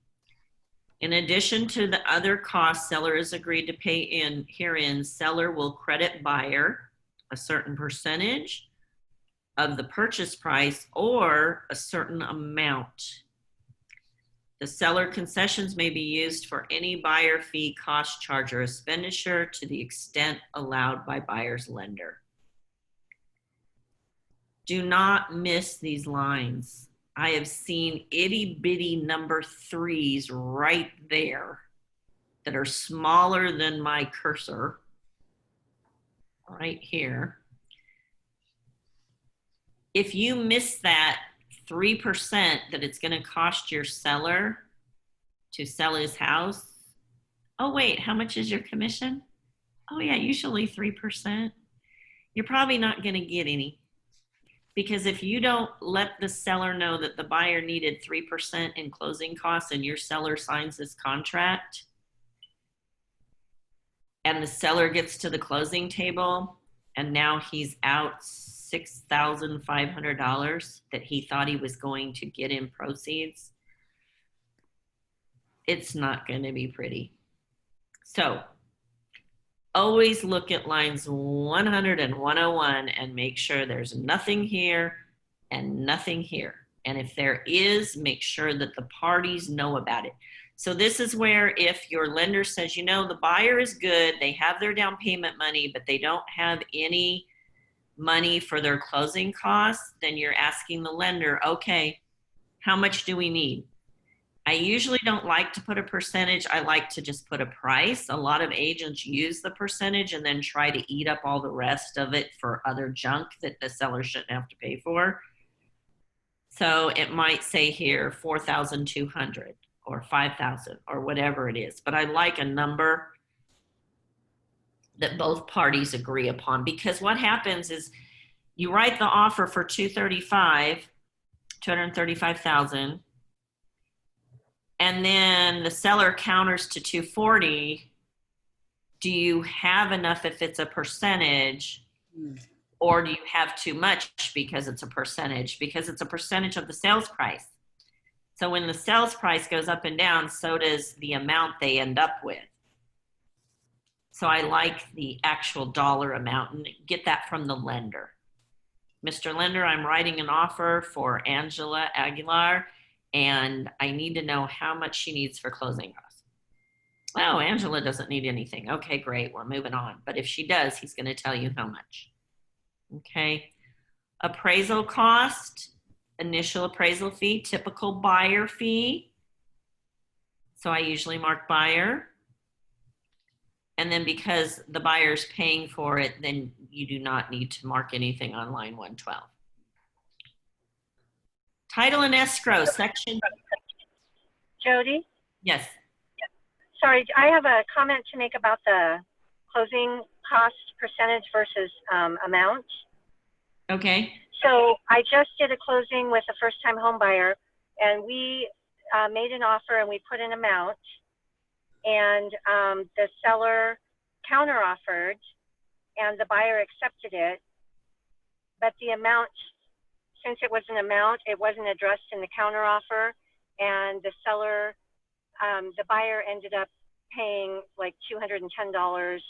In addition to the other costs seller has agreed to pay in herein, seller will credit buyer a certain percentage of the purchase price or a certain amount. The seller concessions may be used for any buyer fee, cost, charge, or expenditure to the extent allowed by buyer's lender. Do not miss these lines. I have seen itty bitty number 3s right there that are smaller than my cursor right here. If you miss that 3% that it's going to cost your seller to sell his house, oh wait, how much is your commission? Oh yeah, usually 3%. You're probably not going to get any. Because if you don't let the seller know that the buyer needed 3% in closing costs and your seller signs this contract and the seller gets to the closing table and now he's out $6,500 that he thought he was going to get in proceeds, it's not going to be pretty. So always look at lines 100 and 101 and make sure there's nothing here and nothing here. And if there is, make sure that the parties know about it. So this is where if your lender says, you know, the buyer is good, they have their down payment money, but they don't have any money for their closing costs, then you're asking the lender, okay, how much do we need? I usually don't like to put a percentage. I like to just put a price. A lot of agents use the percentage and then try to eat up all the rest of it for other junk that the seller shouldn't have to pay for. So it might say here 4,200 or 5,000 or whatever it is. But I like a number that both parties agree upon, because what happens is you write the offer for 235,000. And then the seller counters to 240. Do you have enough if it's a percentage, or do you have too much because it's a percentage? Because it's a percentage of the sales price. So when the sales price goes up and down, so does the amount they end up with. So I like the actual dollar amount and get that from the lender. Mr. Lender, I'm writing an offer for Angela Aguilar, and I need to know how much she needs for closing costs. Oh, Angela doesn't need anything. Okay, great, we're moving on. But if she does, he's going to tell you how much. Okay. Appraisal cost, initial appraisal fee, typical buyer fee. So I usually mark buyer. And then because the buyer's paying for it, then you do not need to mark anything on line 112. Title and escrow section. Jodi? Yes. Sorry, I have a comment to make about the closing cost percentage versus amount. Okay. So I just did a closing with a first-time home buyer, and we made an offer and we put an amount, and the seller counter-offered and the buyer accepted it, but the amount, since it was an amount, it wasn't addressed in the counteroffer, and the seller, the buyer ended up paying like $210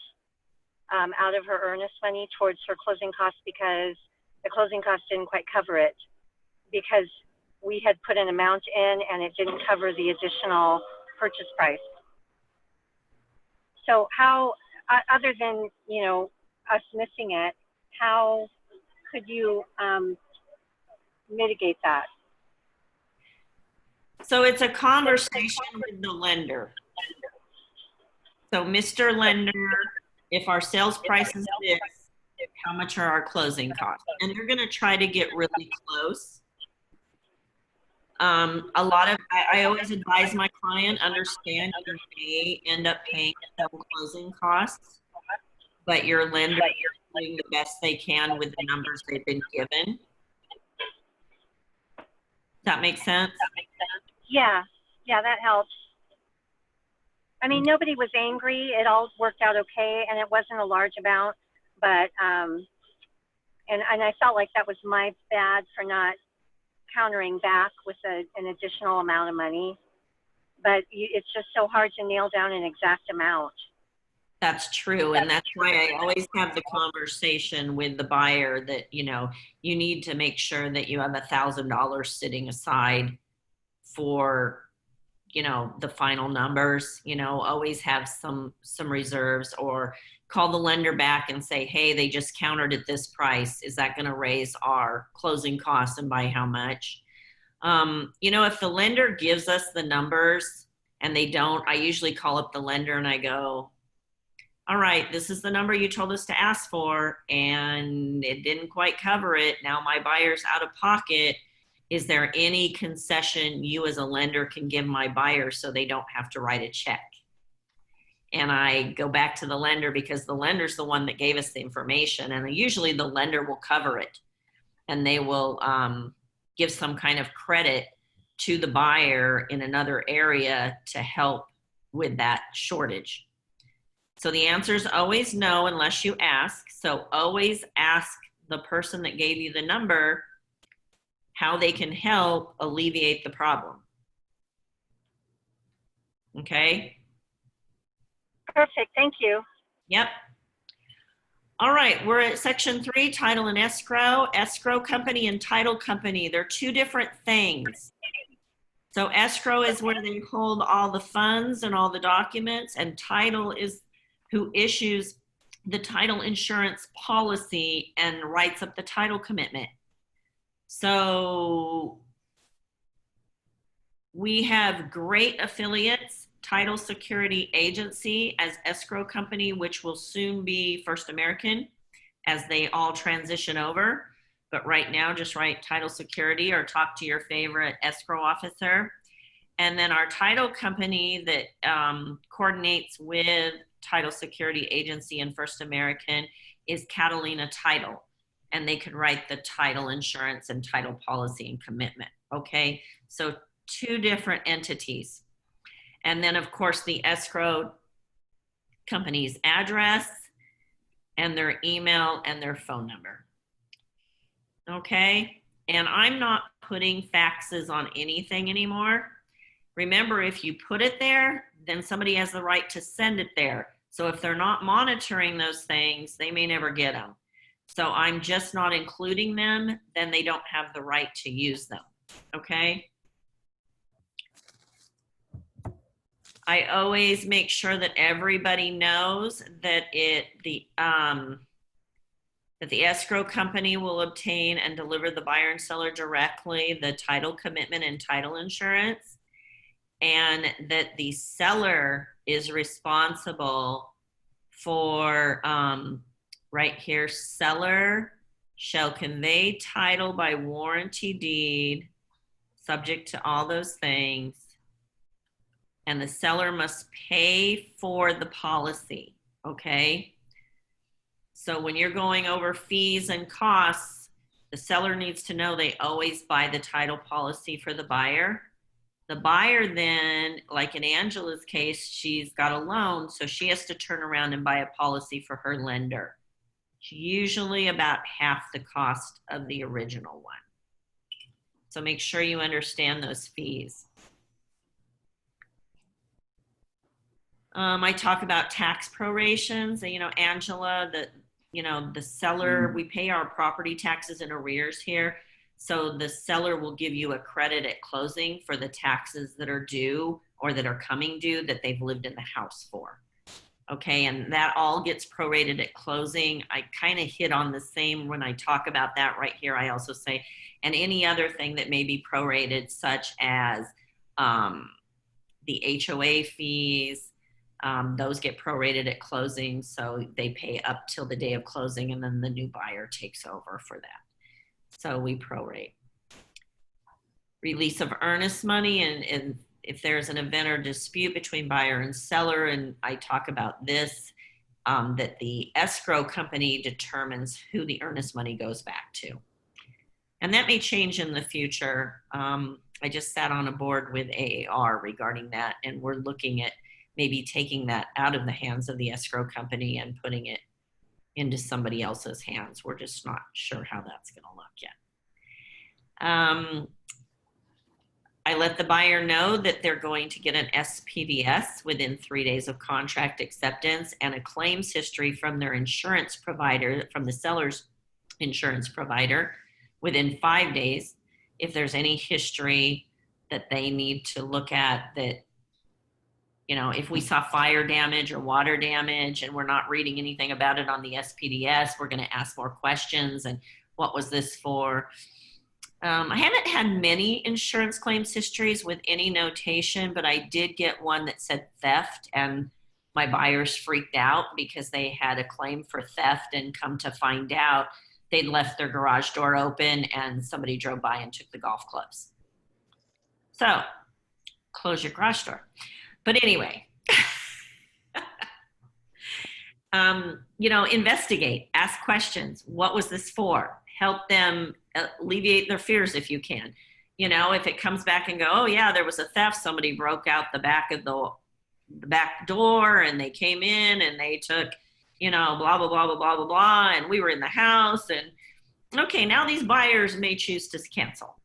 out of her earnest money towards her closing costs, because the closing costs didn't quite cover it, because we had put an amount in and it didn't cover the additional purchase price. So how, other than, you know, us missing it, how could you mitigate that? So it's a conversation with the lender. So Mr. Lender, if our sales price is this, how much are our closing costs? And they're going to try to get really close. I always advise my client, understand you may end up paying some closing costs, but your lender is doing the best they can with the numbers they've been given. Does that make sense? Yeah, that helps. I mean, nobody was angry. It all worked out okay, and it wasn't a large amount, but and I felt like that was my bad for not countering back with an additional amount of money. but it's just so hard to nail down an exact amount. That's true. And that's why I always have the conversation with the buyer that, you know, you need to make sure that you have $1,000 sitting aside for, you know, the final numbers. You know, always have some reserves, or call the lender back and say, hey, they just countered at this price. Is that going to raise our closing costs, and by how much? You know, if the lender gives us the numbers and they don't, I usually call up the lender and I go, all right, this is the number you told us to ask for, and it didn't quite cover it. Now my buyer's out of pocket. Is there any concession you as a lender can give my buyer so they don't have to write a check? And I go back to the lender, because the lender's the one that gave us the information, and usually the lender will cover it, and they will give some kind of credit to the buyer in another area to help with that shortage. So the answer is always no unless you ask. So always ask the person that gave you the number how they can help alleviate the problem. Okay? Perfect, thank you. Yep. All right, we're at section 3, title and escrow. Escrow company and title company, they're two different things. So escrow is where they hold all the funds and all the documents, and title is who issues the title insurance policy and writes up the title commitment. So we have great affiliates, Title Security Agency as escrow company, which will soon be First American as they all transition over. But right now, just write Title Security or talk to your favorite escrow officer. And then our title company that coordinates with Title Security Agency and First American is Catalina Title, and they could write the title insurance and title policy and commitment. Okay, so two different entities. And then of course the escrow company's address and their email and their phone number. Okay, and I'm not putting faxes on anything anymore. Remember, if you put it there, then somebody has the right to send it there. So if they're not monitoring those things, they may never get them. So I'm just not including them, then they don't have the right to use them, okay? I always make sure that everybody knows that the escrow company will obtain and deliver the buyer and seller directly the title commitment and title insurance, and that the seller is responsible for, right here, seller shall convey title by warranty deed, subject to all those things, and the seller must pay for the policy, okay? So when you're going over fees and costs, the seller needs to know they always buy the title policy for the buyer. The buyer then, like in Angela's case, she's got a loan, so she has to turn around and buy a policy for her lender. It's usually about half the cost of the original one. So make sure you understand those fees. I talk about tax prorations. You know, Angela, the seller, we pay our property taxes in arrears here. So the seller will give you a credit at closing for the taxes that are due or that are coming due that they've lived in the house for. Okay, and that all gets prorated at closing. I kind of hit on the same when I talk about that right here. I also say, and any other thing that may be prorated, such as the HOA fees, those get prorated at closing. So they pay up till the day of closing, and then the new buyer takes over for that. So we prorate. Release of earnest money, and if there's an event or dispute between buyer and seller, and I talk about this, that the escrow company determines who the earnest money goes back to. And that may change in the future. I just sat on a board with AAR regarding that, and we're looking at maybe taking that out of the hands of the escrow company and putting it into somebody else's hands. We're just not sure how that's going to look yet. I let the buyer know that they're going to get an SPDS within 3 days of contract acceptance and a claims history from their insurance provider, from the seller's insurance provider, within 5 days. If there's any history that they need to look at, that, you know, if we saw fire damage or water damage and we're not reading anything about it on the SPDS, we're going to ask more questions. And what was this for? I haven't had many insurance claims histories with any notation, but I did get one that said theft, and my buyers freaked out because they had a claim for theft, and come to find out they'd left their garage door open and somebody drove by and took the golf clubs. So close your garage door. But anyway, you know, investigate, ask questions. What was this for? Help them alleviate their fears if you can. You know, if it comes back and go, oh yeah, there was a theft, somebody broke out the back of the back door and they came in and they took, you know, blah, blah, blah, blah, blah, blah, blah, and we were in the house, and okay, now these buyers may choose to cancel,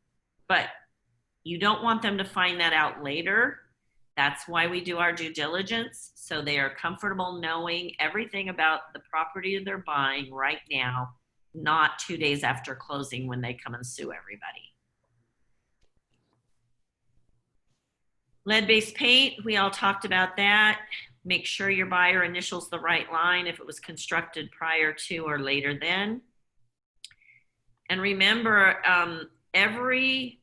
but you don't want them to find that out later. That's why we do our due diligence, so they are comfortable knowing everything about the property they're buying right now, not 2 days after closing when they come and sue everybody. Lead-based paint, we all talked about that. Make sure your buyer initials the right line if it was constructed prior to or later than. And remember, every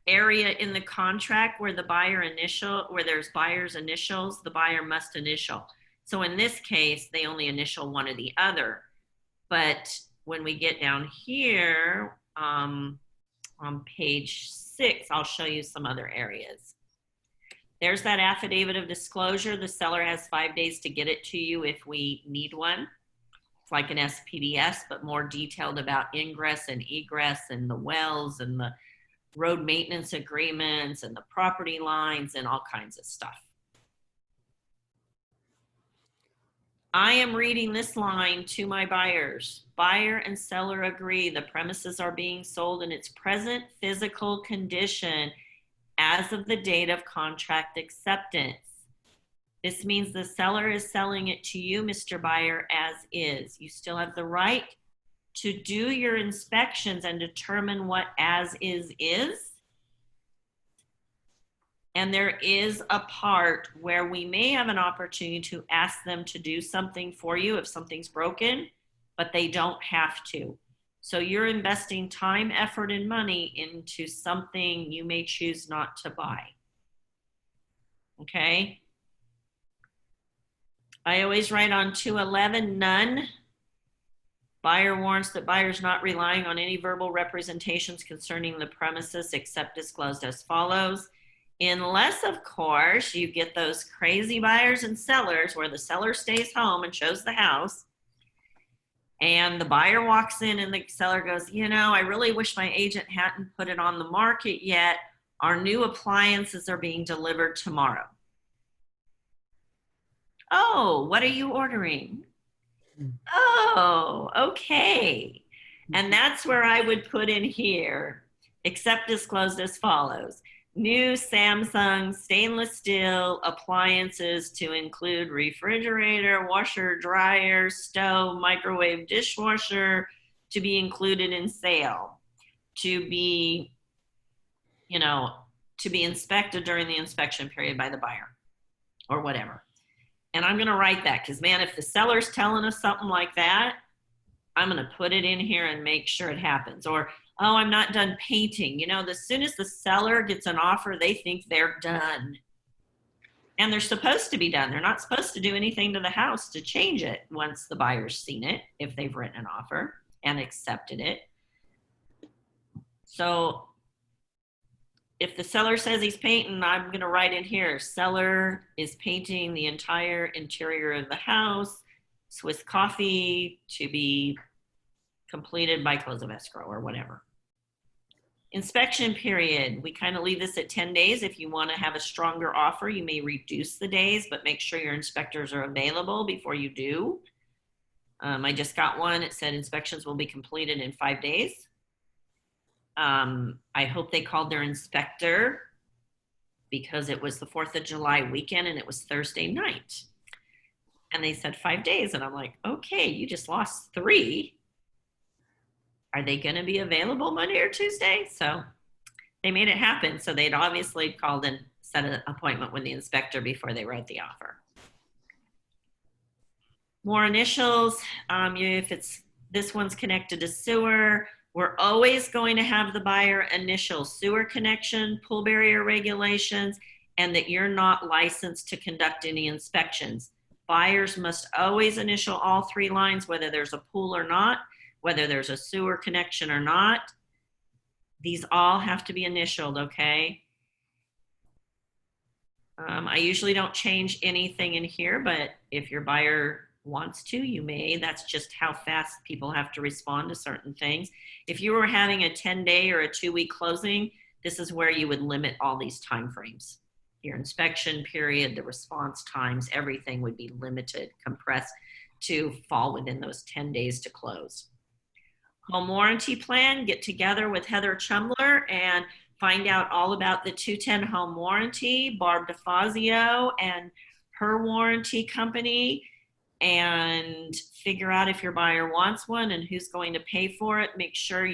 area in the contract where the buyer initial, where there's buyer's initials, the buyer must initial. So in this case, they only initial one or the other. But when we get down here on page 6, I'll show you some other areas. There's that affidavit of disclosure. The seller has 5 days to get it to you if we need one. It's like an SPDS, but more detailed about ingress and egress and the wells and the road maintenance agreements and the property lines and all kinds of stuff. I am reading this line to my buyers. Buyer and seller agree the premises are being sold in its present physical condition as of the date of contract acceptance. This means the seller is selling it to you, Mr. Buyer, as is. You still have the right to do your inspections and determine what as is. And there is a part where we may have an opportunity to ask them to do something for you if something's broken, but they don't have to. So you're investing time, effort, and money into something you may choose not to buy. Okay? I always write on 211, none. Buyer warrants that buyer's not relying on any verbal representations concerning the premises except disclosed as follows. Unless, of course, you get those crazy buyers and sellers where the seller stays home and shows the house, and the buyer walks in and the seller goes, you know, I really wish my agent hadn't put it on the market yet. Our new appliances are being delivered tomorrow. Oh, what are you ordering? Oh, okay. And that's where I would put in here, except disclosed as follows. New Samsung stainless steel appliances to include refrigerator, washer, dryer, stove, microwave, dishwasher, to be included in sale, to be, you know, to be inspected during the inspection period by the buyer or whatever. And I'm going to write that because, man, if the seller's telling us something like that, I'm going to put it in here and make sure it happens. Or, oh, I'm not done painting. You know, as soon as the seller gets an offer, they think they're done. And they're supposed to be done. They're not supposed to do anything to the house to change it once the buyer's seen it, if they've written an offer and accepted it. So if the seller says he's painting, I'm going to write in here, seller is painting the entire interior of the house, Swiss coffee, to be completed by close of escrow or whatever. Inspection period, we kind of leave this at 10 days. If you want to have a stronger offer, you may reduce the days, but make sure your inspectors are available before you do. I just got one. It said inspections will be completed in 5 days. I hope they called their inspector because it was the 4th of July weekend and it was Thursday night. And they said 5 days. And I'm like, okay, you just lost 3. Are they going to be available Monday or Tuesday? So they made it happen. So they'd obviously called and set an appointment with the inspector before they wrote the offer. More initials. If it's this one's connected to sewer, we're always going to have the buyer initial sewer connection, pool barrier regulations, and that you're not licensed to conduct any inspections. Buyers must always initial all 3 lines, whether there's a pool or not, whether there's a sewer connection or not. These all have to be initialed, okay? I usually don't change anything in here, but if your buyer wants to, you may. That's just how fast people have to respond to certain things. If you were having a 10-day or a 2-week closing, this is where you would limit all these timeframes. Your inspection period, the response times, everything would be limited, compressed to fall within those 10 days to close. Home warranty plan, get together with Heather Chumler and find out all about the 210 home warranty, Barb DeFazio and her warranty company, and figure out if your buyer wants one and who's going to pay for it. Make sure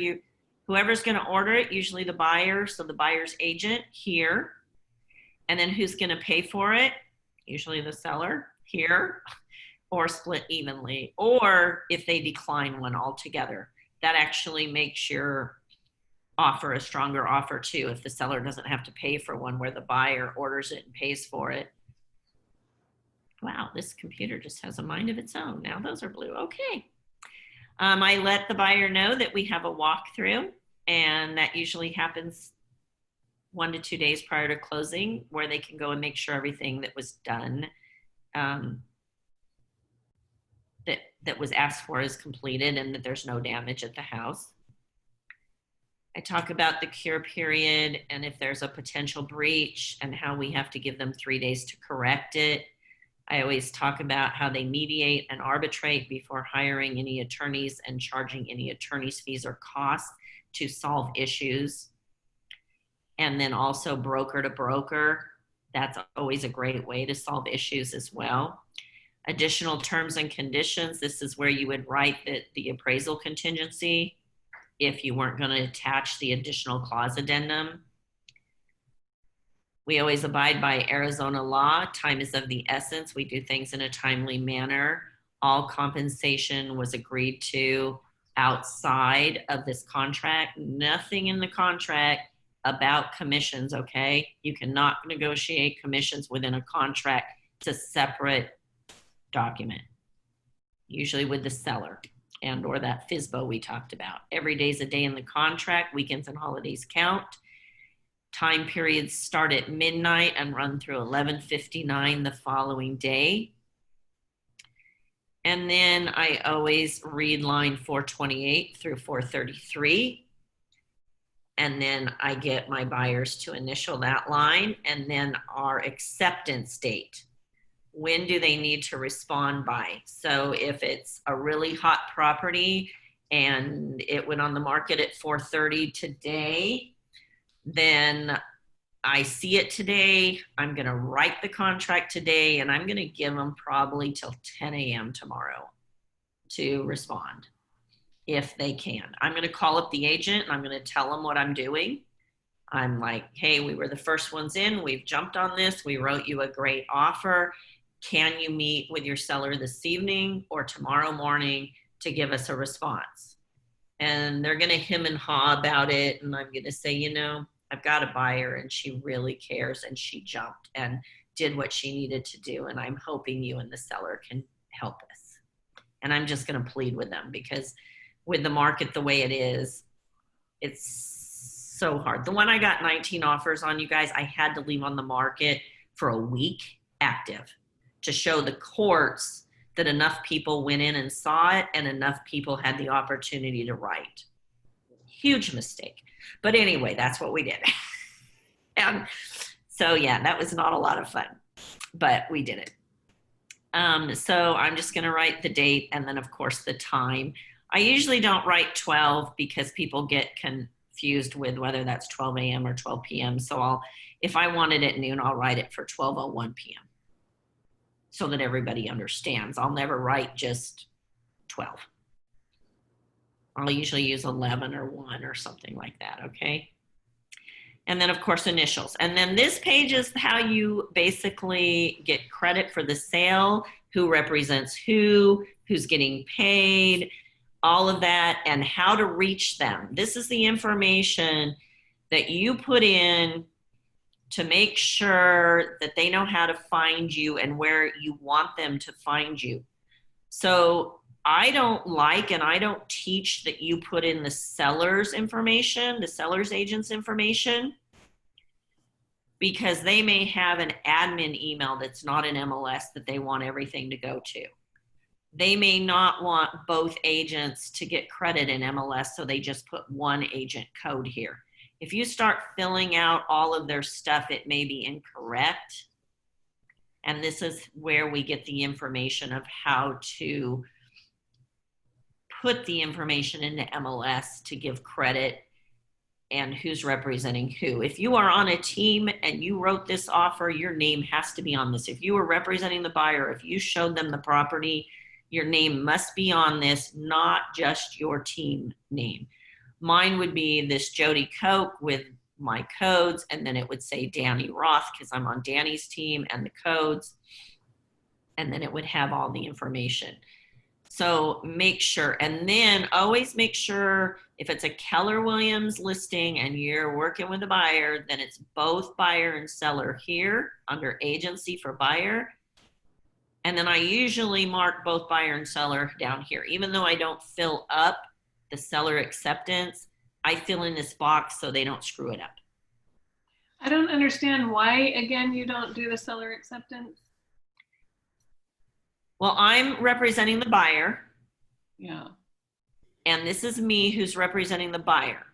whoever's going to order it, usually the buyer, so the buyer's agent here, and then who's going to pay for it, usually the seller here, or split evenly, or if they decline one altogether. That actually makes your offer a stronger offer too, if the seller doesn't have to pay for one where the buyer orders it and pays for it. Wow, this computer just has a mind of its own. Now those are blue. Okay. I let the buyer know that we have a walkthrough, and that usually happens 1 to 2 days prior to closing, where they can go and make sure everything that was done, that was asked for is completed and that there's no damage at the house. I talk about the cure period and if there's a potential breach and how we have to give them 3 days to correct it. I always talk about how they mediate and arbitrate before hiring any attorneys and charging any attorney's fees or costs to solve issues. And then also broker to broker. That's always a great way to solve issues as well. Additional terms and conditions. This is where you would write the appraisal contingency if you weren't going to attach the additional clause addendum. We always abide by Arizona law. Time is of the essence. We do things in a timely manner. All compensation was agreed to outside of this contract. Nothing in the contract about commissions, okay? You cannot negotiate commissions within a contract. It's a separate document, usually with the seller and or that FSBO we talked about. Every day is a day in the contract. Weekends and holidays count. Time periods start at midnight and run through 11:59 the following day. And then I always read line 428 through 433. And then I get my buyers to initial that line, and then our acceptance date. When do they need to respond by? So if it's a really hot property and it went on the market at 4:30 today, then I see it today, I'm gonna write the contract today, and I'm gonna give them probably till 10 a.m. tomorrow to respond, if they can. I'm gonna call up the agent and I'm gonna tell them what I'm doing. I'm like, hey, we were the first ones in, we've jumped on this, we wrote you a great offer. Can you meet with your seller this evening or tomorrow morning to give us a response? And they're gonna hem and haw about it, and I'm gonna say, you know, I've got a buyer and she really cares and she jumped and did what she needed to do, and I'm hoping you and the seller can help us. And I'm just gonna plead with them, because with the market the way it is, it's so hard. The one I got 19 offers on, you guys, I had to leave on the market for a week active to show the courts that enough people went in and saw it and enough people had the opportunity to write. Huge mistake. But anyway, that's what we did. And so yeah, that was not a lot of fun, but we did it. So I'm just gonna write the date and then of course the time. I usually don't write 12 because people get confused with whether that's 12 a.m. or 12 p.m. So if I want it at noon, I'll write it for 12:01 p.m. so that everybody understands. I'll never write just 12. I'll usually use 11 or 1 or something like that, okay? And then, of course, initials. And then this page is how you basically get credit for the sale, who represents who's getting paid, all of that, and how to reach them. This is the information that you put in to make sure that they know how to find you and where you want them to find you. So I don't like, and I don't teach that you put in the seller's information, the seller's agent's information, because they may have an admin email that's not an MLS that they want everything to go to. They may not want both agents to get credit in MLS, so they just put one agent code here. If you start filling out all of their stuff, it may be incorrect. And this is where we get the information of how to put the information into MLS to give credit and who's representing who. If you are on a team and you wrote this offer, your name has to be on this. If you were representing the buyer, if you showed them the property, your name must be on this, not just your team name. Mine would be this Jodi Koch with my codes, and then it would say Danny Roth because I'm on Danny's team and the codes, and then it would have all the information. So make sure, and then always make sure if it's a Keller Williams listing and you're working with a buyer, then it's both buyer and seller here under agency for buyer. And then I usually mark both buyer and seller down here. Even though I don't fill up the seller acceptance, I fill in this box so they don't screw it up. I don't understand why, again, you don't do the seller acceptance. Well, I'm representing the buyer. Yeah. And this is me who's representing the buyer.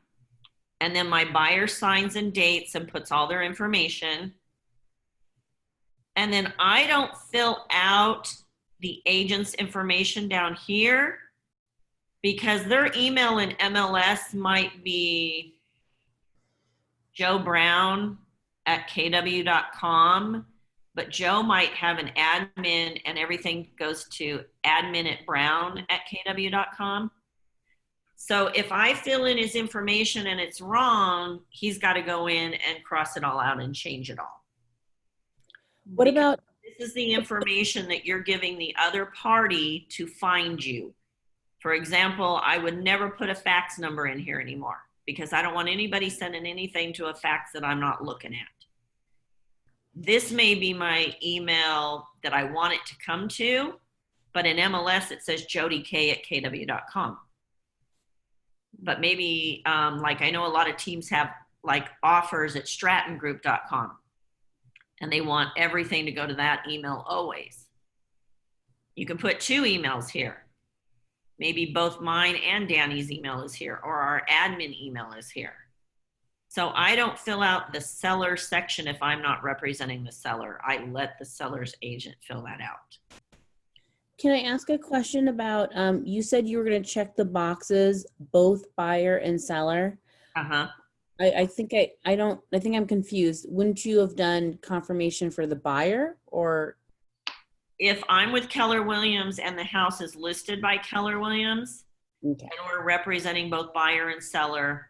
And then my buyer signs and dates and puts all their information. And then I don't fill out the agent's information down here because their email in MLS might be joebrown@kw.com. But Joe might have an admin and everything goes to admin@brown@kw.com. So if I fill in his information and it's wrong, he's got to go in and cross it all out and change it all. What about, This is the information that you're giving the other party to find you. For example, I would never put a fax number in here anymore because I don't want anybody sending anything to a fax that I'm not looking at. This may be my email that I want it to come to, but in MLS it says jodik@kw.com. But maybe, like I know a lot of teams have like offers at strattongroup.com and they want everything to go to that email always. You can put 2 emails here. Maybe both mine and Danny's email is here, or our admin email is here. So I don't fill out the seller section if I'm not representing the seller. I let the seller's agent fill that out. can I ask a question about, you said you were going to check the boxes, both buyer and seller. Uh-huh. I think I'm confused. Wouldn't you have done confirmation for the buyer or? If I'm with Keller Williams and the house is listed by Keller Williams, Okay. and we're representing both buyer and seller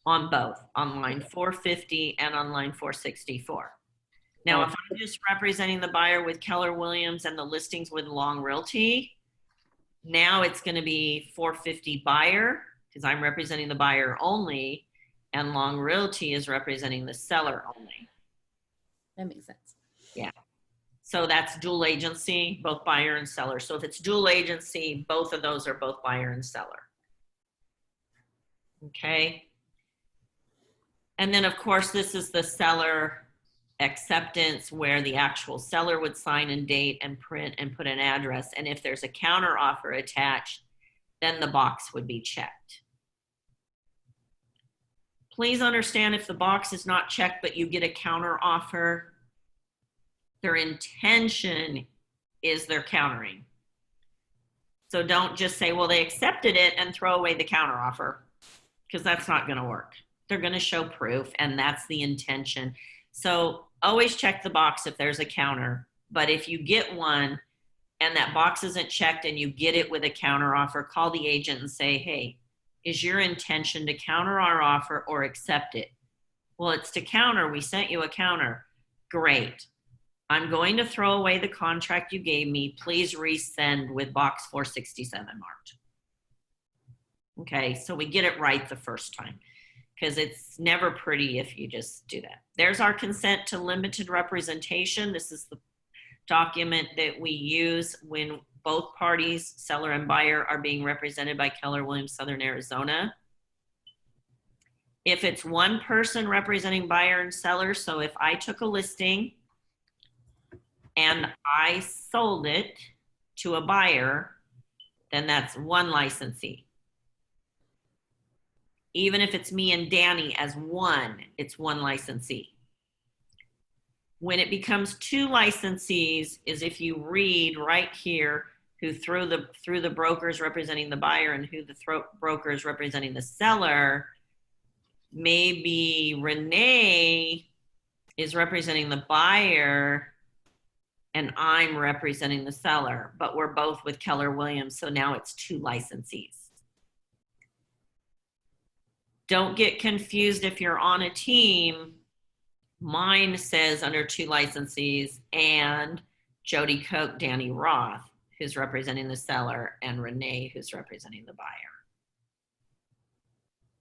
on both, on line 450 and on line 464. Now, if I'm just representing the buyer with Keller Williams and the listings with Long Realty, now it's going to be 450 buyer because I'm representing the buyer only, and Long Realty is representing the seller only. That makes sense. Yeah. So that's dual agency, both buyer and seller. So if it's dual agency, both of those are both buyer and seller. Okay. And then of course, this is the seller acceptance where the actual seller would sign and date and print and put an address. And if there's a counter offer attached, then the box would be checked. Please understand if the box is not checked, but you get a counter offer, their intention is they're countering. So don't just say, well, they accepted it and throw away the counter offer. because that's not going to work. They're going to show proof, and that's the intention. So always check the box if there's a counter. But if you get one and that box isn't checked and you get it with a counter offer, call the agent and say, hey, is your intention to counter our offer or accept it? Well, it's to counter. We sent you a counter. Great. I'm going to throw away the contract you gave me. Please resend with box 467 marked. Okay, so we get it right the first time, because it's never pretty if you just do that. There's our consent to limited representation. This is the document that we use when both parties, seller and buyer, are being represented by Keller Williams Southern Arizona. If it's one person representing buyer and seller, so if I took a listing and I sold it to a buyer, then that's one licensee. Even if it's me and Danny as one, it's one licensee. When it becomes two licensees is if you read right here who through the brokers representing the buyer and who the brokers representing the seller. Maybe Renee is representing the buyer and I'm representing the seller, but we're both with Keller Williams, so now it's two licensees. Don't get confused if you're on a team. Mine says under two licensees and Jodi, Koch, Danny Roth, who's representing the seller, and Renee, who's representing the buyer.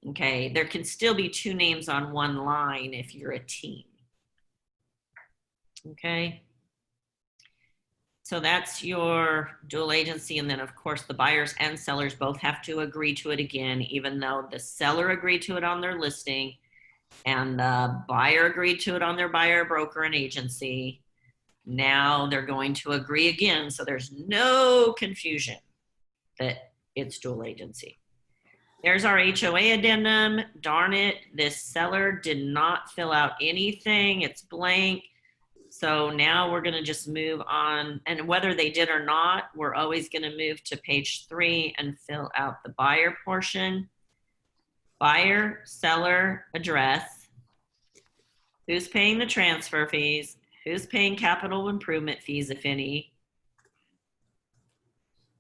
Okay, there can still be two names on one line if you're a team. Okay, so that's your dual agency, and then of course the buyers and sellers both have to agree to it again, even though the seller agreed to it on their listing and the buyer agreed to it on their buyer, broker, and agency. Now they're going to agree again, so there's no confusion that it's dual agency. There's our HOA addendum. Darn it, this seller did not fill out anything. It's blank. So now we're gonna just move on, and whether they did or not, we're always gonna move to page 3 and fill out the buyer portion. Buyer, seller, address, who's paying the transfer fees, who's paying capital improvement fees, if any.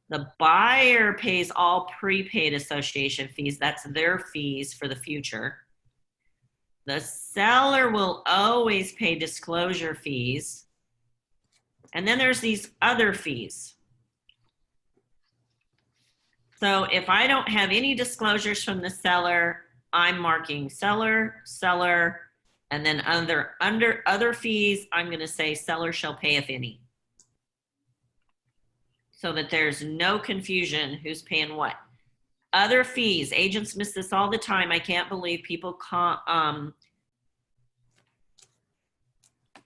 The buyer pays all prepaid association fees. That's their fees for the future. The seller will always pay disclosure fees. And then there's these other fees. So if I don't have any disclosures from the seller, I'm marking seller, seller, and then under other fees, I'm going to say seller shall pay if any. So that there's no confusion who's paying what. Other fees, agents miss this all the time. I can't believe people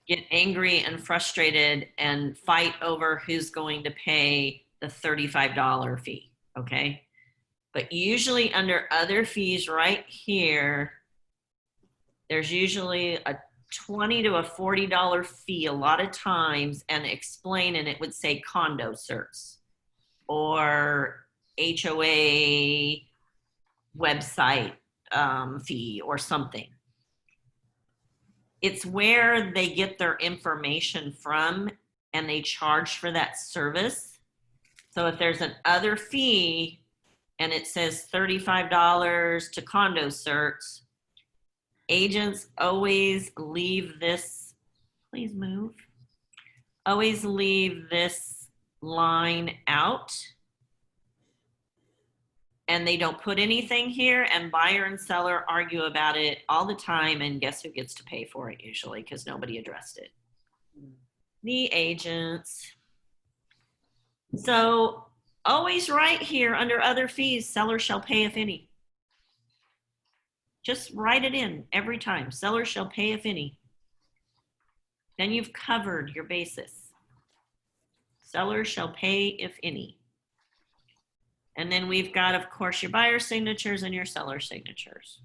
get angry and frustrated and fight over who's going to pay the $35 fee, okay? But usually under other fees right here, there's usually a $20 to a $40 fee a lot of times, and explain, and it would say condo certs or HOA website fee or something. It's where they get their information from and they charge for that service. So if there's an other fee and it says $35 to condo certs, agents always leave this, please move, always leave this line out. And they don't put anything here, and buyer and seller argue about it all the time, and guess who gets to pay for it usually, because nobody addressed it? The agents. So always right here under other fees, seller shall pay if any. Just write it in every time. Seller shall pay if any. Then you've covered your basis. Seller shall pay if any. And then we've got, of course, your buyer signatures and your seller signatures.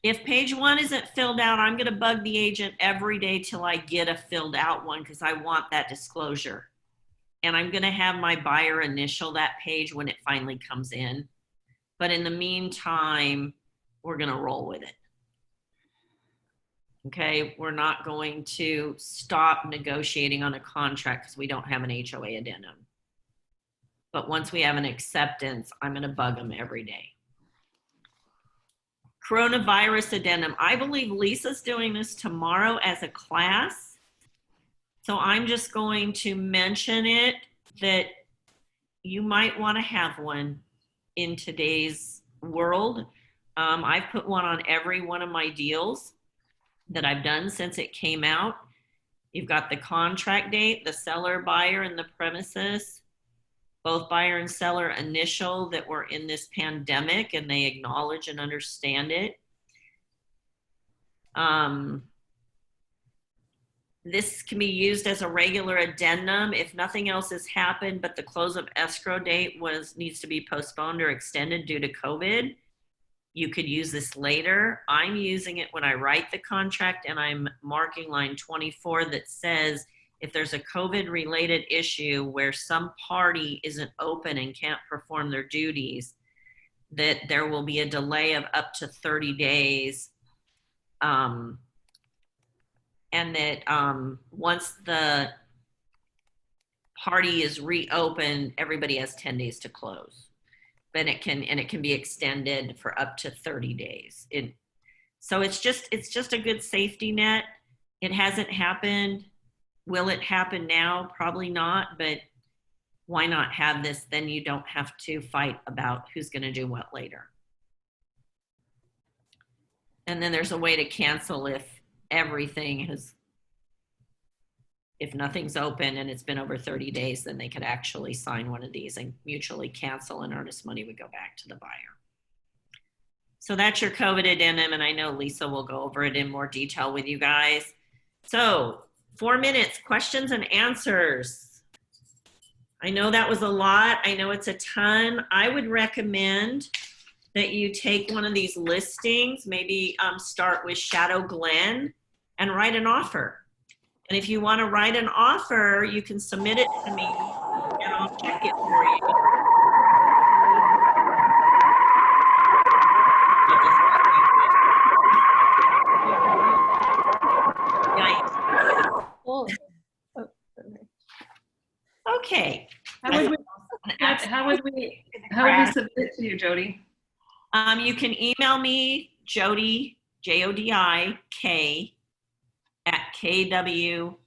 If page 1 isn't filled out, I'm going to bug the agent every day till I get a filled out one, because I want that disclosure. And I'm going to have my buyer initial that page when it finally comes in. But in the meantime, we're going to roll with it. Okay, we're not going to stop negotiating on a contract because we don't have an HOA addendum. But once we have an acceptance, I'm going to bug them every day. Coronavirus addendum. I believe Lisa's doing this tomorrow as a class. So I'm just going to mention it that you might want to have one in today's world. I've put one on every one of my deals that I've done since it came out. You've got the contract date, the seller, buyer, and the premises. Both buyer and seller initial that we're in this pandemic and they acknowledge and understand it. This can be used as a regular addendum if nothing else has happened, but the close of escrow date needs to be postponed or extended due to COVID. You could use this later. I'm using it when I write the contract, and I'm marking line 24 that says if there's a COVID related issue where some party isn't open and can't perform their duties, that there will be a delay of up to 30 days. And that once the party is reopened, everybody has 10 days to close. But it can be extended for up to 30 days. So it's just a good safety net. It hasn't happened. Will it happen now? Probably not, but why not have this? Then you don't have to fight about who's going to do what later. And then there's a way to cancel if nothing's open and it's been over 30 days, then they could actually sign one of these and mutually cancel, and Earnest Money would go back to the buyer. So that's your COVID addendum, and I know Lisa will go over it in more detail with you guys. So 4 minutes, questions and answers. I know that was a lot. I know it's a ton. I would recommend that you take one of these listings, maybe start with Shadow Glen and write an offer. And if you want to write an offer, you can submit it to me and I'll check it for you. Okay. How would we submit to you, Jodi? You can email me, Jodi, J-O-D-I-K, @kw.com.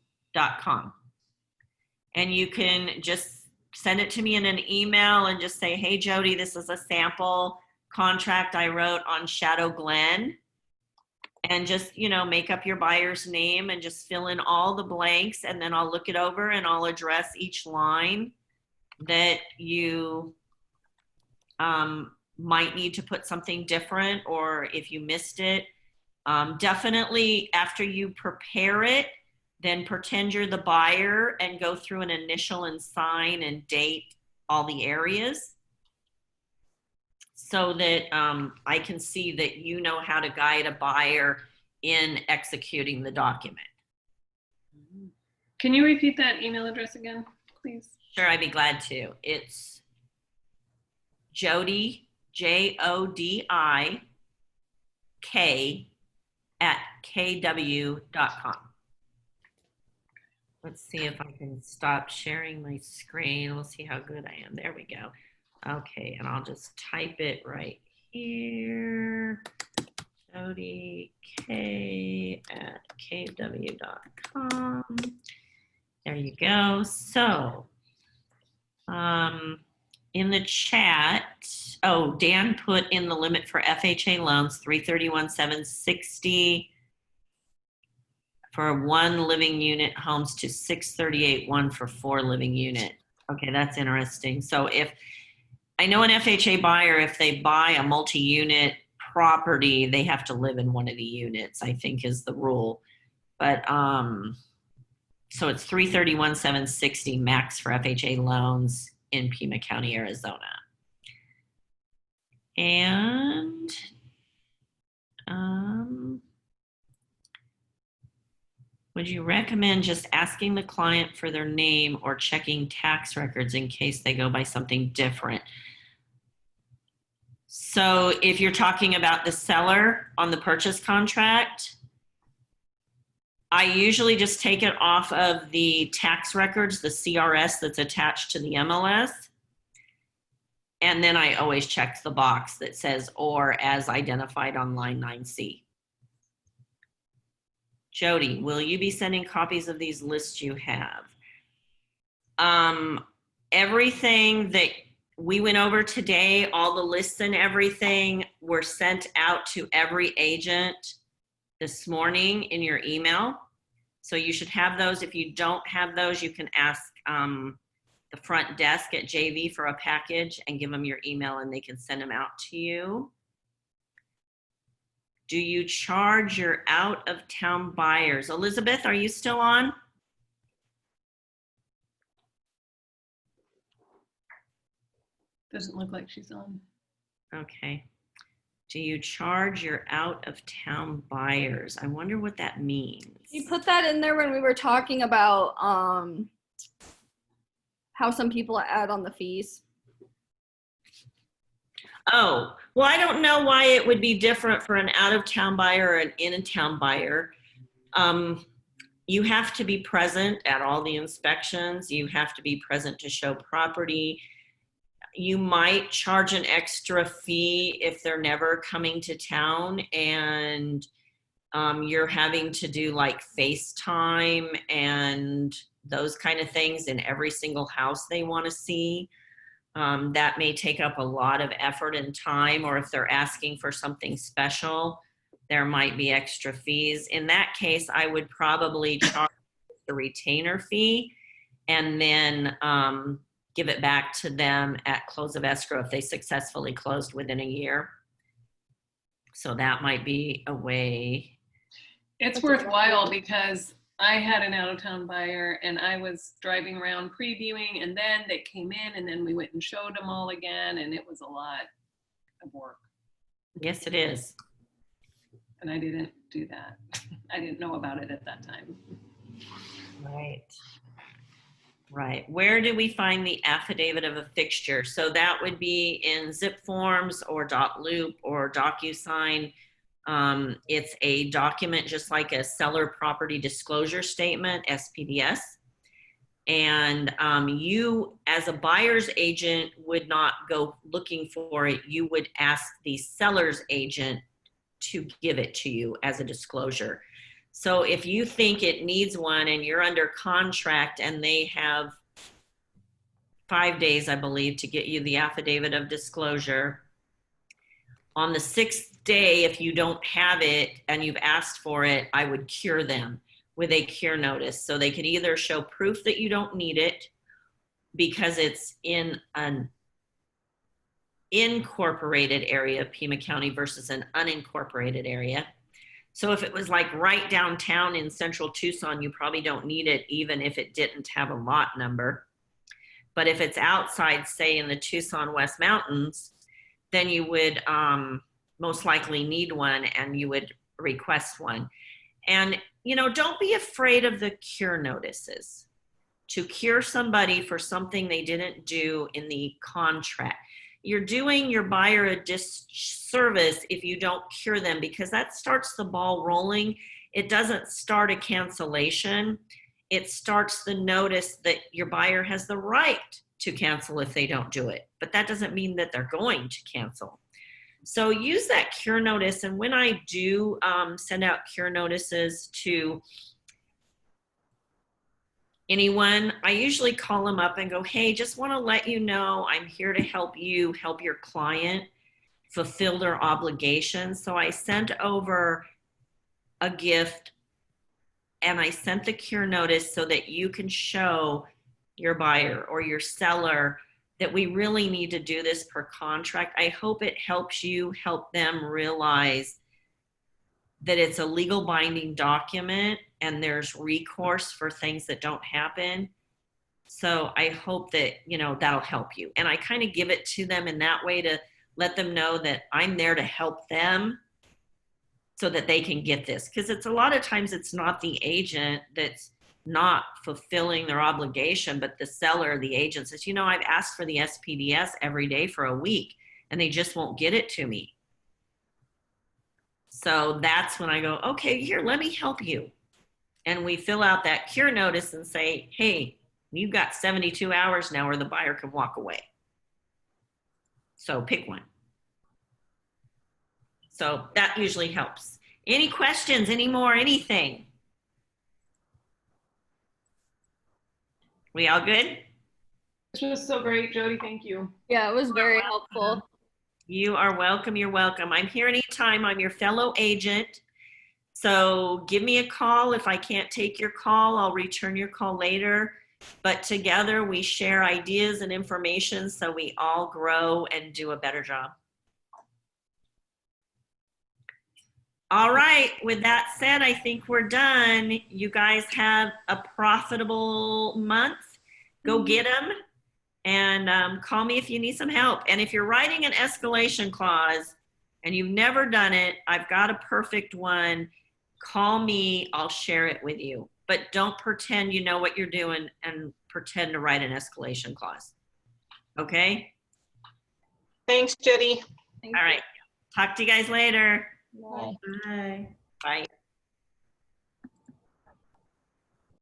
And you can just send it to me in an email and just say, hey, Jodi, this is a sample contract I wrote on Shadow Glen. And just, make up your buyer's name and just fill in all the blanks, and then I'll look it over and I'll address each line that you might need to put something different, or if you missed it. Definitely after you prepare it, then pretend you're the buyer and go through an initial and sign and date all the areas so that I can see that you know how to guide a buyer in executing the document. Can you repeat that email address again, please? Sure, I'd be glad to. It's Jodi, J-O-D-I-K, @kw.com. Let's see if I can stop sharing my screen. We'll see how good I am. There we go. Okay, and I'll just type it right here. Jodi K @kw.com. There you go. So, in the chat, Dan put in the limit for FHA loans, $331,760 for 1 living unit homes to $638,100 for 4 living unit. Okay, that's interesting. So I know an FHA buyer, if they buy a multi-unit property, they have to live in one of the units, I think is the rule. But so it's $331,760 max for FHA loans in Pima County, Arizona. And would you recommend just asking the client for their name or checking tax records in case they go by something different? So if you're talking about the seller on the purchase contract, I usually just take it off of the tax records, the CRS that's attached to the MLS. And then I always check the box that says, or as identified on line 9C. Jodi, will you be sending copies of these lists you have? Everything that we went over today, all the lists and everything were sent out to every agent this morning in your email. So you should have those. If you don't have those, you can ask the front desk at JV for a package and give them your email and they can send them out to you. Do you charge your out-of-town buyers? Elizabeth, are you still on? Doesn't look like she's on. Okay. Do you charge your out-of-town buyers? I wonder what that means. You put that in there when we were talking about how some people add on the fees. Oh, well, I don't know why it would be different for an out-of-town buyer or an in-town buyer. You have to be present at all the inspections. You have to be present to show property. You might charge an extra fee if they're never coming to town and you're having to do like FaceTime and those kind of things in every single house they want to see. That may take up a lot of effort and time, or if they're asking for something special, there might be extra fees. In that case, I would probably charge the retainer fee and then give it back to them at close of escrow if they successfully closed within a year. So that might be a way. It's worthwhile because I had an out-of-town buyer and I was driving around previewing and then they came in and then we went and showed them all again and it was a lot of work. Yes, it is. And I didn't do that. I didn't know about it at that time. Right. Right. Where do we find the affidavit of a fixture? So that would be in zip forms or .loop or DocuSign. It's a document just like a seller property disclosure statement, SPDS. And you as a buyer's agent would not go looking for it. You would ask the seller's agent to give it to you as a disclosure. So if you think it needs one and you're under contract and they have 5 days, I believe, to get you the affidavit of disclosure, on the 6th day, if you don't have it and you've asked for it, I would cure them with a cure notice. So they could either show proof that you don't need it because it's in an incorporated area of Pima County versus an unincorporated area. So if it was like right downtown in central Tucson, you probably don't need it even if it didn't have a lot number. But if it's outside, say in the Tucson West Mountains, then you would most likely need one and you would request one. And, you know, don't be afraid of the cure notices. To cure somebody for something they didn't do in the contract. You're doing your buyer a disservice if you don't cure them because that starts the ball rolling. It doesn't start a cancellation. It starts the notice that your buyer has the right to cancel if they don't do it. But that doesn't mean that they're going to cancel. So use that cure notice. And when I do send out cure notices to anyone, I usually call them up and go, hey, just want to let you know I'm here to help you help your client fulfill their obligations. So I sent over a gift and I sent the cure notice so that you can show your buyer or your seller that we really need to do this per contract. I hope it helps you help them realize that it's a legal binding document and there's recourse for things that don't happen. So I hope that, you know, that'll help you. And I kind of give it to them in that way to let them know that I'm there to help them so that they can get this. Because it's a lot of times it's not the agent that's not fulfilling their obligation, but the seller, the agent says, you know, I've asked for the SPDS every day for a week and they just won't get it to me. So that's when I go, okay, here, let me help you. And we fill out that cure notice and say, hey, you've got 72 hours now or the buyer can walk away. So pick one. So that usually helps. Any questions, any more, anything? We all good? This was so great, Jodi. Thank you. Yeah, it was very helpful. You are welcome. You're welcome. I'm here anytime. I'm your fellow agent. So give me a call. If I can't take your call, I'll return your call later. But together we share ideas and information so we all grow and do a better job. All right. With that said, I think we're done. You guys have a profitable month. Go get them. And call me if you need some help. And if you're writing an escalation clause and you've never done it, I've got a perfect one. Call me, I'll share it with you. But don't pretend you know what you're doing and pretend to write an escalation clause. Okay? Thanks, Jodi. All right. Talk to you guys later. Bye. Bye. Bye.